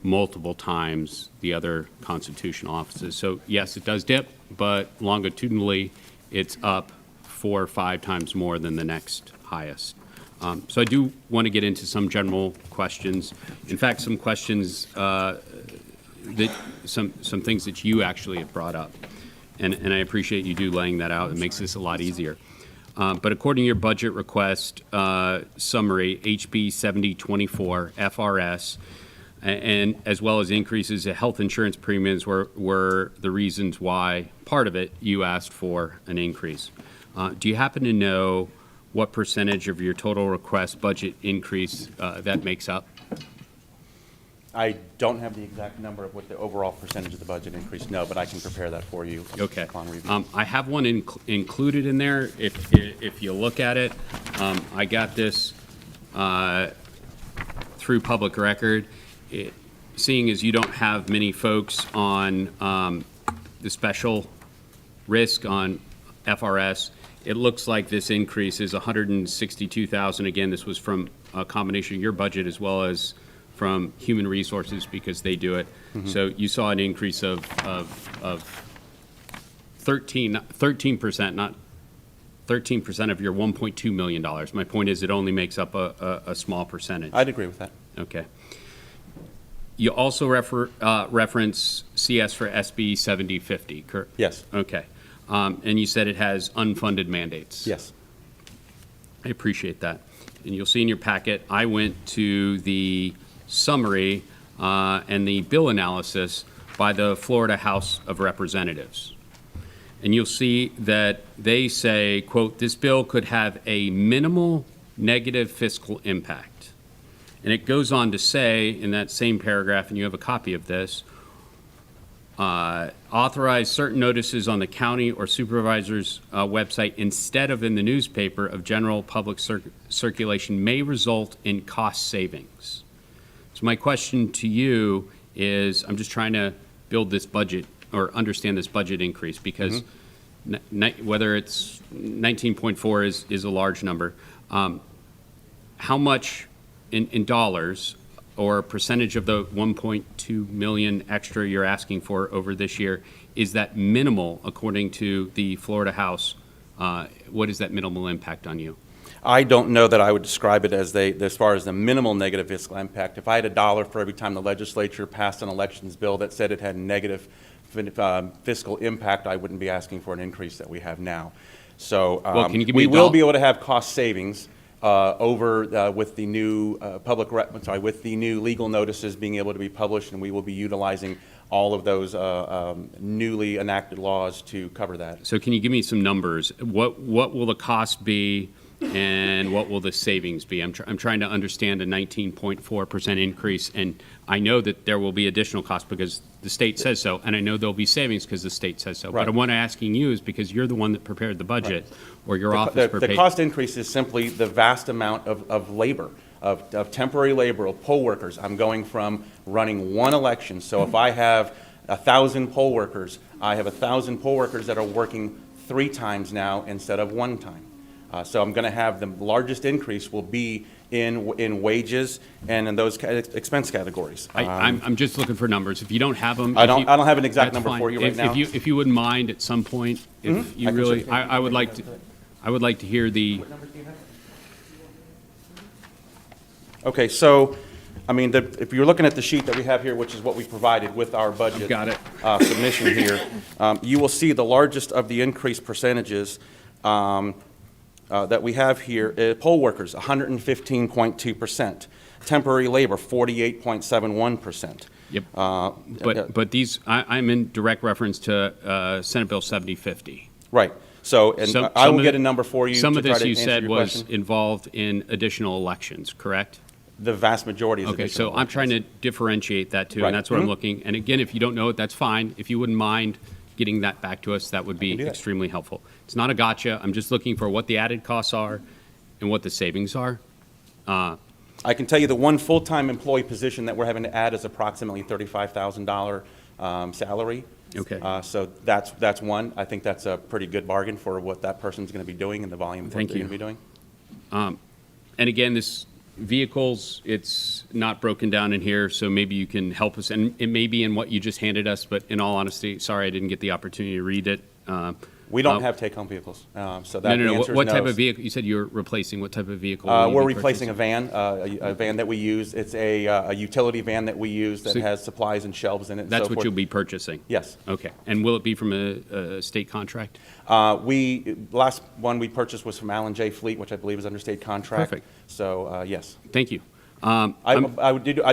multiple times the other constitutional offices. So yes, it does dip, but longitudinally, it's up 4 or 5 times more than the next highest. So I do want to get into some general questions. In fact, some questions some things that you actually have brought up, and I appreciate you do laying that out. It makes this a lot easier. But according to your budget request summary, HB 7024 FRS, and as well as increases in health insurance premiums were the reasons why, part of it, you asked for an increase. Do you happen to know what percentage of your total request budget increase that makes up?
I don't have the exact number of what the overall percentage of the budget increase, no, but I can prepare that for you.
Okay.
Upon review.
I have one included in there. If you look at it, I got this through public record. Seeing as you don't have many folks on the special risk on FRS, it looks like this increase is 162,000. Again, this was from a combination of your budget as well as from human resources because they do it.
Mm-hmm.
So you saw an increase of 13%, not 13% of your $1.2 million. My point is it only makes up a small percentage.
I'd agree with that.
Okay. You also reference CS for SB 7050, correct?
Yes.
Okay. And you said it has unfunded mandates.
Yes.
I appreciate that. And you'll see in your packet, I went to the summary and the bill analysis by the Florida House of Representatives. And you'll see that they say, quote, this bill could have a minimal negative fiscal impact. And it goes on to say in that same paragraph, and you have a copy of this, authorize certain notices on the county or supervisor's website instead of in the newspaper of general public circulation may result in cost savings. So my question to you is, I'm just trying to build this budget or understand this budget increase because whether it's 19.4 is a large number. How much in dollars or percentage of the 1.2 million extra you're asking for over this year, is that minimal according to the Florida House? What is that minimal impact on you?
I don't know that I would describe it as far as the minimal negative fiscal impact. If I had $1 for every time the legislature passed an elections bill that said it had negative fiscal impact, I wouldn't be asking for an increase that we have now. So
Well, can you give me
we
a
will
dollar?
be able to have cost savings with the new with the new legal notices being able to be published, and we will be utilizing all of those newly enacted laws to cover that.
So can you give me some numbers? What will the cost be and what will the savings be? I'm trying to understand a 19.4% increase, and I know that there will be additional costs because the state says so, and I know there'll be savings because the state says so.
Right.
But what I'm asking you is because you're the one that prepared the budget, or your office prepared.
The cost increase is simply the vast amount of labor, of temporary labor, of poll workers. I'm going from running one election. So if I have 1,000 poll workers, I have 1,000 poll workers that are working 3 times now instead of 1 time. So I'm going to have the largest increase will be in wages and in those expense categories.
I'm just looking for numbers. If you don't have them,
I don't have an exact
that's
number
fine.
for you right now.
If you wouldn't mind at some point, if you really, I would like to hear the.
Okay, so, I mean, if you're looking at the sheet that we have here, which is what we provided with our budget
Got it.
Submission here, you will see the largest of the increased percentages that we have here. Poll workers, 115.2%. Temporary labor, 48.71%.
Yep. But these, I'm in direct reference to Senate Bill 7050.
Right. So, and I will get a number for you.
Some of this you
answer
said
your
was
question.
involved in additional elections, correct?
The vast majority is
Okay,
additional
so I'm trying to differentiate that too,
Right.
and that's what I'm
Mhm.
looking. And again, if you don't know it, that's fine. If you wouldn't mind getting that back to us, that would be
do that.
extremely helpful. It's not a gotcha. I'm just looking for what the added costs are and what the savings are.
I can tell you the one full-time employee position that we're having to add is approximately $35,000 salary.
Okay.
So that's one. I think that's a pretty good bargain for what that person's going to be doing and the volume of work
Thank
they're
you.
going to be doing.
And again, this vehicles, it's not broken down in here, so maybe you can help us. And it may be in what you just handed us, but in all honesty, sorry I didn't get the opportunity to read it.
We don't have take-home vehicles, so that the
No.
answer is
What type
no.
of vehicle? You said you're replacing. What type of vehicle? will you
We're
be
replacing
purchasing?
a van that we use. It's a utility van that we use that
So-
has supplies and shelves in it and
That's
so
what
forth.
you'll be purchasing?
Yes.
Okay. And will it be from a state contract?
Last one we purchased was from Allen J. Fleet, which I believe is under state contract.
Perfect.
So, yes.
Thank you.
I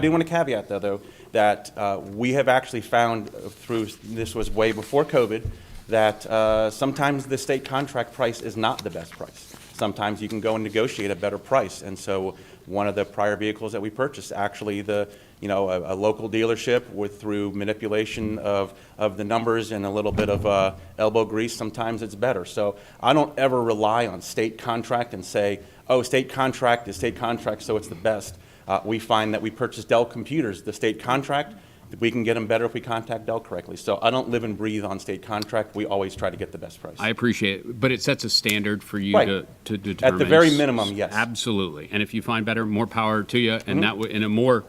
do want to caveat, though, that we have actually found through, this was way before COVID, that sometimes the state contract price is not the best price. Sometimes you can go and negotiate a better price. And so one of the prior vehicles that we purchased, actually a local dealership through manipulation of the numbers and a little bit of elbow grease, sometimes it's better. So I don't ever rely on state contract and say, oh, state contract is state contract, so it's the best. We find that we purchase Dell computers, the state contract, we can get them better if we contact Dell correctly. So I don't live and breathe on state contract. We always try to get the best price.
I appreciate it, but it sets a standard for you
Right.
to determine.
At the very minimum, yes.
Absolutely. And if you find better, more power to you, and that in a more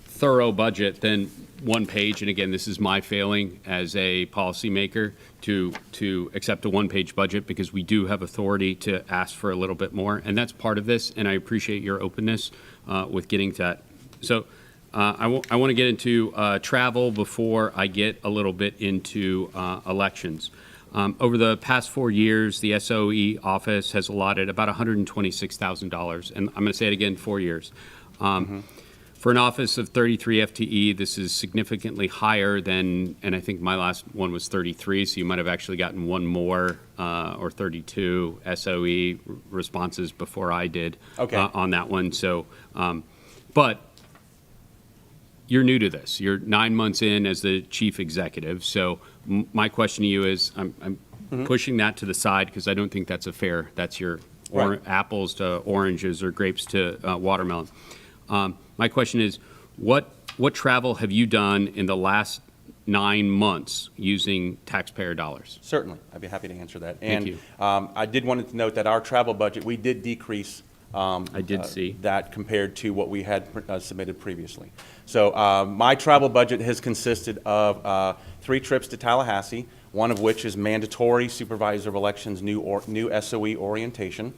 thorough budget than one page. And again, this is my failing as a policymaker to accept a one-page budget because we do have authority to ask for a little bit more, and that's part of this. And I appreciate your openness with getting to that. So. I want to get into travel before I get a little bit into elections. Over the past 4 years, the SOE office has allotted about $126,000, and I'm going to say it again, 4 years. For an office of 33 FTE, this is significantly higher than, and I think my last one was 33, so you might have actually gotten one more, or 32 SOE responses before I did on that one. So, but you're new to this. You're 9 months in as the chief executive. So my question to you is, I'm pushing that to the side because I don't think that's a fair. That's your apples to oranges or grapes to watermelon. My question is, what travel have you done in the last 9 months using taxpayer dollars?
Certainly, I'd be happy to answer that.
Thank you.
I did want to note that our travel budget, we did decrease
I did see
that compared to what we had submitted previously. So my travel budget has consisted of 3 trips to Tallahassee, one of which is mandatory Supervisor of Elections new SOE orientation.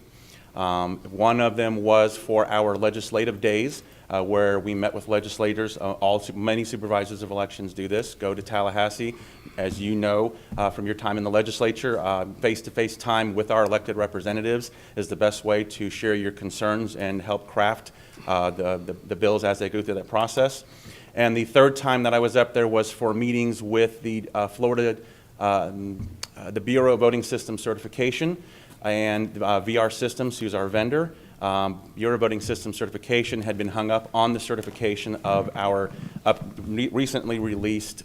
One of them was for our legislative days, where we met with legislators. Many supervisors of elections do this, go to Tallahassee. As you know from your time in the legislature, face-to-face time with our elected representatives is the best way to share your concerns and help craft the bills as they go through that process. And the third time that I was up there was for meetings with the Florida, the Bureau of Voting System Certification. and VR Systems, who's our vendor. Bureau voting system certification had been hung up on the certification of our recently released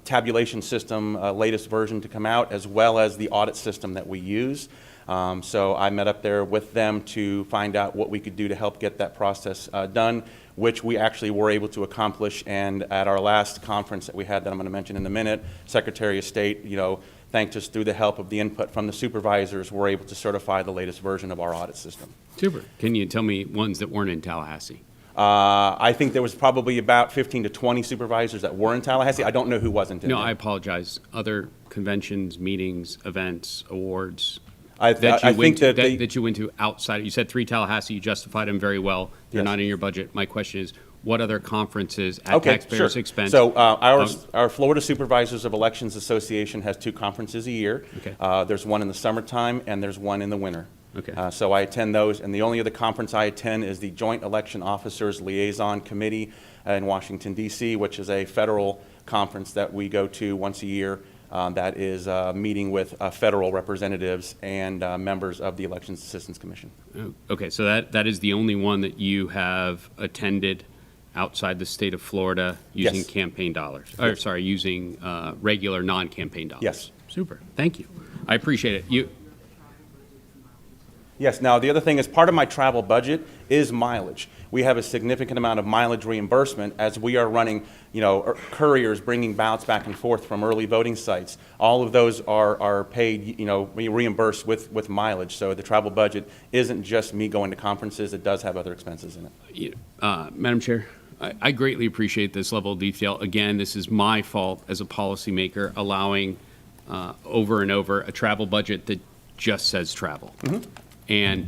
tabulation system, latest version to come out, as well as the audit system that we use. So I met up there with them to find out what we could do to help get that process done, which we actually were able to accomplish. And at our last conference that we had that I'm going to mention in a minute, Secretary of State, thanked us through the help of the input from the supervisors, we're able to certify the latest version of our audit system.
Super. Can you tell me ones that weren't in Tallahassee?
I think there was probably about 15 to 20 supervisors that were in Tallahassee. I don't know who wasn't in
No,
there.
I apologize. Other conventions, meetings, events, awards
I think that they-
that you went to outside. You said 3 Tallahassee. You justified them very well. They're
Yes.
not in your budget. My question is, what other conferences at
Okay,
taxpayers'
sure.
expense?
So our Florida Supervisors of Elections Association has 2 conferences a year.
Okay.
There's one in the summertime and there's one in the winter.
Okay.
So I attend those, and the only other conference I attend is the Joint Election Officers Liaison Committee in Washington, D.C., which is a federal conference that we go to once a year. That is meeting with federal representatives and members of the Elections Assistance Commission.
Okay, so that is the only one that you have attended outside the state of Florida using
Yes.
campaign dollars, or sorry, using regular non-campaign dollars.
Yes.
Super. Thank you. I appreciate it.
Yes, now the other thing is part of my travel budget is mileage. We have a significant amount of mileage reimbursement as we are running, couriers bringing ballots back and forth from early voting sites. All of those are paid, reimbursed with mileage. So the travel budget isn't just me going to conferences, it does have other expenses in it.
Madam Chair, I greatly appreciate this level of detail. Again, this is my fault as a policymaker allowing over and over a travel budget that just says travel.
Mm-hmm.
And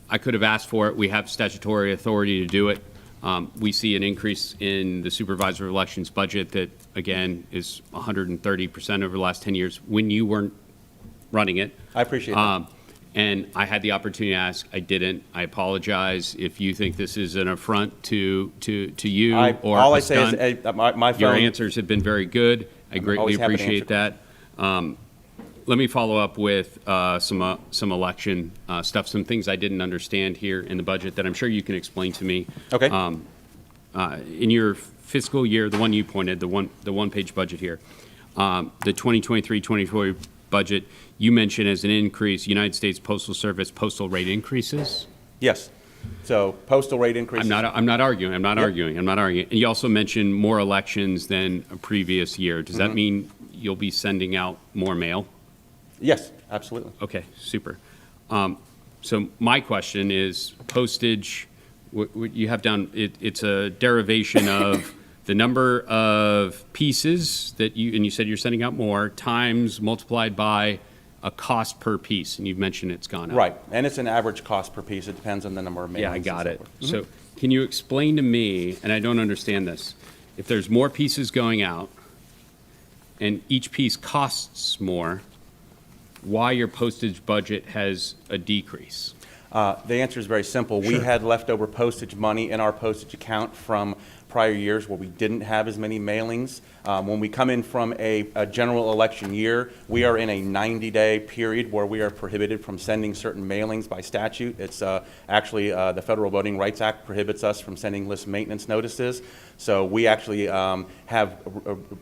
I could have asked for it. We have statutory authority to do it. We see an increase in the Supervisor of Elections budget that, again, is 130% over the last 10 years when you weren't running it.
I appreciate that.
And I had the opportunity to ask. I didn't. I apologize if you think this is an affront to you or
all I
us
say
done.
is my phone.
Your answers have been very good. I
I'm
greatly
always happy to
appreciate that. Let me follow up with some election stuff, some things I didn't understand here in the budget that I'm sure you can explain to me.
Okay.
In your fiscal year, the one you pointed, the one-page budget here, the 2023-24 budget, you mentioned as an increase, United States Postal Service postal rate increases.
Yes. So postal rate increases.
I'm not arguing. And you also mentioned more elections than a previous year. Does that mean you'll be sending out more mail?
Yes, absolutely.
Okay, super. So my question is postage, what you have down, it's a derivation of the number of pieces that and you said you're sending out more, times multiplied by a cost per piece, and you've mentioned it's gone up.
Right, and it's an average cost per piece. It depends on the number of mailings.
Yeah, I got
and
it.
so forth.
So can you explain to me, and I don't understand this, if there's more pieces going out and each piece costs more, why your postage budget has a decrease?
The answer is very simple. We had leftover postage money in our postage account from prior years where we didn't have as many mailings. When we come in from a general election year, we are in a 90-day period where we are prohibited from sending certain mailings by statute. It's actually the Federal Voting Rights Act prohibits us from sending list maintenance notices. So we actually have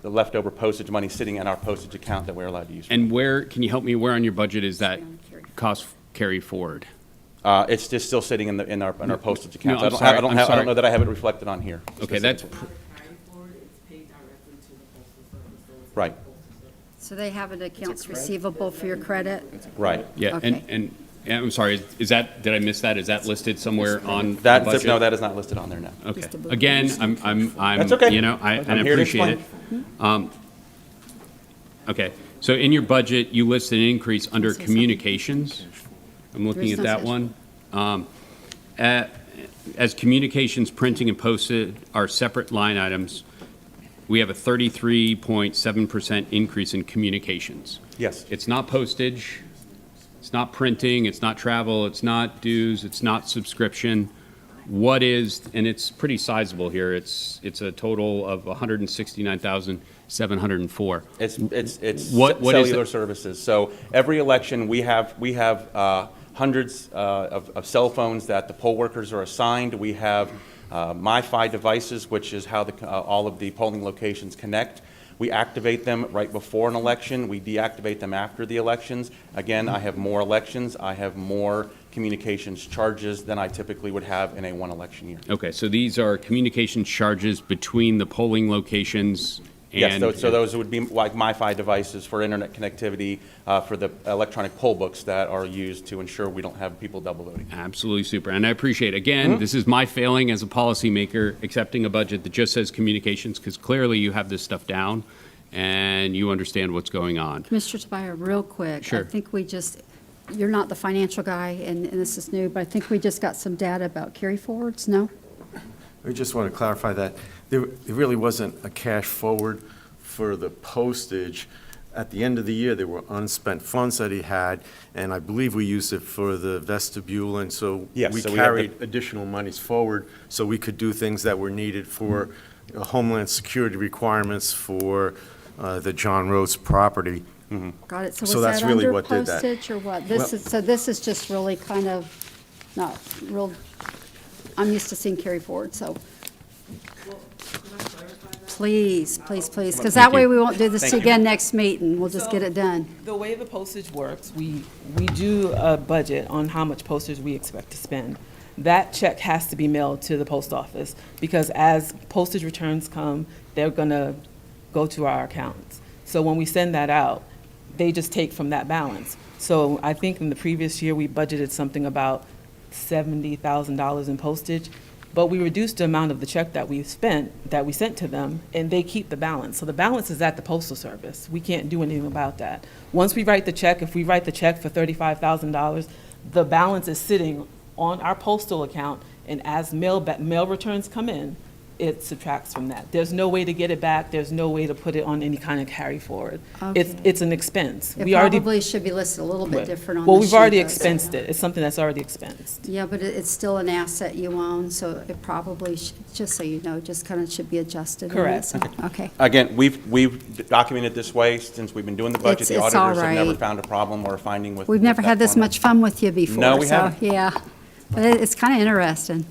leftover postage money sitting in our postage account that we're allowed to use.
And where, can you help me, where on your budget is that cost carry forward?
It's just still sitting in our postage account.
No,
I don't
sorry.
know that I have it reflected on here.
Okay, that's,
Right,
So they have an accounts receivable for your credit?
right.
yeah,
Okay.
and I'm sorry, is that, did I miss that? Is that listed somewhere on the
That,
budget?
no, that is not listed on there now.
Okay.
Just a book.
Again, I'm,
That's okay.
and I
I'm here to
appreciate it. Okay, so in your budget, you list an increase under communications. I'm looking at that one. As communications, printing, and posted are separate line items, we have a 33.7% increase in communications.
Yes.
It's not postage, it's not printing, it's not travel, it's not dues, it's not subscription. what is, and it's pretty sizable here, it's a total of 169,704.
It's
What is
cellular
it?
services. So every election, we have hundreds of cell phones that the poll workers are assigned. We have MiFi devices, which is how all of the polling locations connect. We activate them right before an election. We deactivate them after the elections. Again, I have more elections. I have more communications charges than I typically would have in a one election year.
Okay, so these are communication charges between the polling locations
Yes,
and...
so those would be like MiFi devices for internet connectivity, for the electronic poll books that are used to ensure we don't have people double voting.
Absolutely super. And I appreciate, again, this is my failing as a policymaker, accepting a budget that just says communications, because clearly you have this stuff down and you understand what's going on.
Mr. Tobias, real quick.
Sure.
I think you're not the financial guy, and this is new, but I think we just got some data about carry forwards, no?
We just want to clarify that there really wasn't a cash forward for the postage. At the end of the year, there were unspent funds that he had, and I believe we used it for the vestibule, and so
Yes,
we
so we had
carried additional monies forward so we could do things that were needed for Homeland Security requirements for the John Rhodes property.
Got it. So
So
was
that's
that
really
under
what did that.
postage or what?
Well-
So this is just really kind of not real, I'm used to seeing carry forward, so. Please, because that way we won't do this again next meeting. We'll just get it done.
The way the postage works, we do a budget on how much postage we expect to spend. That check has to be mailed to the post office, because as postage returns come, they're gonna go to our accounts. So when we send that out, they just take from that balance. So I think in the previous year, we budgeted something about $70,000 in postage, but we reduced the amount of the check that we sent to them, and they keep the balance. So the balance is at the Postal Service. We can't do anything about that. Once we write the check, if we write the check for $35,000, the balance is sitting on our postal account, and as mail returns come in, it subtracts from that. There's no way to get it back. There's no way to put it on any kind of carry forward.
Okay.
It's an expense.
It
We already-
probably should be listed a little bit different on the
Well, we've already
sheet, though.
expensed it. It's something that's already expensed.
Yeah, but it's still an asset you own, so it probably, just so you know, just kind of should be adjusted. in it,
Correct.
so- Okay.
Again, we've documented this way since we've been doing the budget. The
It's all
auditors have never
right.
found a problem or a finding with.
We've never
with
had
that
this
format.
much fun with you before.
No, we
so,
haven't.
Yeah, but it's kind of interesting.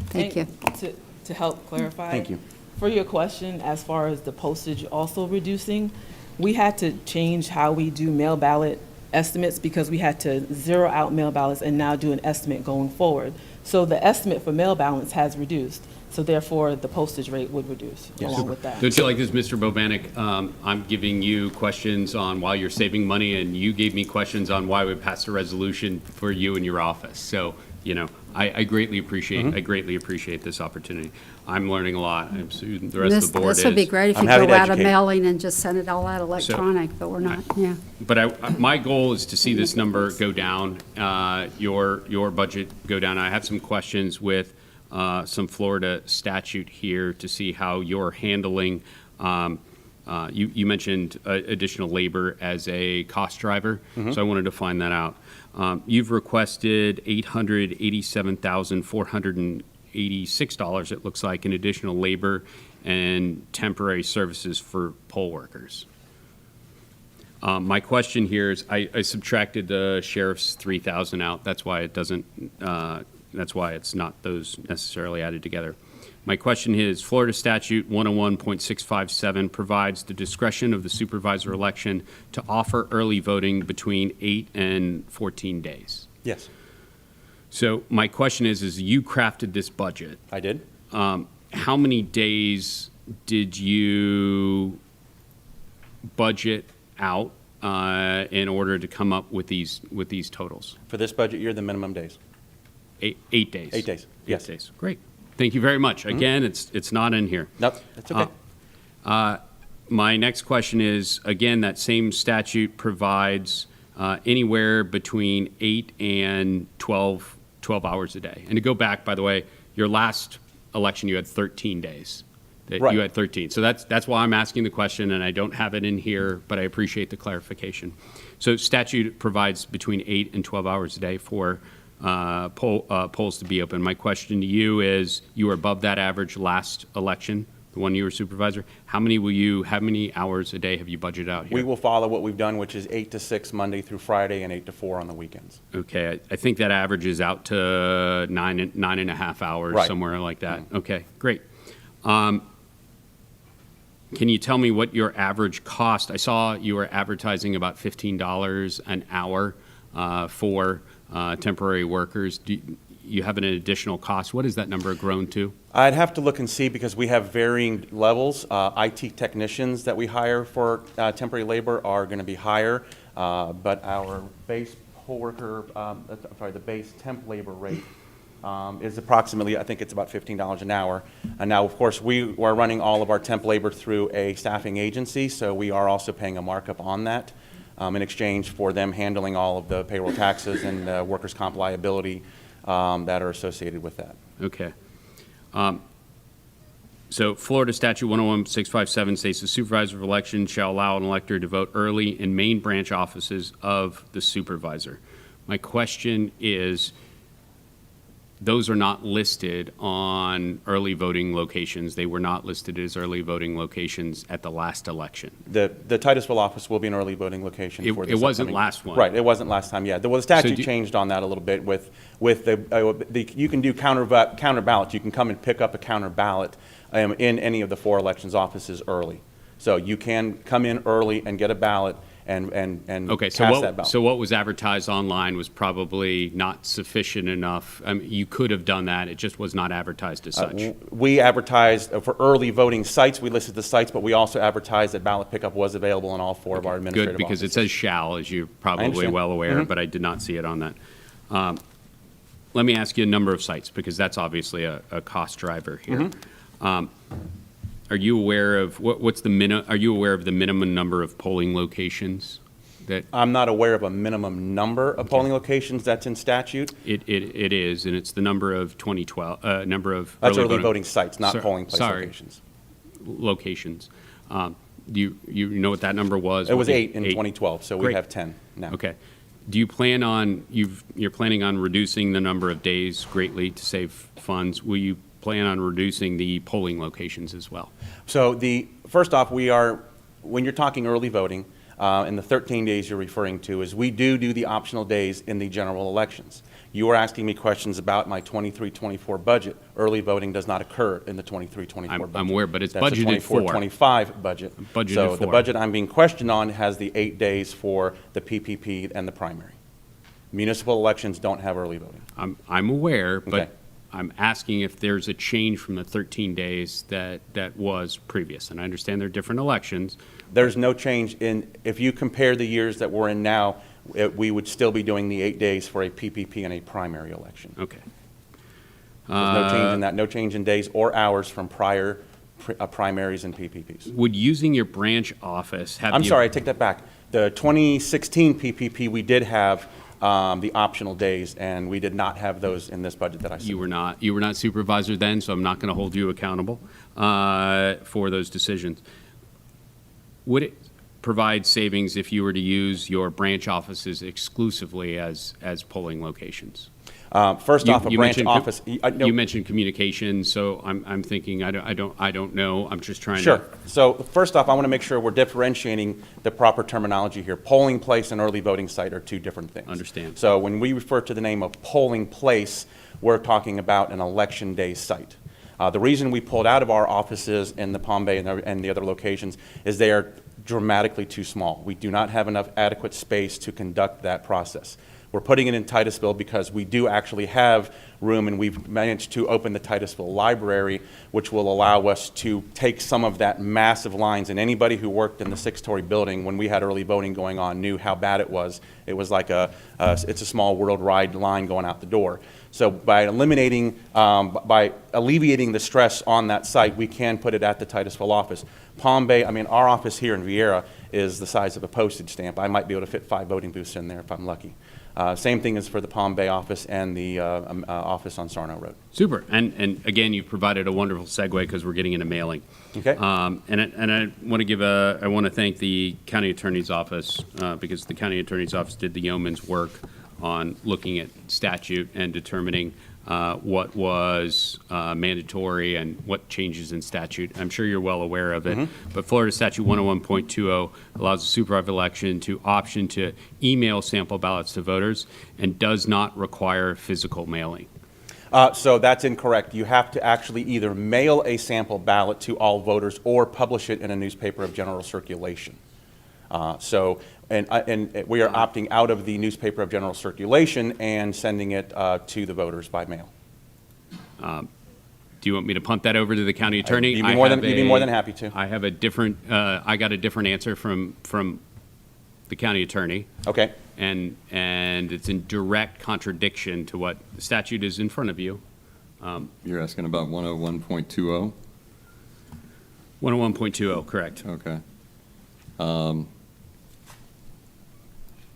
Thank you.
And to help clarify.
Thank you.
For your question, as far as the postage also reducing, we had to change how we do mail ballot estimates, because we had to zero out mail ballots and now do an estimate going forward. So the estimate for mail ballots has reduced, so therefore the postage rate would reduce along with that.
Don't you like this, Mr. Bobanek? I'm giving you questions on why you're saving money, and you gave me questions on why we passed a resolution for you and your office. So, I greatly appreciate this opportunity. I'm learning a lot. I'm assuming the rest of the board is.
This would be great if
I'm
you
happy
go
to
out of
educate.
mailing and just send it all out electronic, but we're not, yeah.
But my goal is to see this number go down, your budget go down. I have some questions with some Florida statute here to see how you're handling, you mentioned additional labor as a cost driver, so I wanted to find that out. You've requested $887,486, it looks like, in additional labor and temporary services for poll workers. My question here is, I subtracted the sheriff's 3,000 out. That's why it doesn't, that's why it's not those necessarily added together. My question is, Florida Statute 101.657 provides the discretion of the supervisor election to offer early voting between 8 and 14 days.
Yes,
So my question is you crafted this budget.
I did.
How many days did you budget out in order to come up with these totals?
For this budget year, the minimum days.
8 days.
8 days, yes.
8 days. Great. Thank you very much. Again, it's not in here.
Nope, that's okay.
My next question is, again, that same statute provides anywhere between 8 and 12 hours a day. And to go back, by the way, your last election, you had 13 days.
Right.
You had 13. So that's why I'm asking the question, and I don't have it in here, but I appreciate the clarification. So statute provides between 8 and 12 hours a day for polls to be open. My question to you is, you were above that average last election, the one you were supervisor. How many hours a day have you budgeted out here?
We will follow what we've done, which is 8 to 6 Monday through Friday and 8 to 4 on the weekends.
Okay, I think that averages out to nine and a half hours,
Right.
somewhere like that. Okay, great. Can you tell me what your average cost? I saw you were advertising about $15 an hour for temporary workers. Do you have an additional cost? What has that number grown to?
I'd have to look and see because we have varying levels. IT technicians that we hire for temporary labor are going to be higher, but our base poll worker, the base temp labor rate is approximately, I think it's about $15 an hour. And now, of course, we are running all of our temp labor through a staffing agency, so we are also paying a markup on that in exchange for them handling all of the payroll taxes and workers' comp liability that are associated with that.
Okay. So Florida Statute 101657 states the Supervisor of Elections shall allow an elector to vote early in main branch offices of the supervisor. My question is, those are not listed on early voting locations. They were not listed as early voting locations at the last election.
The Titusville office will be an early voting location for this
It wasn't
upcoming-
last one.
Right, it wasn't last time, yeah. The statute changed on that a little bit with you can do counter ballots. You can come and pick up a counter ballot in any of the 4 elections offices early. So you can come in early and get a ballot and
Okay,
cast that ballot.
so what was advertised online was probably not sufficient enough. I mean, you could have done that. It just was not advertised as such.
We advertised for early voting sites. We listed the sites, but we also advertised that ballot pickup was available in all 4 of our administrative
Good, because it
offices.
says shall, as you're probably
understand.
well aware,
Mhm.
but I did not see it on that. Let me ask you a number of sites, because that's obviously a cost driver here. Are you aware of, are you aware of the minimum number of polling locations that?
I'm not aware of a minimum number of polling locations that's in statute.
It is, and it's the number of 2012, number of.
That's early voting sites, not
Sor-
polling place
sorry,
locations.
Locations. Do you know what that number was?
It was 8 in 2012, so we
Great.
have 10 now.
Okay. Do you plan on, you're planning on reducing the number of days greatly to save funds? Will you plan on reducing the polling locations as well?
So first off, when you're talking early voting, and the 13 days you're referring to, is we do the optional days in the general elections. You are asking me questions about my 23-24 budget. Early voting does not occur in the 23-24 budget.
I'm aware, but it's
That's
budgeted for.
a 24-25 budget.
Budgeted
So
for.
the budget I'm being questioned on has the 8 days for the PPP and the primary. Municipal elections don't have early voting.
I'm aware, but
Okay.
I'm asking if there's a change from the 13 days that was previous. And I understand they're different elections.
There's no change if you compare the years that we're in now, we would still be doing the 8 days for a PPP and a primary election.
Okay.
There's no change in that, no change in days or hours from prior primaries and PPPs.
Would using your branch office have
I'm
the-
sorry, I take that back. The 2016 PPP, we did have the optional days, and we did not have those in this budget that I submitted.
You were not supervisor then, so I'm not going to hold you accountable for those decisions. Would it provide savings if you were to use your branch offices exclusively as polling locations?
First off, a branch office.
You mentioned communication, so I'm thinking I don't know. I'm just trying
Sure.
to.
So first off, I want to make sure we're differentiating the proper terminology here. Polling place and early voting site are 2 different things.
Understand.
So when we refer to the name of polling place, we're talking about an election day site. The reason we pulled out of our offices in the Palm Bay and the other locations is they are dramatically too small. We do not have enough adequate space to conduct that process. We're putting it in Titusville because we do actually have room, and we've managed to open the Titusville Library, which will allow us to take some of that massive lines. And anybody who worked in the 6-story building when we had early voting going on knew how bad it was. It was like it's a small world ride line going out the door. So by by alleviating the stress on that site, we can put it at the Titusville office. Palm Bay, our office here in Vieira is the size of a postage stamp. I might be able to fit 5 voting booths in there if I'm lucky. Same thing is for the Palm Bay office and the office on Sarno Road.
Super. And again, you provided a wonderful segue because we're getting into mailing.
Okay.
And I want to thank the county attorney's office because the county attorney's office did the yeoman's work on looking at statute and determining what was mandatory and what changes in statute. I'm sure you're well aware of it, but Florida Statute 101.20 allows the Supervisor of Election to option to email sample ballots to voters and does not require physical mailing.
So that's incorrect. You have to actually either mail a sample ballot to all voters or publish it in a newspaper of general circulation. And we are opting out of the newspaper of general circulation and sending it to the voters by mail.
Do you want me to punt that over to the county attorney?
You'd be more than happy to.
I have a different, I got a different answer from the county attorney.
Okay.
And it's in direct contradiction to what the statute is in front of you.
You're asking about 101.20?
101.20, correct.
Okay.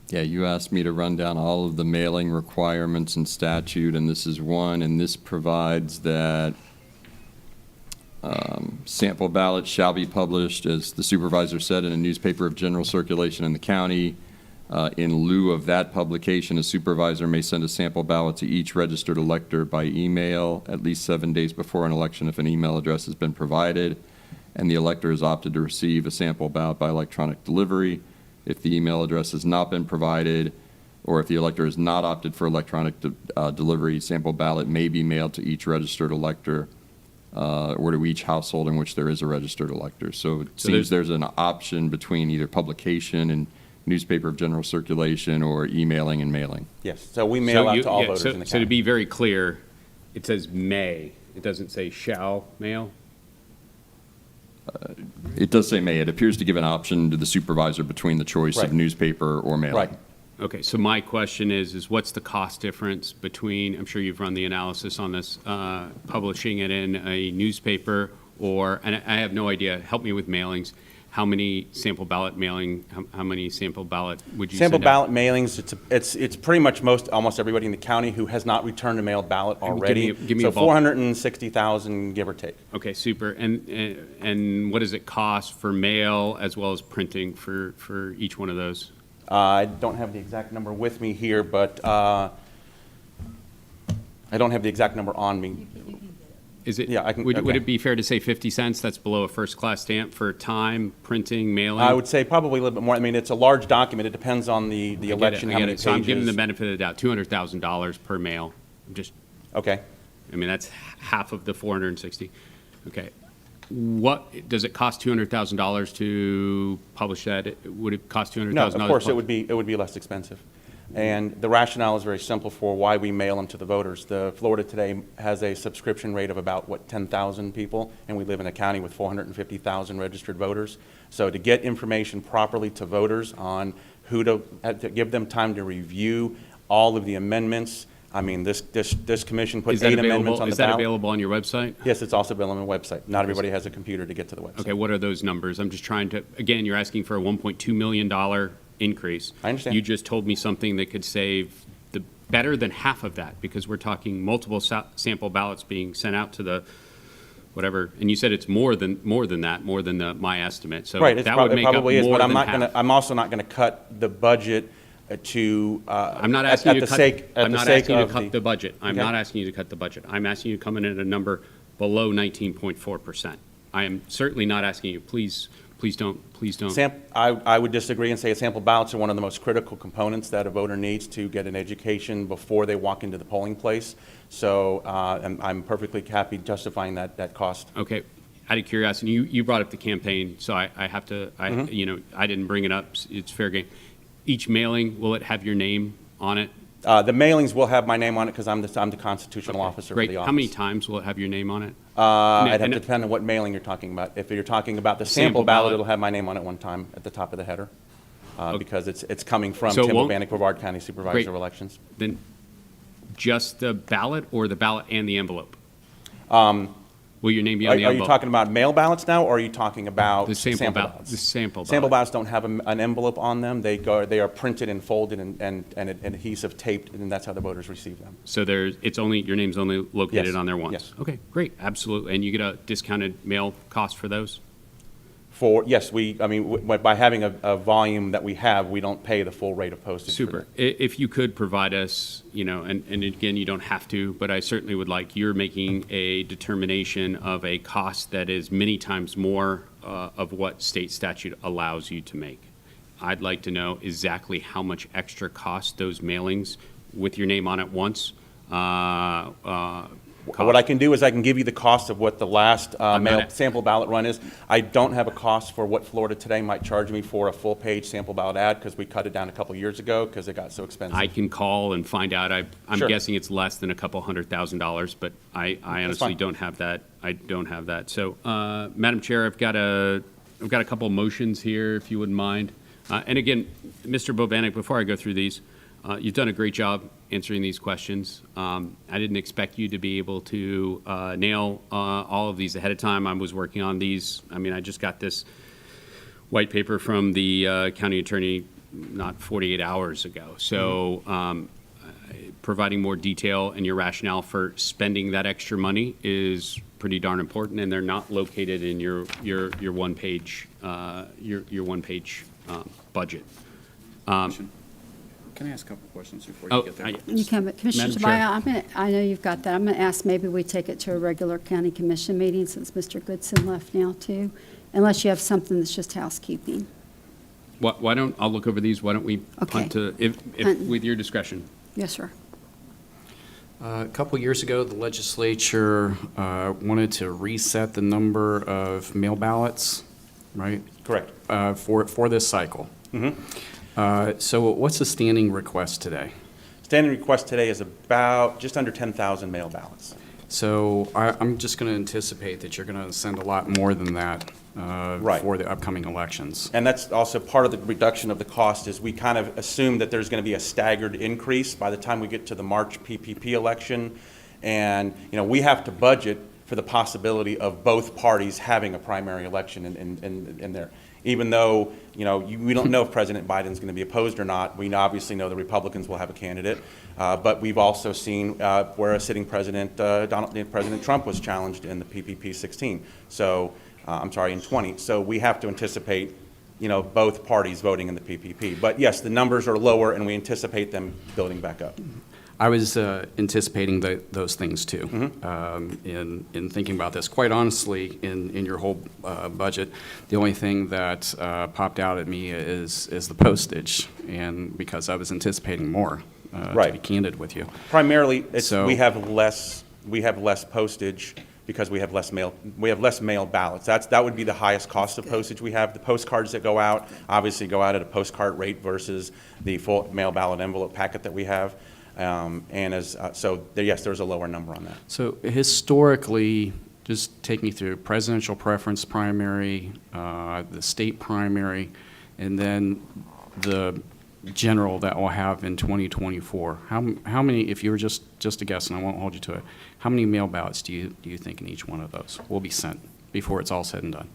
Yeah, you asked me to run down all of the mailing requirements in statute, and this is one, and this provides that sample ballots shall be published, as the supervisor said, in a newspaper of general circulation in the county. In lieu of that publication, a supervisor may send a sample ballot to each registered elector by email at least 7 days before an election if an email address has been provided, and the elector has opted to receive a sample ballot by electronic delivery. If the email address has not been provided, or if the elector has not opted for electronic delivery, sample ballot may be mailed to each registered elector or to each household in which there is a registered elector. So it seems there's an option between either publication and newspaper of general circulation or emailing and mailing.
Yes, so we mail out to all voters in the county.
So to be very clear, it says may, it doesn't say shall mail?
It does say may. It appears to give an option to the supervisor between the choice of newspaper or mailing.
Right.
Okay, so my question is what's the cost difference between, I'm sure you've run the analysis on this, publishing it in a newspaper or, and I have no idea, help me with mailings, how many sample ballot mailing, how many sample ballot would you
Sample
send out?
ballot mailings, it's pretty much almost everybody in the county who has not returned a mailed ballot already.
Give me
so
a ball.
460,000, give or take.
Okay, super. And what does it cost for mail as well as printing for each one of those?
I don't have the exact number with me here, but I don't have the exact number on me.
Is it?
Yeah, I can.
Would
okay.
it be fair to say 50 cents? That's below a first-class stamp for time, printing, mailing?
I would say probably a little bit more. I mean, it's a large document. It depends on the election, how many pages.
So I'm giving the benefit of the doubt, $200,000 per mail. I'm just.
Okay.
I mean, that's half of the 460. Okay. What, does it cost $200,000 to publish that? Would it cost $200,000?
No, of course, it would be less expensive. And the rationale is very simple for why we mail them to the voters. The Florida today has a subscription rate of about, 10,000 people, and we live in a county with 450,000 registered voters. So to get information properly to voters on who to give them time to review all of the amendments. I mean, this commission put 8 amendments on the ballot.
Is that available on your website?
Yes, it's also available on the website. Not everybody has a computer to get to the website.
Okay, what are those numbers? I'm just trying to, again, you're asking for a $1.2 million increase.
I understand.
You just told me something that could save better than half of that, because we're talking multiple sample ballots being sent out to the whatever, and you said it's more than my estimate. So
right,
that would make up more
but
than half.
I'm also not going to cut the budget to.
I'm not asking you to cut the budget. I'm
Okay.
not asking you to cut the budget. I'm asking you to come in at a number below 19.4%. I am certainly not asking you. Please don't.
I would disagree and say sample ballots are one of the most critical components that a voter needs to get an education before they walk into the polling place. So I'm perfectly happy justifying that cost.
Okay. Out of curiosity, you brought up the campaign, so I have to.
Mm-hmm.
I didn't bring it up. It's fair game. Each mailing, will it have your name on it?
The mailings will have my name on it because I'm the constitutional officer
Great.
for the office.
How many times will it have your name on it?
I'd have to depend on what mailing you're talking about. If you're talking about the sample ballot, it'll have my name on it one time at the top of the header because it's coming from Tim O'Bannock, Brevard County Supervisor of Elections.
Then just the ballot or the ballot and the envelope? Will your name be on the envelope?
Are you talking about mail ballots now, or are you talking about
the sample
ballots?
The sample ballot.
Sample ballots don't have an envelope on them. They are printed and folded and adhesive taped, and that's how the voters receive them.
So your name's only located
Yes.
on there once?
Yes.
Okay, great, absolutely. And you get a discounted mail cost for those?
Yes, by having a volume that we have, we don't pay the full rate of postage.
Super. If you could provide us, and again, you don't have to, but I certainly would like, you're making a determination of a cost that is many times more of what state statute allows you to make. I'd like to know exactly how much extra cost those mailings with your name on it once
What I can do is I can give you the cost of what the last sample ballot run is. I don't have a cost for what Florida Today might charge me for a full-page sample ballot ad, because we cut it down a couple years ago because it got so expensive.
I can call and find out. I'm
Sure.
guessing it's less than a couple $100,000, but I honestly
fine.
don't have that. I don't have that. So, Madam Chair, I've got a couple motions here, if you wouldn't mind. And again, Mr. Bovanek, before I go through these, you've done a great job answering these questions. I didn't expect you to be able to nail all of these ahead of time. I was working on these. I mean, I just got this white paper from the county attorney not 48 hours ago. So providing more detail and your rationale for spending that extra money is pretty darn important, and they're not located in your one-page budget.
Can I ask a couple questions before you get there?
You can, but Commissioner
Madam
Tobias, I know you've got that. I'm going to ask maybe we take it to a regular county commission meeting, since Mr. Goodson left now too, unless you have something that's just housekeeping.
Why don't, I'll look over these. Why don't we punt to, with your discretion?
Yes, sir.
A couple years ago, the legislature wanted to reset the number of mail ballots, right?
Correct.
For this cycle. So what's the standing request today?
Standing request today is about just under 10,000 mail ballots.
So I'm just going to anticipate that you're going to send a lot more than that
Right.
for the upcoming elections.
And that's also part of the reduction of the cost, is we kind of assume that there's going to be a staggered increase by the time we get to the March PPP election. And, we have to budget for the possibility of both parties having a primary election in there. Even though, we don't know if President Biden's going to be opposed or not. We obviously know the Republicans will have a candidate. But we've also seen where a sitting president, President Trump, was challenged in the PPP 16. So, in 20. So we have to anticipate, both parties voting in the PPP. But yes, the numbers are lower, and we anticipate them building back up.
I was anticipating those things too, in thinking about this. Quite honestly, in your whole budget, the only thing that popped out at me is the postage, and because I was anticipating more,
Right.
to be candid with you.
Primarily,
So-
we have less postage because we have less mail ballots. That would be the highest cost of postage we have. The postcards that go out obviously go out at a postcard rate versus the full mail ballot envelope packet that we have. Yes, there's a lower number on that.
So historically, just take me through presidential preference primary, the state primary, and then the general that we'll have in 2024. How many, if you were just to guess, and I won't hold you to it, how many mail ballots do you think in each one of those will be sent before it's all said and done?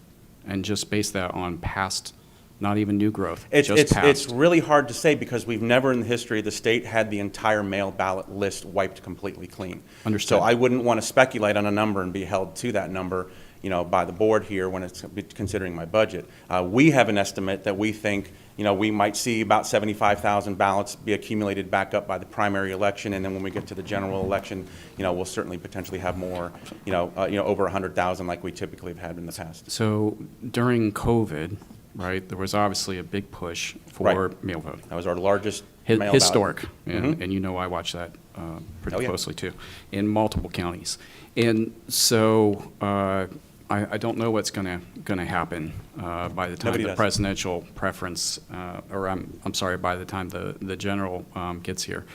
And just base that on past, not even new growth, just past.
It's really hard to say, because we've never in the history of the state had the entire mail ballot list wiped completely clean.
Understood.
So I wouldn't want to speculate on a number and be held to that number, by the board here when it's considering my budget. We have an estimate that we think, we might see about 75,000 ballots be accumulated back up by the primary election, and then when we get to the general election, we'll certainly potentially have more, over 100,000 like we typically have had in the past.
So during COVID, right, there was obviously a big push for
Right.
mail vote.
That was our largest mail ballot.
Historic,
Mhm.
and I watch that pretty
Oh, yeah.
closely too, in multiple counties. And so I don't know what's going to happen by the time
Nobody
the
does.
presidential preference, or I'm sorry, by the time the general gets here.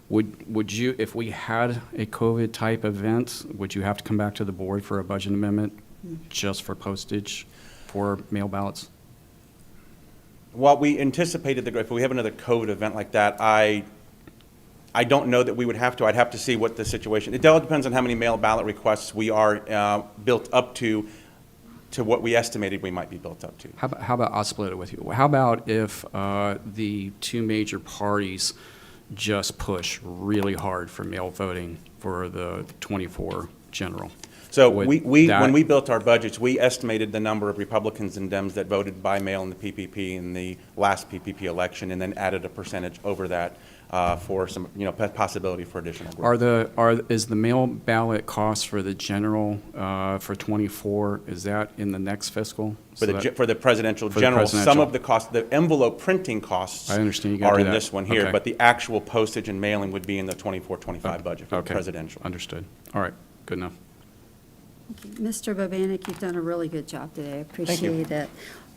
Would you, if we had a COVID type event, would you have to come back to the board for a budget amendment just for postage for mail ballots?
Well, we anticipated that if we have another COVID event like that, I don't know that we would have to. I'd have to see what the situation. It all depends on how many mail ballot requests we are built up to what we estimated we might be built up to.
How about I'll split it with you. How about if the two major parties just push really hard for mail voting for the 24 general?
So
would
when
that-
we built our budgets, we estimated the number of Republicans and Dems that voted by mail in the PPP in the last PPP election, and then added a percentage over that for some, possibility for additional growth.
Is the mail ballot cost for the general for '24, is that in the next fiscal?
For the presidential general, some of the costs, the envelope printing costs
I understand you gotta
are
do
in
that.
this one here,
Okay.
but the actual postage and mailing would be in the 24-25 budget for the
Okay.
presidential.
Understood. All right, good enough.
Mr. Bobanek, you've done a really good job today. I
you.
appreciate it.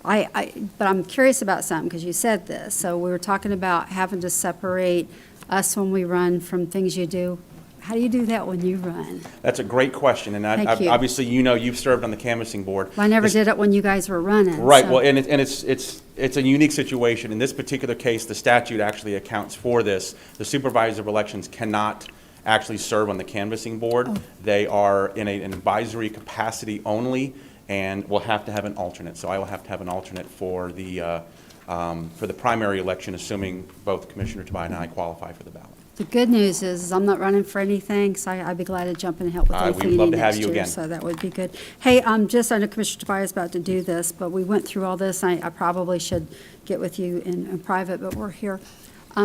But I'm curious about something, because you said this. So we were talking about having to separate us when we run from things you do. How do you do that when you run?
That's a great question, and
Thank you.
obviously, you've served on the canvassing board.
Well, I never
This-
did it when you guys were running.
Right,
so-
well, and it's a unique situation. In this particular case, the statute actually accounts for this. The Supervisor of Elections cannot actually serve on the canvassing board.
Oh.
They are in an advisory capacity only, and will have to have an alternate. So I will have to have an alternate for the primary election, assuming both Commissioner Tobias and I qualify for the ballot.
The good news is I'm not running for anything, so I'd be glad to jump in and help with anything
we'd
you
love
need
to have
next
you
year,
again.
so that would be good. Hey, I know Commissioner Tobias is about to do this, but we went through all this. I probably should get with you in private, but we're here.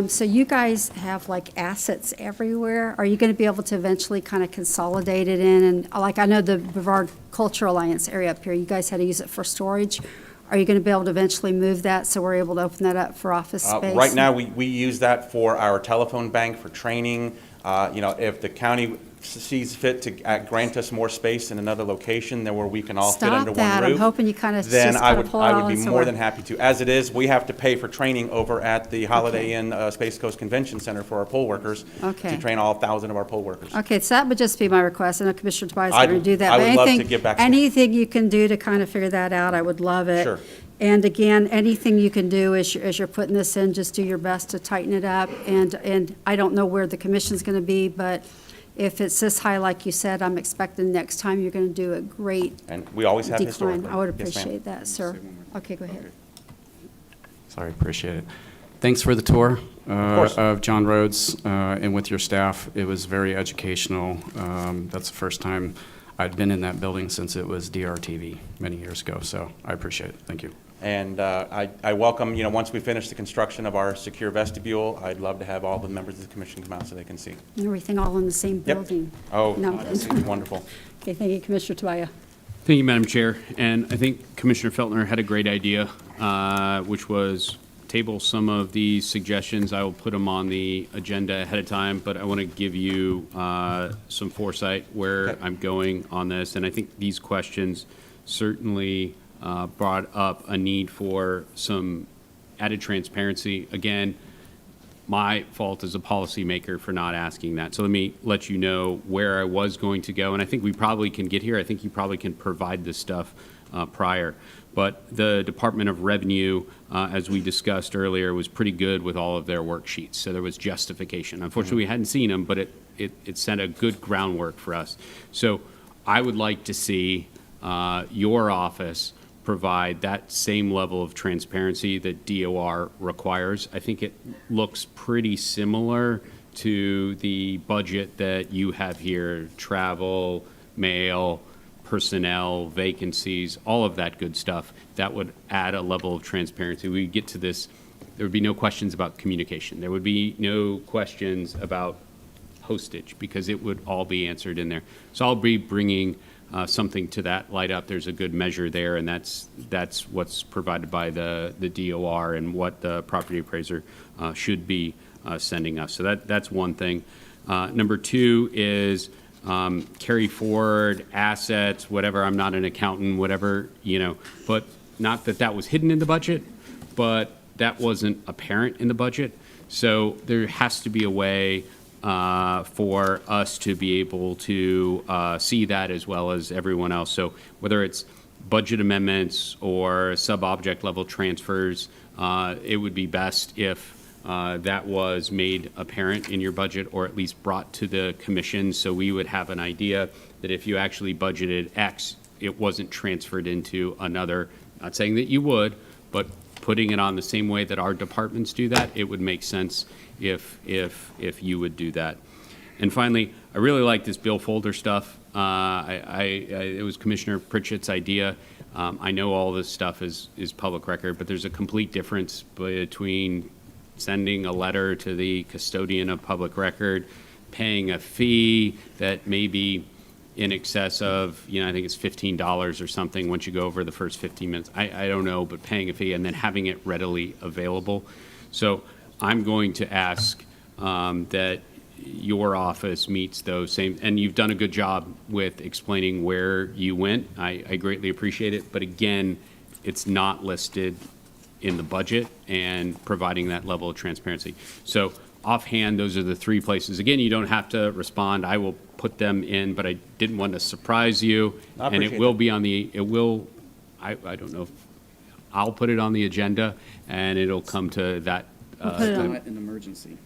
So you guys have like assets everywhere. Are you going to be able to eventually kind of consolidate it in? And like I know the Brevard Cultural Alliance area up here, you guys had to use it for storage. Are you going to be able to eventually move that so we're able to open that up for office space?
Right now, we use that for our telephone bank, for training. If the county sees fit to grant us more space in another location than where we can all fit under one roof.
Stop that. I'm hoping you kind of
Then
just
I
kind
would
of pull it all
be
in.
more than happy to. As it is, we have to pay for training over at the Holiday Inn Space Coast Convention Center for our poll workers
Okay.
to train all 1,000 of our poll workers.
Okay, so that would just be my request. I know Commissioner Tobias is
I'd-
going to do that.
I
but
would love to
anything-
get back to-
Anything you can do to kind of figure that out, I would love it.
Sure.
And again, anything you can do as you're putting this in, just do your best to tighten it up. And I don't know where the commission's going to be, but if it's this high, like you said, I'm expecting next time you're going to do a great
And we always have
decline.
historically.
I would
Yes, ma'am.
appreciate that, sir. Okay, go ahead.
Sorry, appreciate it. Thanks for the tour
course.
of John Rhodes and with your staff. It was very educational. That's the first time I'd been in that building since it was DRTV many years ago, so I appreciate it. Thank you.
And I welcome, once we finish the construction of our secure vestibule, I'd love to have all the members of the commission come out so they can see.
Everything all in the same
Yep.
building.
Oh,
No.
this is wonderful.
Okay, thank you, Commissioner Tobias.
Thank you, Madam Chair. And I think Commissioner Feltner had a great idea, which was table some of these suggestions. I will put them on the agenda ahead of time, but I want to give you some foresight where
Okay.
I'm going on this. And I think these questions certainly brought up a need for some added transparency. Again, my fault as a policymaker for not asking that. So let me let you know where I was going to go. And I think we probably can get here. I think you probably can provide this stuff prior. But the Department of Revenue, as we discussed earlier, was pretty good with all of their worksheets. So there was justification. Unfortunately, we hadn't seen them, but it set a good groundwork for us. So I would like to see your office provide that same level of transparency that DOR requires. I think it looks pretty similar to the budget that you have here, travel, mail, personnel, vacancies, all of that good stuff. That would add a level of transparency. We get to this, there would be no questions about communication. There would be no questions about postage because it would all be answered in there. So I'll be bringing something to that light up. There's a good measure there, and that's what's provided by the DOR and what the property appraiser should be sending us. So that's one thing. Number two is carry forward assets, whatever. I'm not an accountant, whatever, but not that was hidden in the budget, but that wasn't apparent in the budget. So there has to be a way for us to be able to see that as well as everyone else. So whether it's budget amendments or sub-object level transfers, it would be best if that was made apparent in your budget or at least brought to the commission so we would have an idea that if you actually budgeted X, it wasn't transferred into another. Not saying that you would, but putting it on the same way that our departments do that, it would make sense if you would do that. And finally, I really like this bill folder stuff. It was Commissioner Pritchett's idea. I know all this stuff is public record, but there's a complete difference between sending a letter to the custodian of public record, paying a fee that may be in excess of, I think it's $15 or something once you go over the first 15 minutes. I don't know, but paying a fee and then having it readily available. So I'm going to ask that your office meets those same, and you've done a good job with explaining where you went. I greatly appreciate it. But again, it's not listed in the budget and providing that level of transparency. So offhand, those are the three places. Again, you don't have to respond. I will put them in, but I didn't want to surprise you. And it will be on the, I don't know, I'll put it on the agenda and it'll come to that.
put it on.
Not an emergency.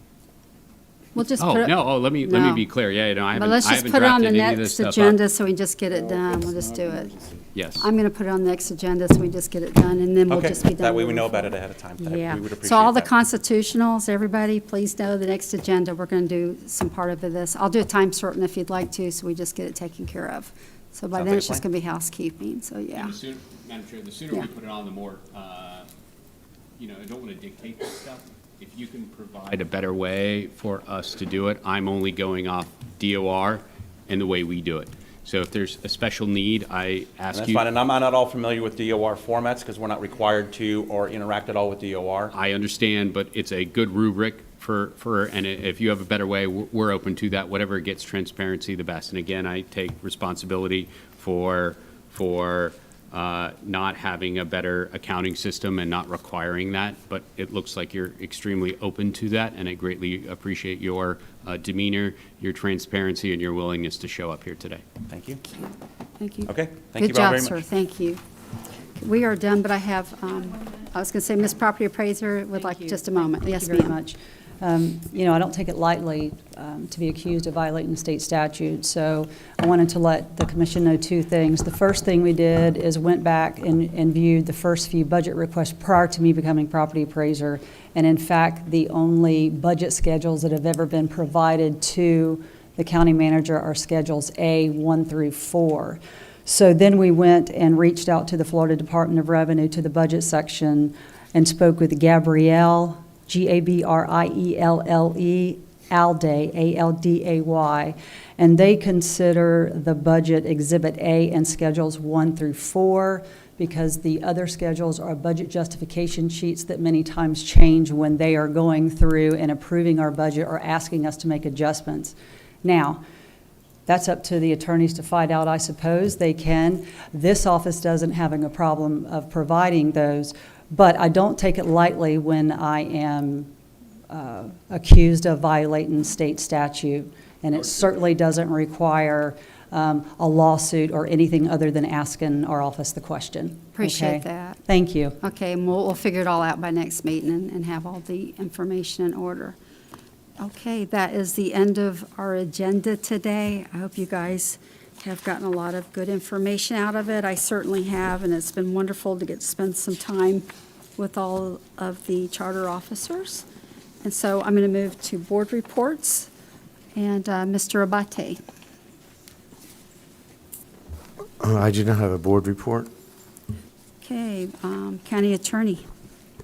We'll just
Oh,
put it.
no, let me
No.
be clear. Yeah, I
But
haven't
let's just
drafted
put it on the
any of this
next
stuff up.
agenda so we just get it done. We'll just do it.
Yes.
I'm going to put it on the next agenda so we just get it done, and then we'll
Okay,
just be done.
that way we
moving
know about it
forward.
ahead of time.
Yeah.
We would appreciate
So all the
that.
constitutionals, everybody, please know the next agenda, we're going to do some part of this. I'll do a time certain if you'd like to, so we just get it taken care of. So by
Sounds
then,
like
it's
a
just
plan.
going to be housekeeping, so yeah.
And the sooner, Madam Chair, the sooner
Yeah.
we put it on, the more, I don't want to dictate this stuff. If you can provide a better way for us to do it, I'm only going off DOR and the way we do it. So if there's a special need, I ask
That's
you.
fine, and I'm not at all familiar with DOR formats because we're not required to or interact at all with DOR.
I understand, but it's a good rubric and if you have a better way, we're open to that. Whatever gets transparency the best. And again, I take responsibility for not having a better accounting system and not requiring that, but it looks like you're extremely open to that, and I greatly appreciate your demeanor, your transparency, and your willingness to show up here today.
Thank you.
Thank you.
Okay, thank you
Good job,
very
sir,
much.
thank you. We are done, but I have, I was going to say, Ms. Property Appraiser would like just a moment. Yes,
Thank you very
ma'am.
much. I don't take it lightly to be accused of violating state statute, so I wanted to let the commission know two things. The first thing we did is went back and viewed the first few budget requests prior to me becoming property appraiser, and in fact, the only budget schedules that have ever been provided to the county manager are Schedules A, 1 through 4. So then we went and reached out to the Florida Department of Revenue, to the budget section, and spoke with Gabrielle, Gabrielle, Alday, A-L-D-A-Y, and they consider the budget Exhibit A and Schedules 1 through 4 because the other schedules are budget justification sheets that many times change when they are going through and approving our budget or asking us to make adjustments. Now, that's up to the attorneys to find out, I suppose. They can. This office doesn't having a problem of providing those, but I don't take it lightly when I am accused of violating state statute, and it certainly doesn't require a lawsuit or anything other than asking our office the question.
Appreciate
Okay?
that.
Thank you.
Okay, and we'll figure it all out by next meeting and have all the information in order. Okay, that is the end of our agenda today. I hope you guys have gotten a lot of good information out of it. I certainly have, and it's been wonderful to get to spend some time with all of the charter officers. And so I'm going to move to board reports, and Mr. Abate.
I do not have a board report.
Okay, County Attorney.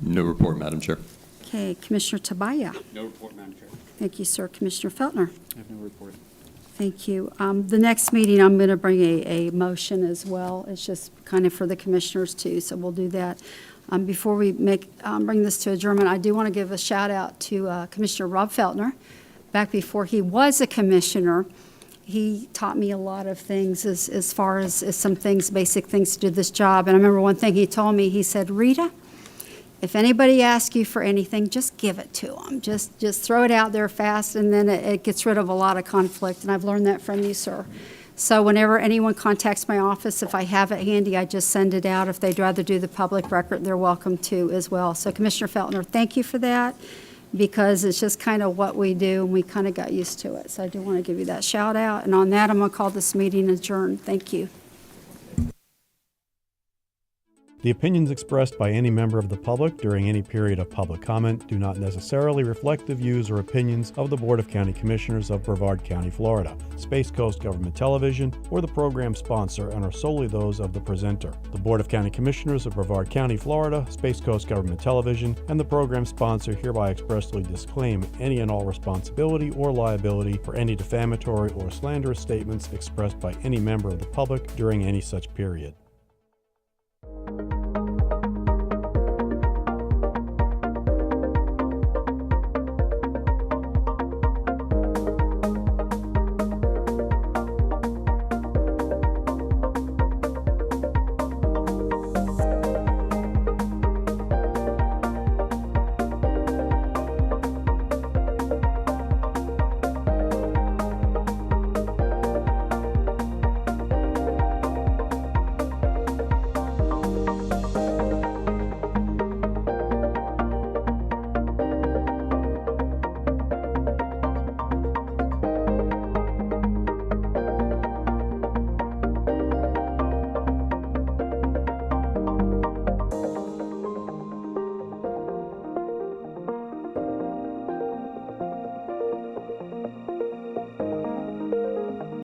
No report, Madam Chair.
Okay, Commissioner Tabaya.
No report, Madam Chair.
Thank you, sir. Commissioner Feltner.
I have no report.
Thank you. The next meeting, I'm going to bring a motion as well. It's just kind of for the commissioners too, so we'll do that. Before we bring this to adjournment, I do want to give a shout out to Commissioner Rob Feltner. Back before he was a commissioner, he taught me a lot of things as far as some things, basic things to do this job. And I remember one thing he told me, he said, Rita, if anybody asks you for anything, just give it to them. Just throw it out there fast, and then it gets rid of a lot of conflict. And I've learned that from you, sir. So whenever anyone contacts my office, if I have it handy, I just send it out. If they'd rather do the public record, they're welcome to as well. So Commissioner Feltner, thank you for that, because it's just kind of what we do, and we kind of got used to it. So I do want to give you that shout out. And on that, I'm going to call this meeting adjourned. Thank you.
The opinions expressed by any member of the public during any period of public comment do not necessarily reflect the views or opinions of the Board of County Commissioners of Brevard County, Florida, Space Coast Government Television, or the program sponsor, and are solely those of the presenter. The Board of County Commissioners of Brevard County, Florida, Space Coast Government Television, and the program sponsor hereby expressly disclaim any and all responsibility or liability for any defamatory or slanderous statements expressed by any member of the public during any such period.